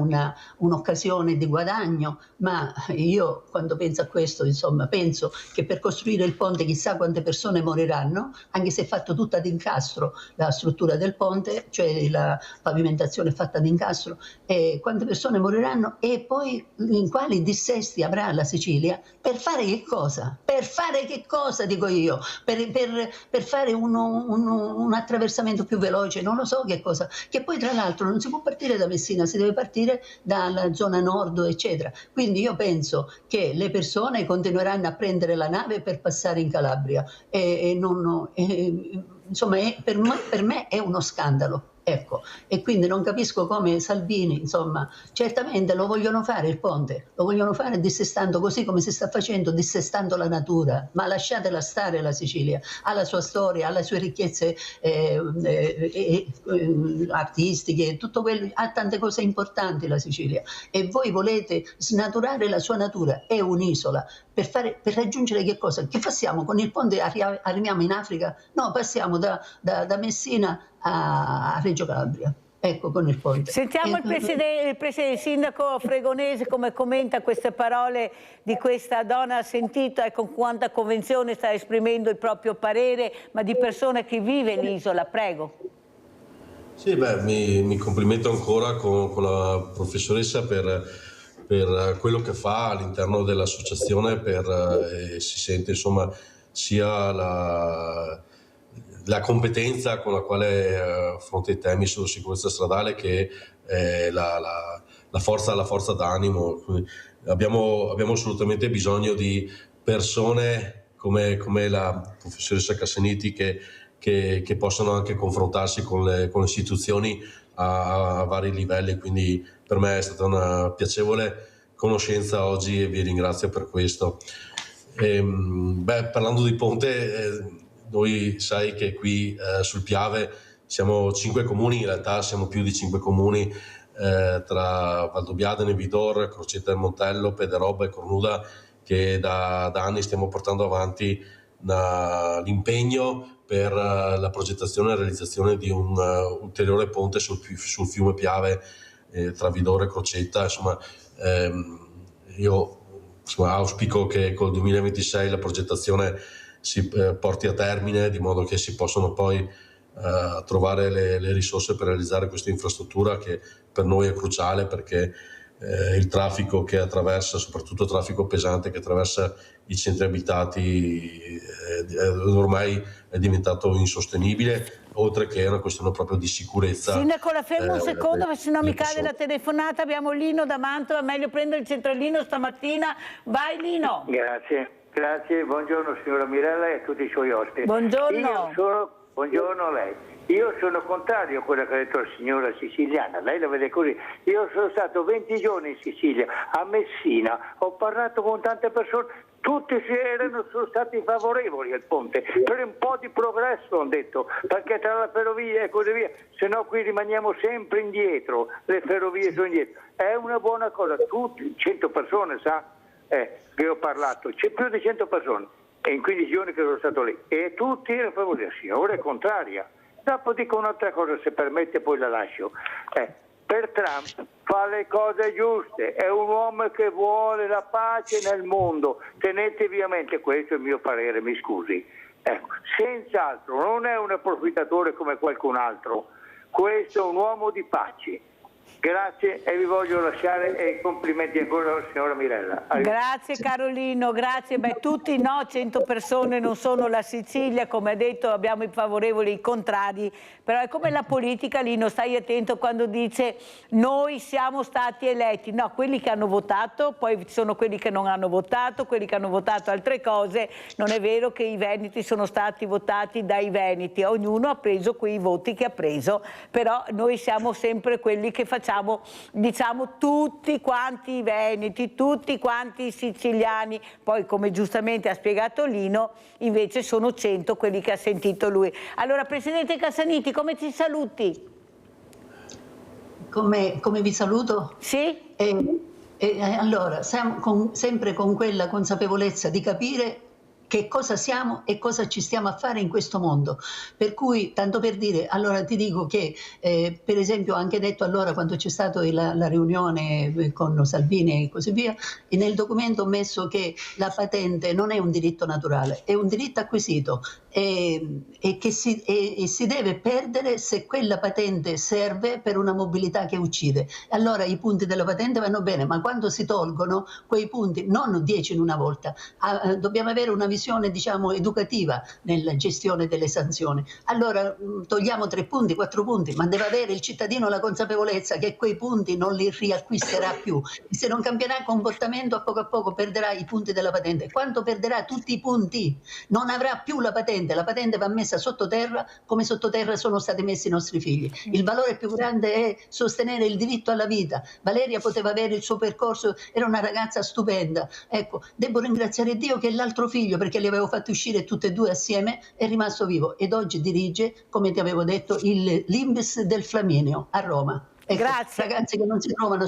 un'occasione di guadagno, ma io quando penso a questo, insomma, penso che per costruire il ponte chissà quante persone moriranno, anche se è fatto tutta d'incastro la struttura del ponte, cioè la pavimentazione è fatta d'incastro, e quante persone moriranno e poi in quali dissesti avrà la Sicilia per fare che cosa? Per fare che cosa, dico io? Per fare un attraversamento più veloce, non lo so che cosa, che poi tra l'altro non si può partire da Messina, si deve partire dalla zona nord, eccetera. Quindi io penso che le persone continueranno a prendere la nave per passare in Calabria insomma per me è uno scandalo. Ecco, e quindi non capisco come Salvini, insomma, certamente lo vogliono fare il ponte, lo vogliono fare dissestando così come si sta facendo, dissestando la natura, ma lasciatela stare la Sicilia, ha la sua storia, ha le sue ricchezze artistiche, tutto quello, ha tante cose importanti la Sicilia e voi volete snaturare la sua natura, è un'isola, per raggiungere che cosa? Che passiamo con il ponte, arriviamo in Africa? No, passiamo da Messina a Reggio Calabria, ecco, con il ponte. Sentiamo il sindaco Fregonese come commenta queste parole di questa donna, ha sentito con quanta convenzione sta esprimendo il proprio parere, ma di persona che vive l'isola, prego. Sì, beh, mi complimento ancora con la professoressa per quello che fa all'interno dell'associazione, si sente insomma sia la competenza con la quale affronta i temi sulla sicurezza stradale che la forza d'animo. Abbiamo assolutamente bisogno di persone come la professoressa Cassaniti che possano anche confrontarsi con le istituzioni a vari livelli, quindi per me è stata una piacevole conoscenza oggi e vi ringrazio per questo. Parlando di ponte, noi sai che qui sul Piave siamo 5 comuni, in realtà siamo più di 5 comuni, tra Valdobbiadene, Vidor, Crocetta del Montello, Pederobba e Cornuda, che da anni stiamo portando avanti l'impegno per la progettazione e realizzazione di un ulteriore ponte sul fiume Piave tra Vidor e Crocetta. Insomma, io auspico che col 2026 la progettazione si porti a termine, di modo che si possano poi trovare le risorse per realizzare questa infrastruttura, che per noi è cruciale, perché il traffico che attraversa, soprattutto traffico pesante che attraversa i centri abitati, ormai è diventato insostenibile, oltre che è una questione proprio di sicurezza. Sindaco, la fermo un secondo, perché sennò mi cade la telefonata. Abbiamo Lino da Mantova, meglio prendere il centralino stamattina. Vai Lino. Grazie, buongiorno signora Mirella e a tutti i suoi ospiti. Buongiorno. Buongiorno a lei. Io sono contrario a quello che ha detto la signora siciliana, lei la vede così. Io sono stato 20 giorni in Sicilia, a Messina, ho parlato con tante persone, tutti sono stati favorevoli al ponte, per un po' di progresso hanno detto, perché tra la ferrovia e così via, se no qui rimaniamo sempre indietro, le ferrovie sono indietro. È una buona cosa, tutti, 100 persone sa, che ho parlato, c'è più di 100 persone, e in 15 giorni che sono stato lì, e tutti erano favorevoli, la signora è contraria. Dopo dico un'altra cosa, se permette, poi la lascio. Per Trump fa le cose giuste, è un uomo che vuole la pace nel mondo, tenetevi a mente, questo è il mio parere, mi scusi. Senz'altro, non è un approfittatore come qualcun altro, questo è un uomo di pace. Grazie e vi voglio lasciare e complimenti ancora alla signora Mirella. Grazie Carolino, grazie. Beh, tutti no, 100 persone non sono la Sicilia, come ha detto abbiamo i favorevoli e i contrari, però è come la politica, Lino, stai attento quando dice noi siamo stati eletti, no, quelli che hanno votato, poi ci sono quelli che non hanno votato, quelli che hanno votato altre cose, non è vero che i veneti sono stati votati dai veneti, ognuno ha preso quei voti che ha preso, però noi siamo sempre quelli che facciamo, diciamo, tutti quanti i veneti, tutti quanti i siciliani, poi come giustamente ha spiegato Lino, invece sono 100 quelli che ha sentito lui. Allora, Presidente Cassaniti, come ti saluti? Come vi saluto? Sì. Allora, sempre con quella consapevolezza di capire che cosa siamo e cosa ci stiamo a fare in questo mondo. Per cui, tanto per dire, allora ti dico che, per esempio, ho anche detto allora quando c'è stata la riunione con Salvini e così via, e nel documento ho messo che la patente non è un diritto naturale, è un diritto acquisito e che si deve perdere se quella patente serve per una mobilità che uccide. Allora i punti della patente vanno bene, ma quando si tolgono quei punti, non 10 in una volta, dobbiamo avere una visione, diciamo, educativa nella gestione delle sanzioni. Allora togliamo 3 punti, 4 punti, ma deve avere il cittadino la consapevolezza che quei punti non li riacquisterà più. E se non cambierà comportamento, a poco perderà i punti della patente. Quando perderà tutti i punti, non avrà più la patente va messa sottoterra come sottoterra sono stati messi i nostri figli. Il valore più grande è sostenere il diritto alla vita. Valeria poteva avere il suo percorso, era una ragazza stupenda. Ecco, devo ringraziare Dio che l'altro figlio, perché li avevo fatti uscire tutti e 2 assieme, è rimasto vivo ed oggi dirige, come ti avevo detto, l'Imbis del Flaminio a Roma. Ecco, grazie. Ragazzi che non si trovano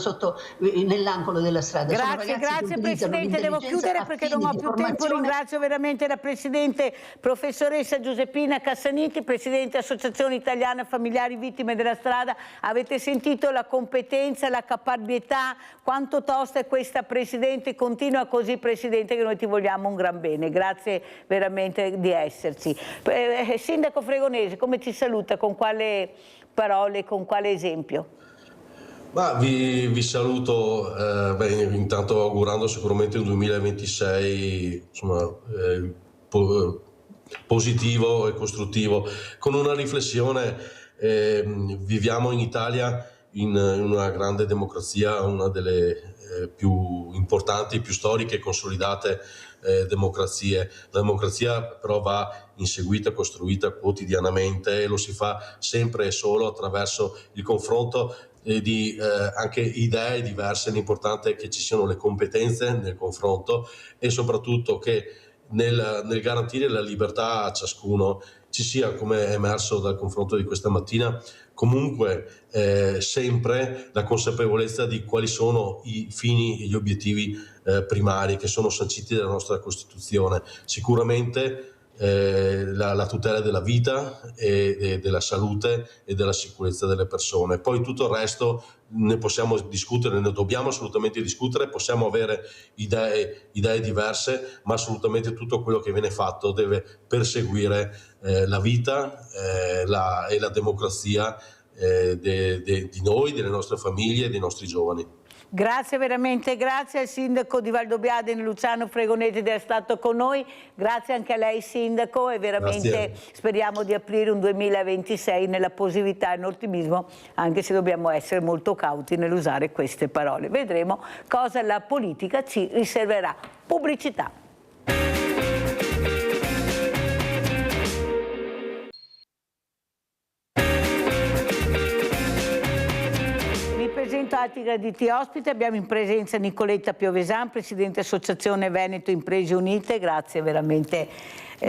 nell'angolo della strada. Grazie Presidente, devo chiudere perché non ho più tempo. Ringrazio veramente la Presidente Professoressa Giuseppina Cassaniti, Presidente Associazione Italiana Familiari Vittime della Strada. Avete sentito la competenza, la caparbietà, quanto tosta è questa Presidente, continua così Presidente, che noi ti vogliamo un gran bene, grazie veramente di esserci. Sindaco Fregonese, come ti saluta, con quale parole, con quale esempio? Ma vi saluto, intanto augurando sicuramente un 2026 insomma, positivo e costruttivo, con una riflessione. Viviamo in Italia in una grande democrazia, una delle più importanti, più storiche e consolidate democrazie. La democrazia però va inseguita, costruita quotidianamente, e lo si fa sempre e solo attraverso il confronto di anche idee diverse. L'importante è che ci siano le competenze nel confronto e soprattutto che nel garantire la libertà a ciascuno, ci sia, come è emerso dal confronto di questa mattina, comunque sempre la consapevolezza di quali sono i fini e gli obiettivi primari che sono sanciti dalla nostra Costituzione. Sicuramente la tutela della vita e della salute e della sicurezza delle persone. Poi tutto il resto ne possiamo discutere, ne dobbiamo assolutamente discutere, possiamo avere idee diverse, ma assolutamente tutto quello che viene fatto deve perseguire la vita e la democrazia di noi, delle nostre famiglie e dei nostri giovani. Grazie veramente, grazie al sindaco di Valdobbiadene Luciano Fregonesi di essere stato con noi, grazie anche a lei sindaco, e veramente speriamo di aprire un 2026 nella positività e nell'ottimismo, anche se dobbiamo essere molto cauti nell'usare queste parole. Vedremo cosa la politica ci riserverà. Pubblicità. Presento altri graditi ospiti, abbiamo in presenza Nicoletta Piovesan, Presidente Associazione Veneto Imprese Unite, grazie veramente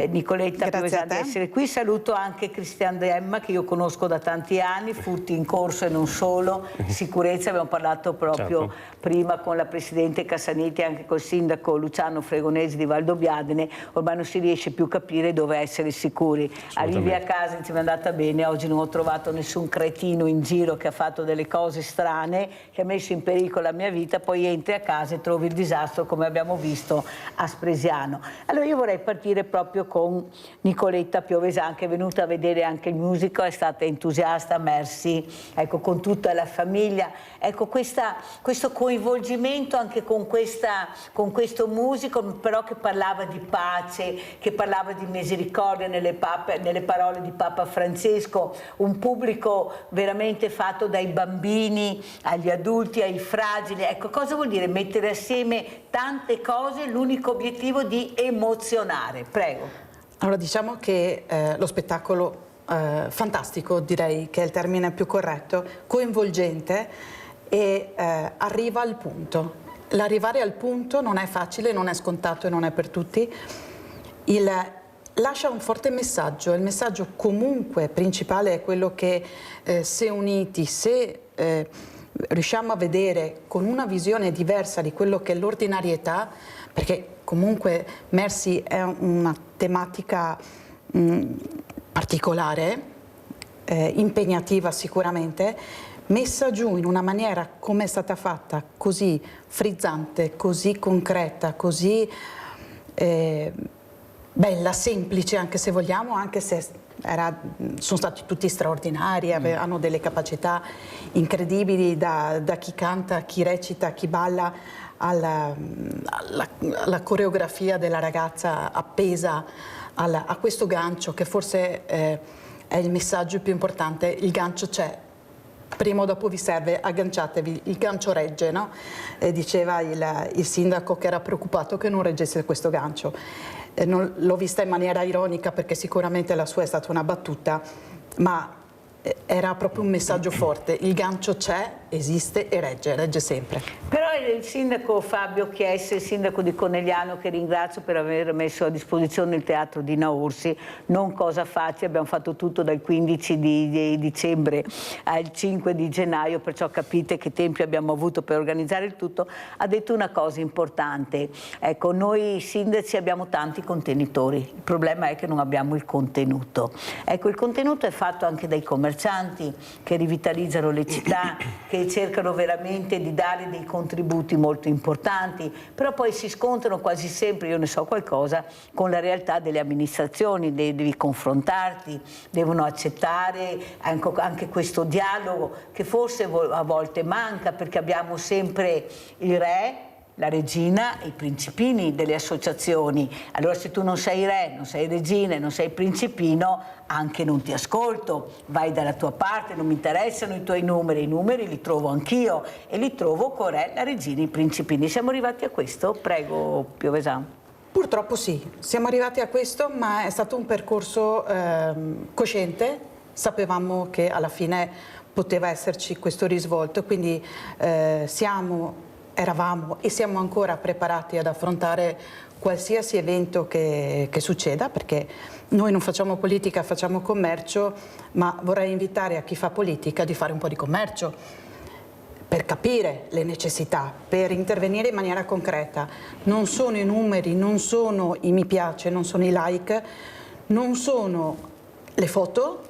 Nicoletta Piovesan di essere qui. Saluto anche Cristian Demma, che io conosco da tanti anni, furti in corso e non solo, sicurezza, abbiamo parlato proprio prima con la Presidente Cassanetti e anche col Sindaco Luciano Fregonesi di Valdobbiadene, ormai non si riesce più a capire dove essere sicuri. Arrivi a casa e ti è andata bene, oggi non ho trovato nessun cretino in giro che ha fatto delle cose strane, che ha messo in pericolo la mia vita, poi entri a casa e trovi il disastro come abbiamo visto a Spresiano. Allora io vorrei partire proprio con Nicoletta Piovesan, che è venuta a vedere anche il musical, è stata entusiasta, merci, ecco, con tutta la famiglia, ecco questo coinvolgimento anche con questo musical, però che parlava di pace, che parlava di misericordia nelle parole di Papa Francesco, un pubblico veramente fatto dai bambini agli adulti, ai fragili. Ecco, cosa vuol dire mettere assieme tante cose, l'unico obiettivo di emozionare? Prego. Allora, diciamo che lo spettacolo fantastico, direi che è il termine più corretto, coinvolgente e arriva al punto. L'arrivare al punto non è facile, non è scontato e non è per tutti. Lascia un forte messaggio, il messaggio comunque principale è quello che se uniti, se riusciamo a vedere con una visione diversa di quello che è l'ordinarietà, perché comunque Merci è una tematica particolare, impegnativa sicuramente, messa giù in una maniera come è stata fatta, così frizzante, così concreta, così bella, semplice anche se vogliamo, anche se sono stati tutti straordinari, hanno delle capacità incredibili da chi canta, chi recita, chi balla, alla coreografia della ragazza appesa a questo gancio che forse è il messaggio più importante. Il gancio c'è, prima o dopo vi serve, agganciatevi, il gancio regge, no? Diceva il sindaco che era preoccupato che non reggesse questo gancio. L'ho vista in maniera ironica perché sicuramente la sua è stata una battuta, ma era proprio un messaggio forte. Il gancio c'è, esiste e regge sempre. Però il sindaco Fabio Chiesa, il sindaco di Conegliano, che ringrazio per aver messo a disposizione il teatro di Naorsi, non cosa facile, abbiamo fatto tutto dal 15 di dicembre al 5 di gennaio, perciò capite che tempi abbiamo avuto per organizzare il tutto. Ha detto una cosa importante, ecco, noi sindaci abbiamo tanti contenitori, il problema è che non abbiamo il contenuto. Ecco, il contenuto è fatto anche dai commercianti che rivitalizzano le città, che cercano veramente di dare dei contributi molto importanti, però poi si scontrano quasi sempre, io ne so qualcosa, con la realtà delle amministrazioni, devi confrontarti, devono accettare anche questo dialogo che forse a volte manca, perché abbiamo sempre il re, la regina e i principini delle associazioni. Allora se tu non sei re, non sei regina, non sei principino, anche non ti ascolto, vai dalla tua parte, non mi interessano i tuoi numeri, i numeri li trovo anch'io e li trovo con re, la regina e i principini. Siamo arrivati a questo? Prego Piovesan. Purtroppo sì, siamo arrivati a questo, ma è stato un percorso cosciente, sapevamo che alla fine poteva esserci questo risvolto, quindi siamo eravamo e siamo ancora preparati ad affrontare qualsiasi evento che succeda, perché noi non facciamo politica, facciamo commercio, ma vorrei invitare a chi fa politica di fare un po' di commercio per capire le necessità, per intervenire in maniera concreta. Non sono i numeri, non sono i mi piace, non sono i like, non sono le foto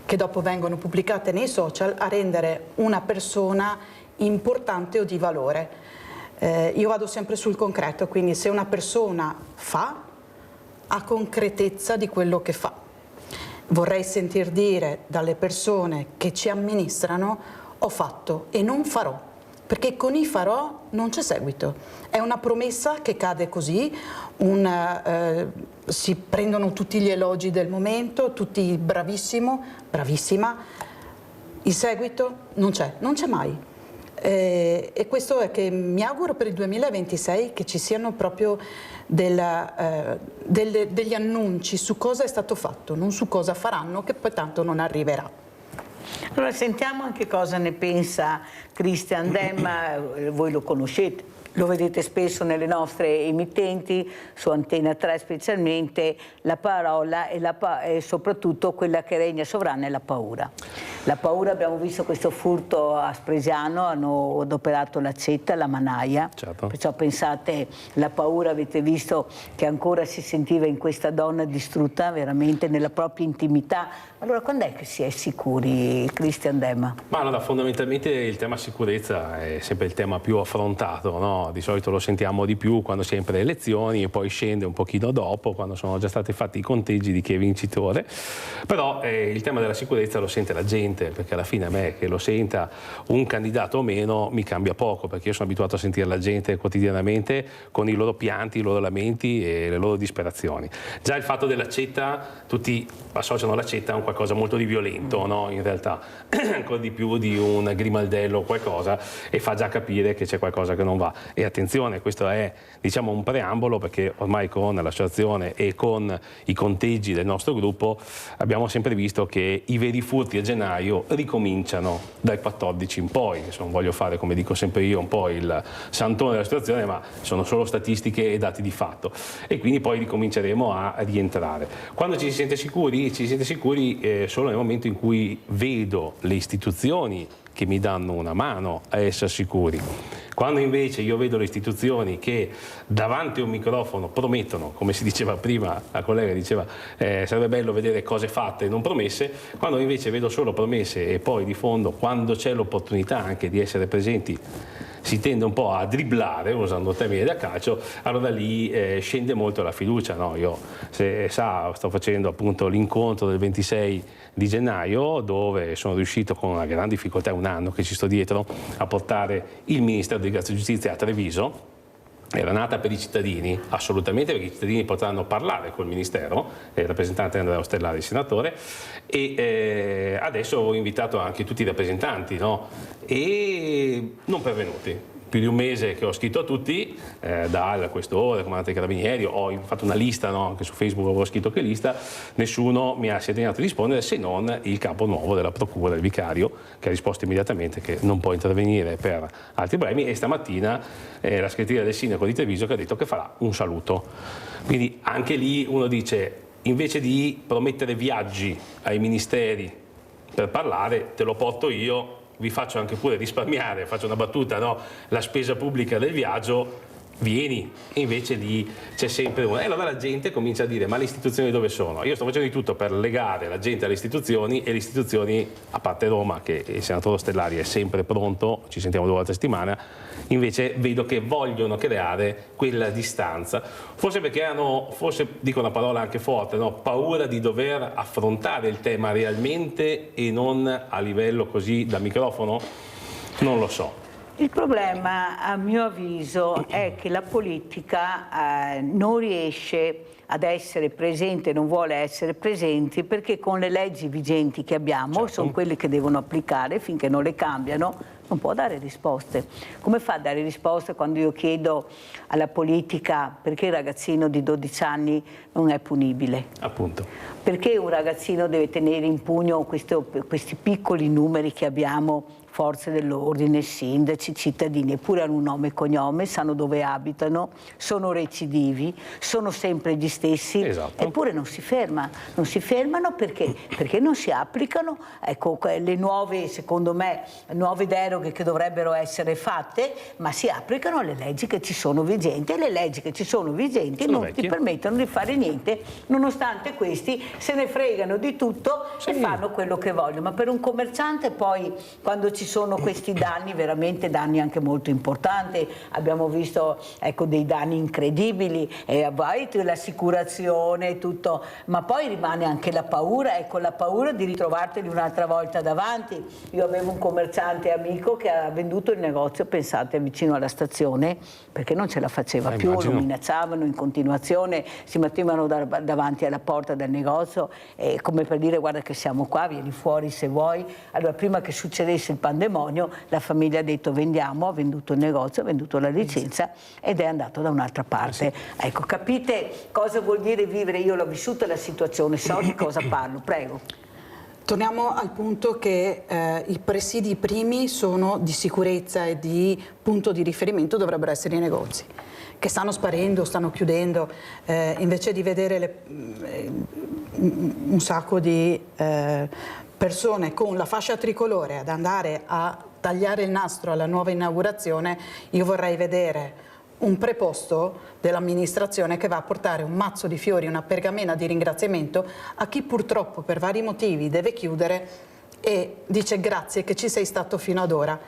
che dopo vengono pubblicate nei social a rendere una persona importante o di valore. Io vado sempre sul concreto, quindi se una persona ha concretezza di quello che fa. Vorrei sentir dire dalle persone che ci amministrano: ho fatto e non farò, perché con i farò non c'è seguito. È una promessa che cade così, si prendono tutti gli elogi del momento, tutti bravissimo, bravissima, il seguito non c'è mai. E questo è che mi auguro per il 2026 che ci siano proprio degli annunci su cosa è stato fatto, non su cosa faranno, che poi tanto non arriverà. Allora sentiamo anche cosa ne pensa Christian Demma. Voi lo conoscete, lo vedete spesso nelle nostre emittenti, su Antena 3 specialmente. La parola e soprattutto quella che regna sovrana è la paura. La paura, abbiamo visto questo furto a Spresiano, hanno adoperato l'accetta, la mannaia, certo. Perciò pensate, la paura, avete visto che ancora si sentiva in questa donna distrutta veramente nella propria intimità. Allora quando è che si è sicuri, Christian Demma? Ma allora, fondamentalmente il tema sicurezza è sempre il tema più affrontato, no? Di solito lo sentiamo di più quando si è in pre-elezioni e poi scende un pochino dopo, quando sono già stati fatti i conteggi di chi è vincitore. Però il tema della sicurezza lo sente la gente, perché alla fine a me che lo senta un candidato o meno mi cambia poco, perché io sono abituato a sentire la gente quotidianamente con i loro pianti, i loro lamenti e le loro disperazioni. Già il fatto dell'accetta, tutti associano l'accetta a un qualcosa molto di violento, no? In realtà ancora di più di un grimaldello o qualcosa, e fa già capire che c'è qualcosa che non va. E attenzione, questo è, diciamo, un preambolo, perché ormai con l'associazione e con i conteggi del nostro gruppo abbiamo sempre visto che i veri furti a gennaio ricominciano dal 14 in poi. Adesso non voglio fare, come dico sempre io, un po' il santone della situazione, ma sono solo statistiche e dati di fatto, e quindi poi ricominceremo a rientrare. Quando ci si sente sicuri? Ci si sente sicuri solo nel momento in cui vedo le istituzioni che mi danno una mano a essere sicuri. Quando invece io vedo le istituzioni che davanti a un microfono promettono, come si diceva prima, la collega diceva sarebbe bello vedere cose fatte e non promesse, quando invece vedo solo promesse e poi di fondo, quando c'è l'opportunità anche di essere presenti, si tende un po' a dribblare, usando termini da calcio, allora lì scende molto la fiducia, no? Io, se sa, sto facendo appunto l'incontro del 26 di gennaio, dove sono riuscito con una gran difficoltà, un anno che ci sto dietro, a portare il Ministero di Grazia e Giustizia a Treviso. Era nata per i cittadini, assolutamente, perché i cittadini potranno parlare col Ministero, il rappresentante Andrea Ostellari, il senatore, e adesso ho invitato anche tutti i rappresentanti, no? E non pervenuti. Più di un mese che ho scritto a tutti, dal questore, comandante dei carabinieri, ho fatto una lista, no? Anche su Facebook avevo scritto che lista, nessuno mi ha segnato di rispondere, se non il capo nuovo della procura, il vicario, che ha risposto immediatamente che non può intervenire per altri problemi, e stamattina la segreteria del sindaco di Treviso che ha detto che farà un saluto. Quindi anche lì uno dice, invece di promettere viaggi ai ministeri per parlare, te lo porto io, vi faccio anche pure risparmiare, faccio una battuta, no? La spesa pubblica del viaggio, vieni, e invece lì c'è sempre una. E allora la gente comincia a dire, ma le istituzioni dove sono? Io sto facendo di tutto per legare la gente alle istituzioni, e le istituzioni, a parte Roma, che il senatore Ostellari è sempre pronto, ci sentiamo 2 volte a settimana, invece vedo che vogliono creare quella distanza, forse perché hanno, forse dico una parola anche forte, no? Paura di dover affrontare il tema realmente e non a livello così da microfono? Non lo so. Il problema, a mio avviso, è che la politica non riesce ad essere presente, non vuole essere presenti, perché con le leggi vigenti che abbiamo, certo, sono quelle che devono applicare, finché non le cambiano non può dare risposte. Come fa a dare risposte quando io chiedo alla politica perché il ragazzino di 12 anni non è punibile? Appunto. Perché un ragazzino deve tenere in pugno questi piccoli numeri che abbiamo forze dell'ordine, sindaci, cittadini, eppure hanno un nome e cognome, sanno dove abitano, sono recidivi, sono sempre gli stessi, eppure non si fermano perché non si applicano, ecco, le nuove, secondo me, nuove deroghe che dovrebbero essere fatte, ma si applicano le leggi che ci sono vigenti, e le leggi che ci sono vigenti non ti permettono di fare niente, nonostante questi se ne fregano di tutto e fanno quello che vogliono. Ma per un commerciante poi, quando ci sono questi danni, veramente danni anche molto importanti, abbiamo visto, ecco, dei danni incredibili, l'assicurazione e tutto, ma poi rimane anche la paura, ecco, la paura di ritrovarteli un'altra volta davanti. Io avevo un commerciante amico che ha venduto il negozio, pensate, vicino alla stazione, perché non ce la faceva più, lo minacciavano in continuazione, si mettevano davanti alla porta del negozio, come per dire: guarda che siamo qua, vieni fuori se vuoi. Allora, prima che succedesse il pandemonio, la famiglia ha detto: vendiamo, ha venduto il negozio, ha venduto la licenza ed è andato da un'altra parte. Ecco, capite cosa vuol dire vivere? Io l'ho vissuta la situazione, so di cosa parlo. Prego. Torniamo al punto che i presidi primi sono di sicurezza e di punto di riferimento dovrebbero essere i negozi, che stanno sparendo, stanno chiudendo, invece di vedere un sacco di persone con la fascia tricolore ad andare a tagliare il nastro alla nuova inaugurazione, io vorrei vedere un preposto dell'amministrazione che va a portare un mazzo di fiori, una pergamena di ringraziamento a chi purtroppo per vari motivi deve chiudere e dice grazie che ci sei stato fino ad ora.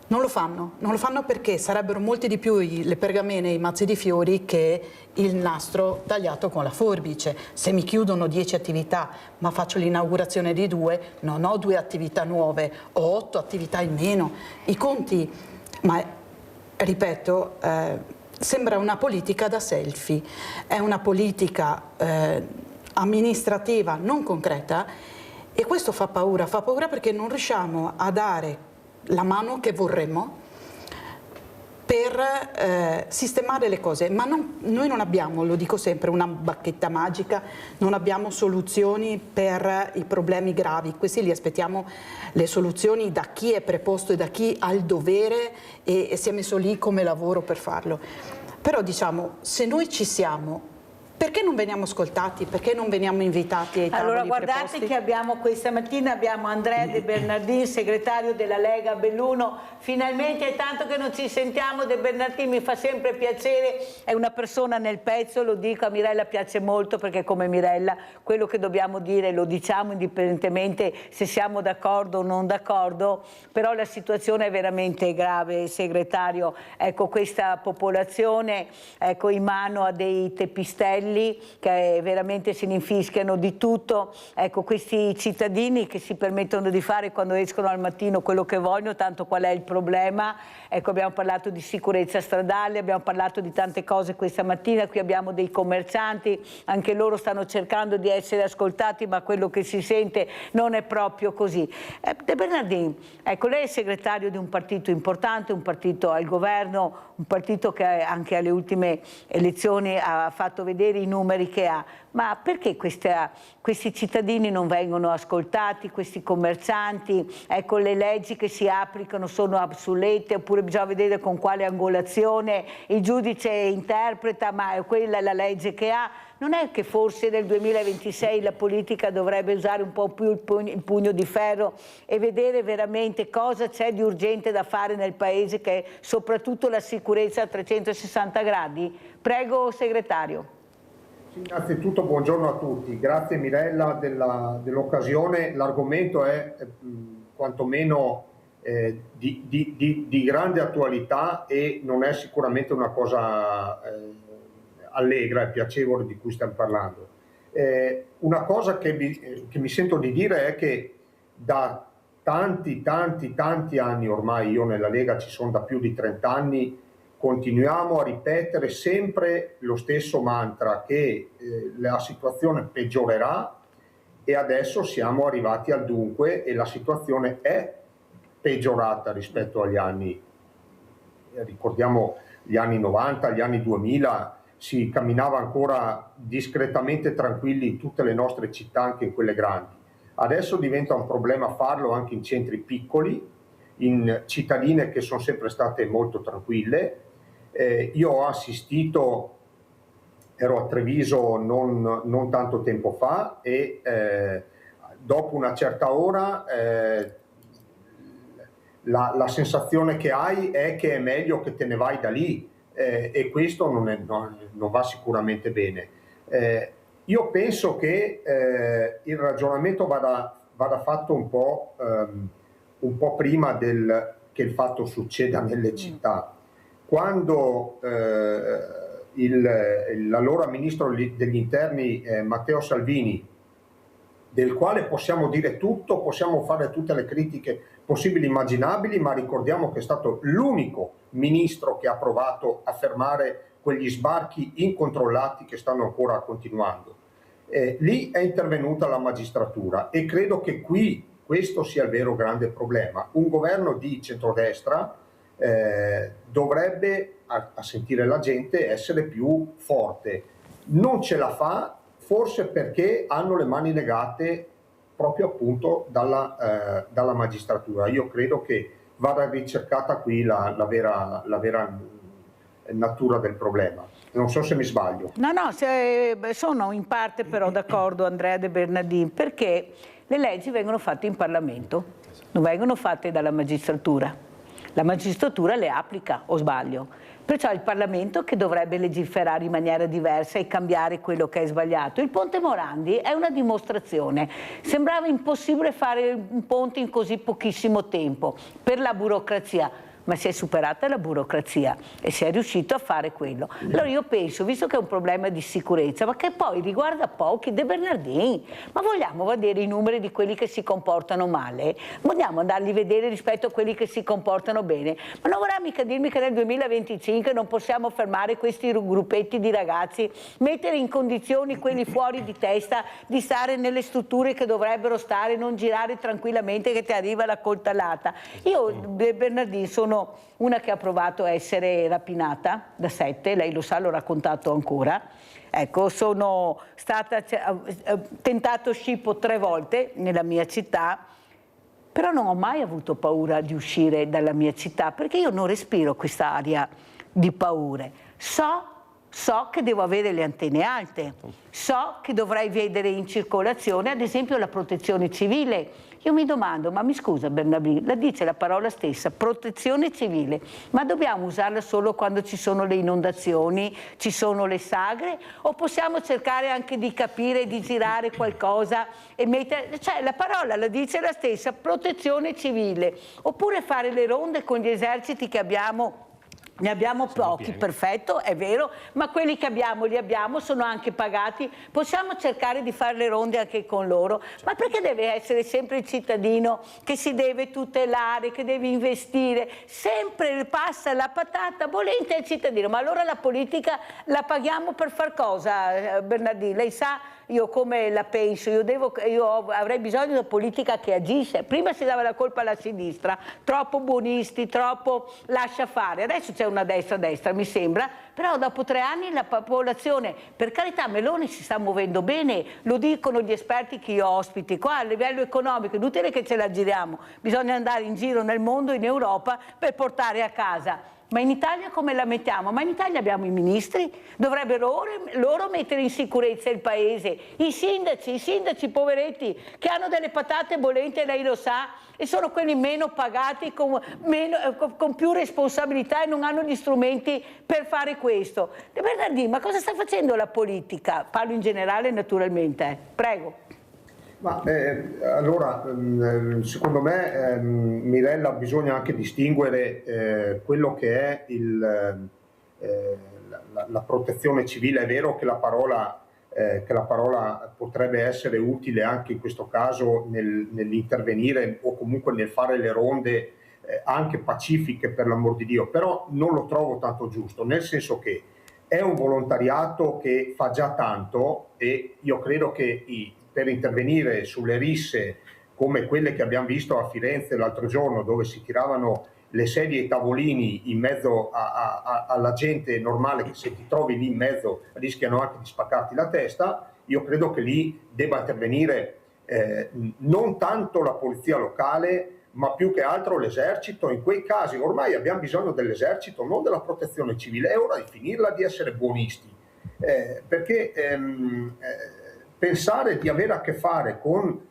Non lo fanno perché sarebbero molti di più le pergamene e i mazzi di fiori che il nastro tagliato con la forbice. Se mi chiudono 10 attività ma faccio l'inaugurazione di 2, non ho 2 attività nuove, ho 8 attività in meno. I conti, ma ripeto, sembra una politica da selfie, è una politica amministrativa non concreta, e questo fa paura perché non riusciamo a dare la mano che vorremmo per sistemare le cose, ma noi non abbiamo, lo dico sempre, una bacchetta magica, non abbiamo soluzioni per i problemi gravi. Questi li aspettiamo le soluzioni da chi è preposto e da chi ha il dovere e si è messo lì come lavoro per farlo. Però diciamo, se noi ci siamo, perché non veniamo ascoltati? Perché non veniamo invitati ai tavoli Allora, guardate preposti? che abbiamo questa mattina Andrea De Bernardin, segretario della Lega Belluno. Finalmente è tanto che non ci sentiamo. De Bernardin mi fa sempre piacere, è una persona nel pezzo, lo dico, a Mirella piace molto perché come Mirella quello che dobbiamo dire lo diciamo indipendentemente se siamo d'accordo o non d'accordo, però la situazione è veramente grave, segretario. Ecco, questa popolazione, ecco, in mano a dei teppistelli che veramente se ne infischiano di tutto, ecco, questi cittadini che si permettono di fare quando escono al mattino quello che vogliono, tanto qual è il problema? Ecco, abbiamo parlato di sicurezza stradale, abbiamo parlato di tante cose questa mattina, qui abbiamo dei commercianti, anche loro stanno cercando di essere ascoltati, ma quello che si sente non è proprio così. De Bernardin, ecco, lei è segretario di un partito importante, un partito al governo, un partito che anche alle ultime elezioni ha fatto vedere i numeri che ha, ma perché questi cittadini non vengono ascoltati, questi commercianti? Ecco, le leggi che si applicano sono obsolete, oppure bisogna vedere con quale angolazione il giudice interpreta, ma quella è la legge che ha. Non è che forse nel 2026 la politica dovrebbe usare un po' più il pugno di ferro e vedere veramente cosa c'è di urgente da fare nel Paese, che è soprattutto la sicurezza a 360 gradi? Prego, segretario. Innanzitutto buongiorno a tutti, grazie Mirella dell'occasione. L'argomento è quantomeno di grande attualità e non è sicuramente una cosa allegra e piacevole di cui stiamo parlando. Una cosa che mi sento di dire è che da tanti anni ormai, io nella Lega ci sono da più di 30 anni, continuiamo a ripetere sempre lo stesso mantra che la situazione peggiorerà, e adesso siamo arrivati al dunque e la situazione è peggiorata rispetto agli anni, ricordiamo gli anni 90, gli anni 2000, si camminava ancora discretamente tranquilli in tutte le nostre città, anche in quelle grandi. Adesso diventa un problema farlo anche in centri piccoli, in cittadine che sono sempre state molto tranquille. Io ho assistito, ero a Treviso non tanto tempo fa e dopo una certa ora la sensazione che hai è che è meglio che te ne vai da lì, e questo non va sicuramente bene. Io penso che il ragionamento vada fatto un po' prima che il fatto succeda nelle città. Quando l'allora ministro degli interni Matteo Salvini, del quale possiamo dire tutto, possiamo fare tutte le critiche possibili e immaginabili, ma ricordiamo che è stato l'unico ministro che ha provato a fermare quegli sbarchi incontrollati che stanno ancora continuando. Lì è intervenuta la magistratura e credo che questo sia il vero grande problema. Un governo di centrodestra dovrebbe, a sentire la gente, essere più forte. Non ce la fa, forse perché hanno le mani legate proprio appunto dalla magistratura. Io credo che vada ricercata qui la vera natura del problema. Non so se mi sbaglio. No, sono in parte però d'accordo, Andrea De Bernardin, perché le leggi vengono fatte in Parlamento, non vengono fatte dalla magistratura. La magistratura le applica, o sbaglio? Perciò è il Parlamento che dovrebbe legiferare in maniera diversa e cambiare quello che è sbagliato. Il ponte Morandi è una dimostrazione. Sembrava impossibile fare un ponte in così pochissimo tempo per la burocrazia, ma si è superata la burocrazia e si è riuscito a fare quello. Allora io penso, visto che è un problema di sicurezza, ma che poi riguarda pochi, De Bernardin, ma vogliamo vedere i numeri di quelli che si comportano male? Vogliamo andarli a vedere rispetto a quelli che si comportano bene? Ma non vorrà mica dirmi che nel 2025 non possiamo fermare questi gruppetti di ragazzi, mettere in condizioni quelli fuori di testa di stare nelle strutture che dovrebbero stare, non girare tranquillamente che ti arriva la coltellata. Io, De Bernardin, sono una che ha provato a essere rapinata da 7, lei lo sa, l'ho raccontato ancora. Ecco, sono stata tentato scippo 3 volte nella mia città, però non ho mai avuto paura di uscire dalla mia città, perché io non respiro questa aria di paure. So che devo avere le antenne alte, so che dovrei vedere in circolazione, ad esempio, la protezione civile. Io mi domando, ma mi scusa Bernardin, la dice la parola stessa, protezione civile, ma dobbiamo usarla solo quando ci sono le inondazioni, ci sono le sagre, o possiamo cercare anche di capire, di girare qualcosa e mettere, cioè la parola la dice la stessa, protezione civile, oppure fare le ronde con gli eserciti che abbiamo. Ne abbiamo pochi, perfetto, è vero, ma quelli che abbiamo li abbiamo, sono anche pagati, possiamo cercare di fare le ronde anche con loro, ma perché deve essere sempre il cittadino che si deve tutelare, che deve investire, sempre passa la patata volente al cittadino, ma allora la politica la paghiamo per far cosa, Bernardin? Lei sa io come la penso, io avrei bisogno di una politica che agisce. Prima si dava la colpa alla sinistra, troppo buonisti, troppo lascia fare, adesso c'è una destra mi sembra, però dopo 3 anni la popolazione, per carità, Meloni si sta muovendo bene, lo dicono gli esperti che io ospiti, qua a livello economico, è inutile che ce la giriamo, bisogna andare in giro nel mondo, in Europa, per portare a casa. Ma in Italia come la mettiamo? Ma in Italia abbiamo i ministri, dovrebbero loro mettere in sicurezza il paese, i sindaci poveretti che hanno delle patate bollenti, lei lo sa, e sono quelli meno pagati, con più responsabilità e non hanno gli strumenti per fare questo. De Bernardin, ma cosa sta facendo la politica? Parlo in generale naturalmente, prego. Ma, allora, secondo me, Mirella, bisogna anche distinguere quello che è la protezione civile. È vero che la parola potrebbe essere utile anche in questo caso nell'intervenire o comunque nel fare le ronde anche pacifiche, per l'amor di Dio, però non lo trovo tanto giusto, nel senso che è un volontariato che fa già tanto, e io credo che per intervenire sulle risse come quelle che abbiamo visto a Firenze l'altro giorno, dove si tiravano le sedie e i tavolini in mezzo alla gente normale, che se ti trovi lì in mezzo rischiano anche di spaccarti la testa, io credo che lì debba intervenire non tanto la polizia locale ma più che altro l'esercito. In quei casi ormai abbiamo bisogno dell'esercito, non della protezione civile. È ora di finirla di essere buonisti, perché pensare di avere a che fare con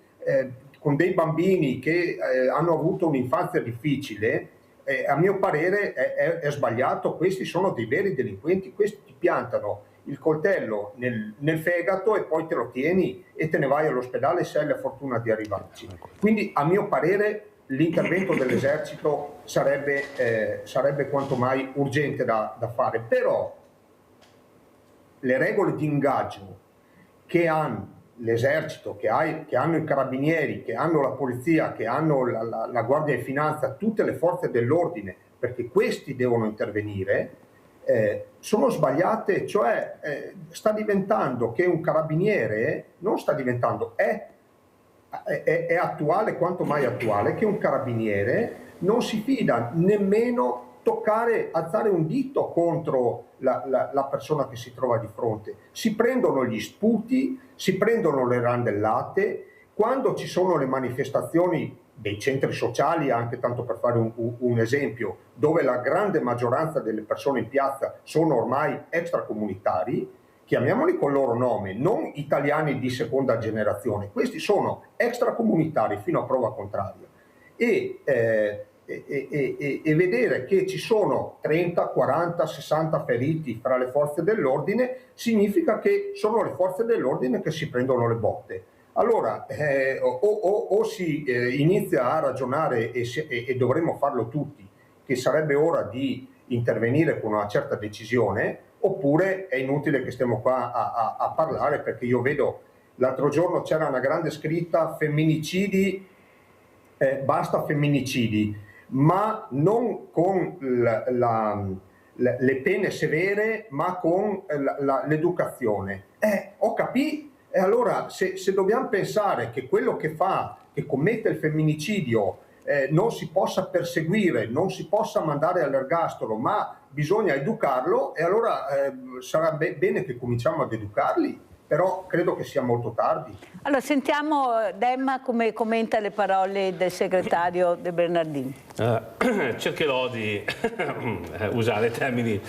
dei bambini che hanno avuto un'infanzia difficile, a mio parere è sbagliato. Questi sono dei veri delinquenti, questi ti piantano il coltello nel fegato e poi te lo tieni e te ne vai all'ospedale se hai la fortuna di arrivarci. Quindi a mio parere l'intervento dell'esercito sarebbe quanto mai urgente da fare, però le regole di ingaggio che hanno l'esercito, che hanno i carabinieri, che hanno la polizia, che hanno la Guardia di Finanza, tutte le forze dell'ordine, perché questi devono intervenire, sono sbagliate. Cioè sta diventando che un carabiniere, non sta diventando, è attuale, quanto mai attuale, che un carabiniere non si fida nemmeno alzare un dito contro la persona che si trova di fronte. Si prendono gli sputi, si prendono le randellate. Quando ci sono le manifestazioni dei centri sociali, anche tanto per fare un esempio, dove la grande maggioranza delle persone in piazza sono ormai extracomunitari, chiamiamoli col loro nome, non italiani di seconda generazione, questi sono extracomunitari fino a prova contraria. E vedere che ci sono 30, 40, 60 feriti fra le forze dell'ordine significa che sono le forze dell'ordine che si prendono le botte. Allora o si inizia a ragionare, e dovremmo farlo tutti, che sarebbe ora di intervenire con una certa decisione, oppure è inutile che stiamo qua a parlare, perché io vedo, l'altro giorno c'era una grande scritta: femminicidi, basta femminicidi, ma non con le pene severe, ma con l'educazione. Ho capito. E allora se dobbiamo pensare che quello che commette il femminicidio non si possa perseguire, non si possa mandare all'ergastolo, ma bisogna educarlo, e allora sarà bene che cominciamo ad educarli. Però credo che sia molto tardi. Allora sentiamo Demma come commenta le parole del segretario De Bernardini. Cercherò di usare termini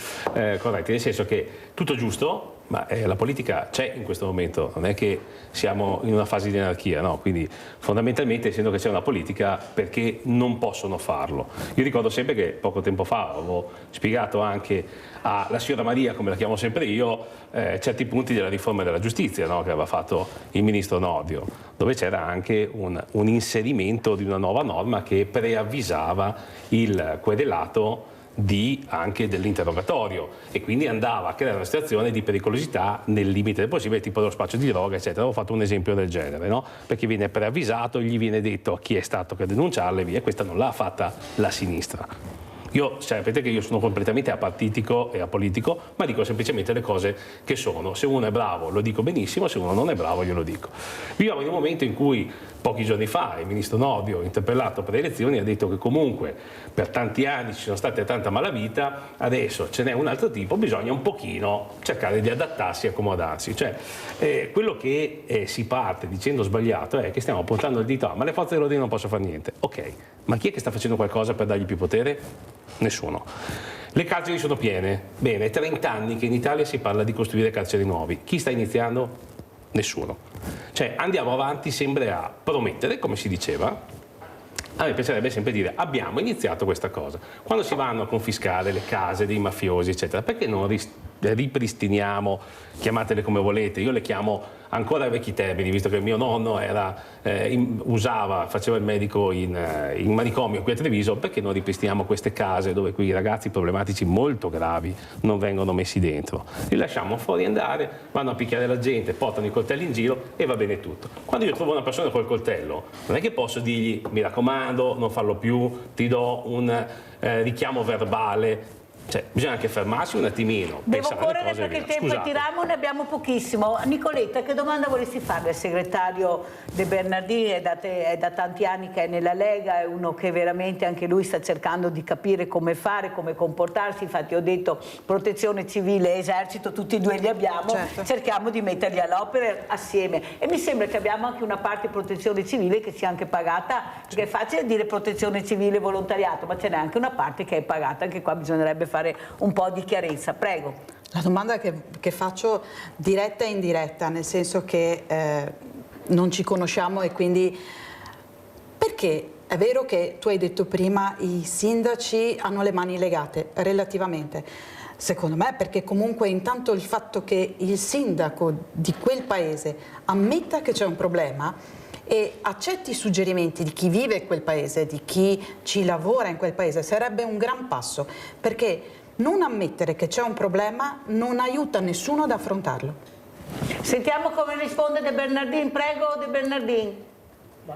corretti, nel senso che tutto giusto, ma la politica c'è in questo momento, non è che siamo in una fase di anarchia, no? Quindi fondamentalmente, essendo che c'è una politica, perché non possono farlo? Io ricordo sempre che poco tempo fa avevo spiegato anche alla signora Maria, come la chiamo sempre io, certi punti della riforma della giustizia, no? Che aveva fatto il ministro Nordio, dove c'era anche un inserimento di una nuova norma che preavvisava il querelato anche dell'interrogatorio, e quindi andava a creare una situazione di pericolosità nel limite del possibile, tipo lo spaccio di droga, eccetera. Ho fatto un esempio del genere, no? Perché viene preavvisato, gli viene detto chi è stato che denunciarle, via. Questa non l'ha fatta la sinistra. Io sapete che io sono completamente apartitico e apolitico, ma dico semplicemente le cose che sono. Se uno è bravo lo dico benissimo, se uno non è bravo glielo dico. Viviamo in un momento in cui pochi giorni fa il ministro Nordio, interpellato per le elezioni, ha detto che comunque per tanti anni ci sono state tanta malavita, adesso ce n'è un altro tipo, bisogna un pochino cercare di adattarsi e accomodarsi. Cioè, quello che si parte dicendo sbagliato è che stiamo puntando il dito, ma le forze dell'ordine non possono fare niente. Ok, ma chi è che sta facendo qualcosa per dargli più potere? Nessuno. Le carceri sono piene. Bene, è 30 anni che in Italia si parla di costruire carceri nuovi. Chi sta iniziando? Nessuno. Cioè andiamo avanti sempre a promettere, come si diceva. A me piacerebbe sempre dire abbiamo iniziato questa cosa. Quando si vanno a confiscare le case dei mafiosi, eccetera, perché non ripristiniamo, chiamatele come volete, io le chiamo ancora ai vecchi termini, visto che mio nonno faceva il medico in manicomio qui a Treviso, perché non ripristiniamo queste case dove quei ragazzi problematici molto gravi non vengono messi dentro? Li lasciamo fuori andare, vanno a picchiare la gente, portano i coltelli in giro e va bene tutto. Quando io trovo una persona col coltello, non è che posso dirgli mi raccomando, non farlo più, ti do un richiamo verbale. Cioè, bisogna anche fermarsi un attimino. Devo pensare alle correre cose perché il vere. tempo è Scusate. tiramo, ne abbiamo pochissimo. Nicoletta, che domanda vorresti fare al segretario De Bernardini? È da tanti anni che è nella Lega, è uno che veramente anche lui sta cercando di capire come fare, come comportarsi. Infatti ho detto protezione civile e esercito, tutti e due li abbiamo, cerchiamo di metterli all'opera assieme. E mi sembra che abbiamo anche una parte di protezione civile che sia anche pagata, perché è facile dire protezione civile e volontariato, ma ce n'è anche una parte che è pagata, anche qua bisognerebbe fare un po' di chiarezza. Prego. La domanda che faccio diretta e indiretta, nel senso che non ci conosciamo e quindi perché è vero che tu hai detto prima i sindaci hanno le mani legate relativamente. Secondo me perché comunque intanto il fatto che il sindaco di quel paese ammetta che c'è un problema e accetti i suggerimenti di chi vive in quel paese, di chi ci lavora in quel paese, sarebbe un gran passo, perché non ammettere che c'è un problema non aiuta nessuno ad affrontarlo. Sentiamo come risponde De Bernardin. Prego, De Bernardin.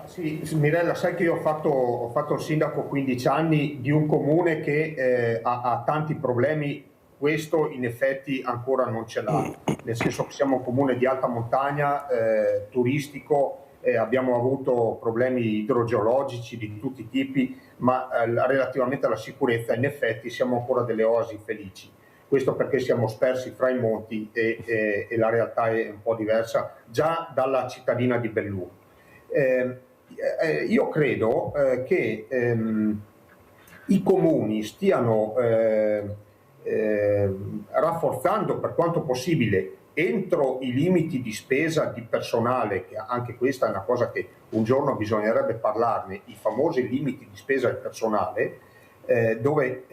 Sì, Mirella, sai che io ho fatto il sindaco 15 anni di un comune che ha tanti problemi. Questo in effetti ancora non ce l'ha, nel senso che siamo un comune di alta montagna, turistico, abbiamo avuto problemi idrogeologici di tutti i tipi, ma relativamente alla sicurezza in effetti siamo ancora delle oasi felici. Questo perché siamo spersi fra i monti e la realtà è un po' diversa già dalla cittadina di Belluno. Io credo che i comuni stiano rafforzando per quanto possibile entro i limiti di spesa di personale, che anche questa è una cosa che un giorno bisognerebbe parlarne, i famosi limiti di spesa del personale, dove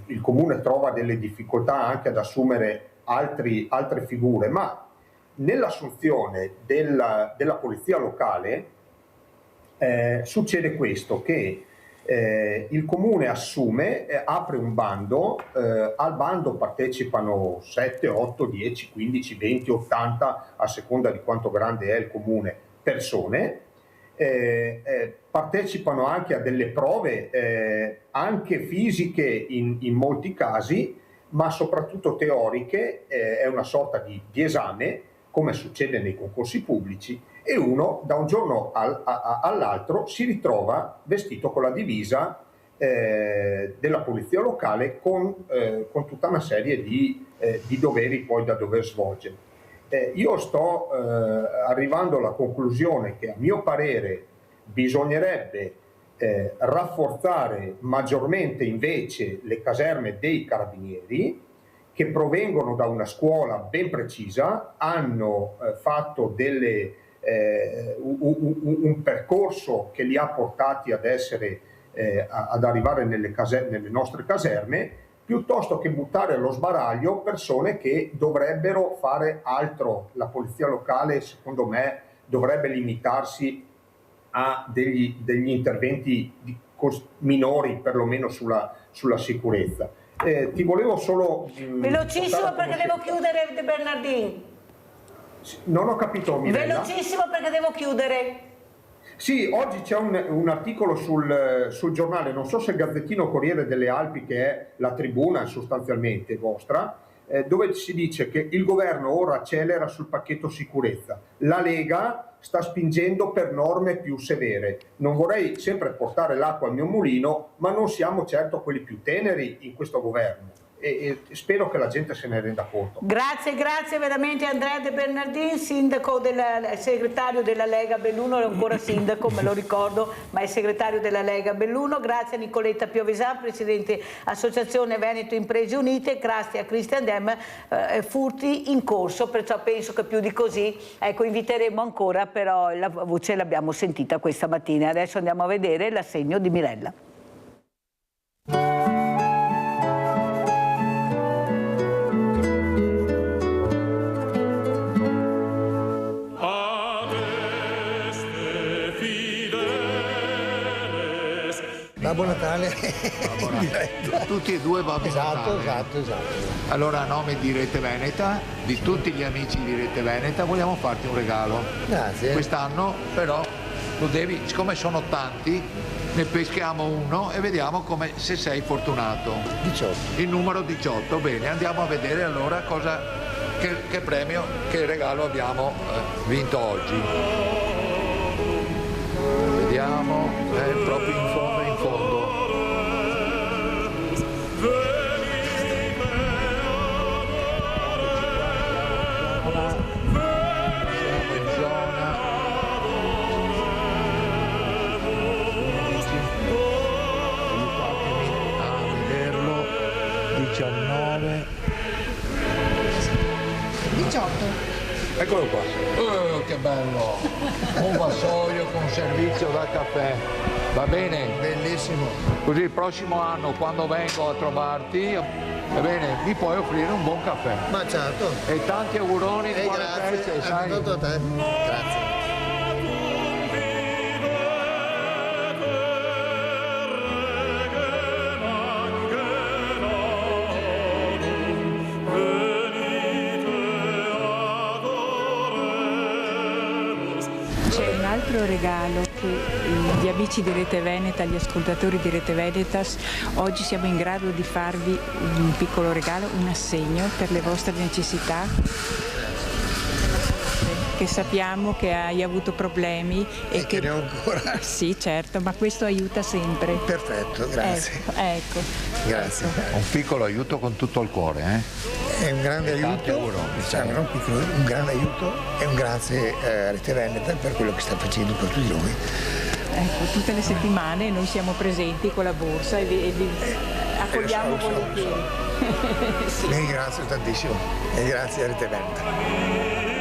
il comune trova delle difficoltà anche ad assumere altre figure, ma nell'assunzione della polizia locale succede questo, che il comune assume, apre un bando, al bando partecipano 7, 8, 10, 15, 20, 80, a seconda di quanto grande è il comune, persone, partecipano anche a delle prove, anche fisiche in molti casi, ma soprattutto teoriche, è una sorta di esame, come succede nei concorsi pubblici, e uno da un giorno all'altro si ritrova vestito con la divisa della polizia locale con tutta una serie di doveri poi da dover svolgere. Io sto arrivando alla conclusione che a mio parere bisognerebbe rafforzare maggiormente invece le caserme dei carabinieri, che provengono da una scuola ben precisa, hanno fatto un percorso che li ha portati ad arrivare nelle nostre caserme, piuttosto che buttare allo sbaraglio persone che dovrebbero fare altro. La polizia locale, secondo me, dovrebbe limitarsi a degli interventi minori, perlomeno sulla sicurezza. Ti volevo solo... Velocissimo perché devo chiudere, De Bernardin. Non ho capito, Mirella. Velocissimo perché devo chiudere. Sì, oggi c'è un articolo sul giornale, non so se il Gazzettino Corriere delle Alpi, che è la tribuna sostanzialmente vostra, dove si dice che il governo ora accelera sul pacchetto sicurezza. La Lega sta spingendo per norme più severe. Non vorrei sempre portare l'acqua al mio mulino, ma non siamo certo quelli più teneri in questo governo. E spero che la gente se ne renda conto. Grazie veramente Andrea De Bernardin, segretario della Lega Belluno, è ancora sindaco, me lo ricordo, ma è segretario della Lega Belluno. Grazie a Nicoletta Piovesan, presidente Associazione Veneto Imprese Unite, grazie a Christian Dem, furti in corso, perciò penso che più di così, ecco, inviteremo ancora, però la voce l'abbiamo sentita questa mattina. Adesso andiamo a vedere l'assegno di Mirella. Babbo Natale in diretta. Tutti e due Babbo Natale. Esatto. Allora, a nome di Rete Veneta, di tutti gli amici di Rete Veneta, vogliamo farti un regalo. Grazie. Quest'anno però lo devi, siccome sono tanti, ne peschiamo uno e vediamo se sei fortunato. 18. Il numero 18, bene, andiamo a vedere allora che premio, che regalo abbiamo vinto oggi. Vediamo, proprio in fondo. Eccolo qua. Che bello! Un vassoio con servizio da caffè. Va bene? Bellissimo. Così il prossimo anno, quando vengo a trovarti, va bene, mi puoi offrire un buon caffè. Ma certo. E tanti auguroni di buone feste, sai? Anche a te. Grazie. C'è un altro regalo che gli amici di Rete Veneta, gli ascoltatori di Rete Venetas, oggi siamo in grado di farvi un piccolo regalo, un assegno per le vostre necessità, che sappiamo che hai avuto problemi e che ne ho ancora. Sì, certo, ma questo aiuta sempre. Perfetto, grazie. Ecco. Grazie. Un piccolo aiuto con tutto il cuore, È un grande aiuto, diciamo, un grande aiuto e un grazie a Rete Veneta per quello che sta facendo per tutti noi. Ecco, tutte le settimane noi siamo presenti con la borsa e vi accogliamo volentieri. Sì. Vi ringrazio tantissimo e grazie a Rete Veneta.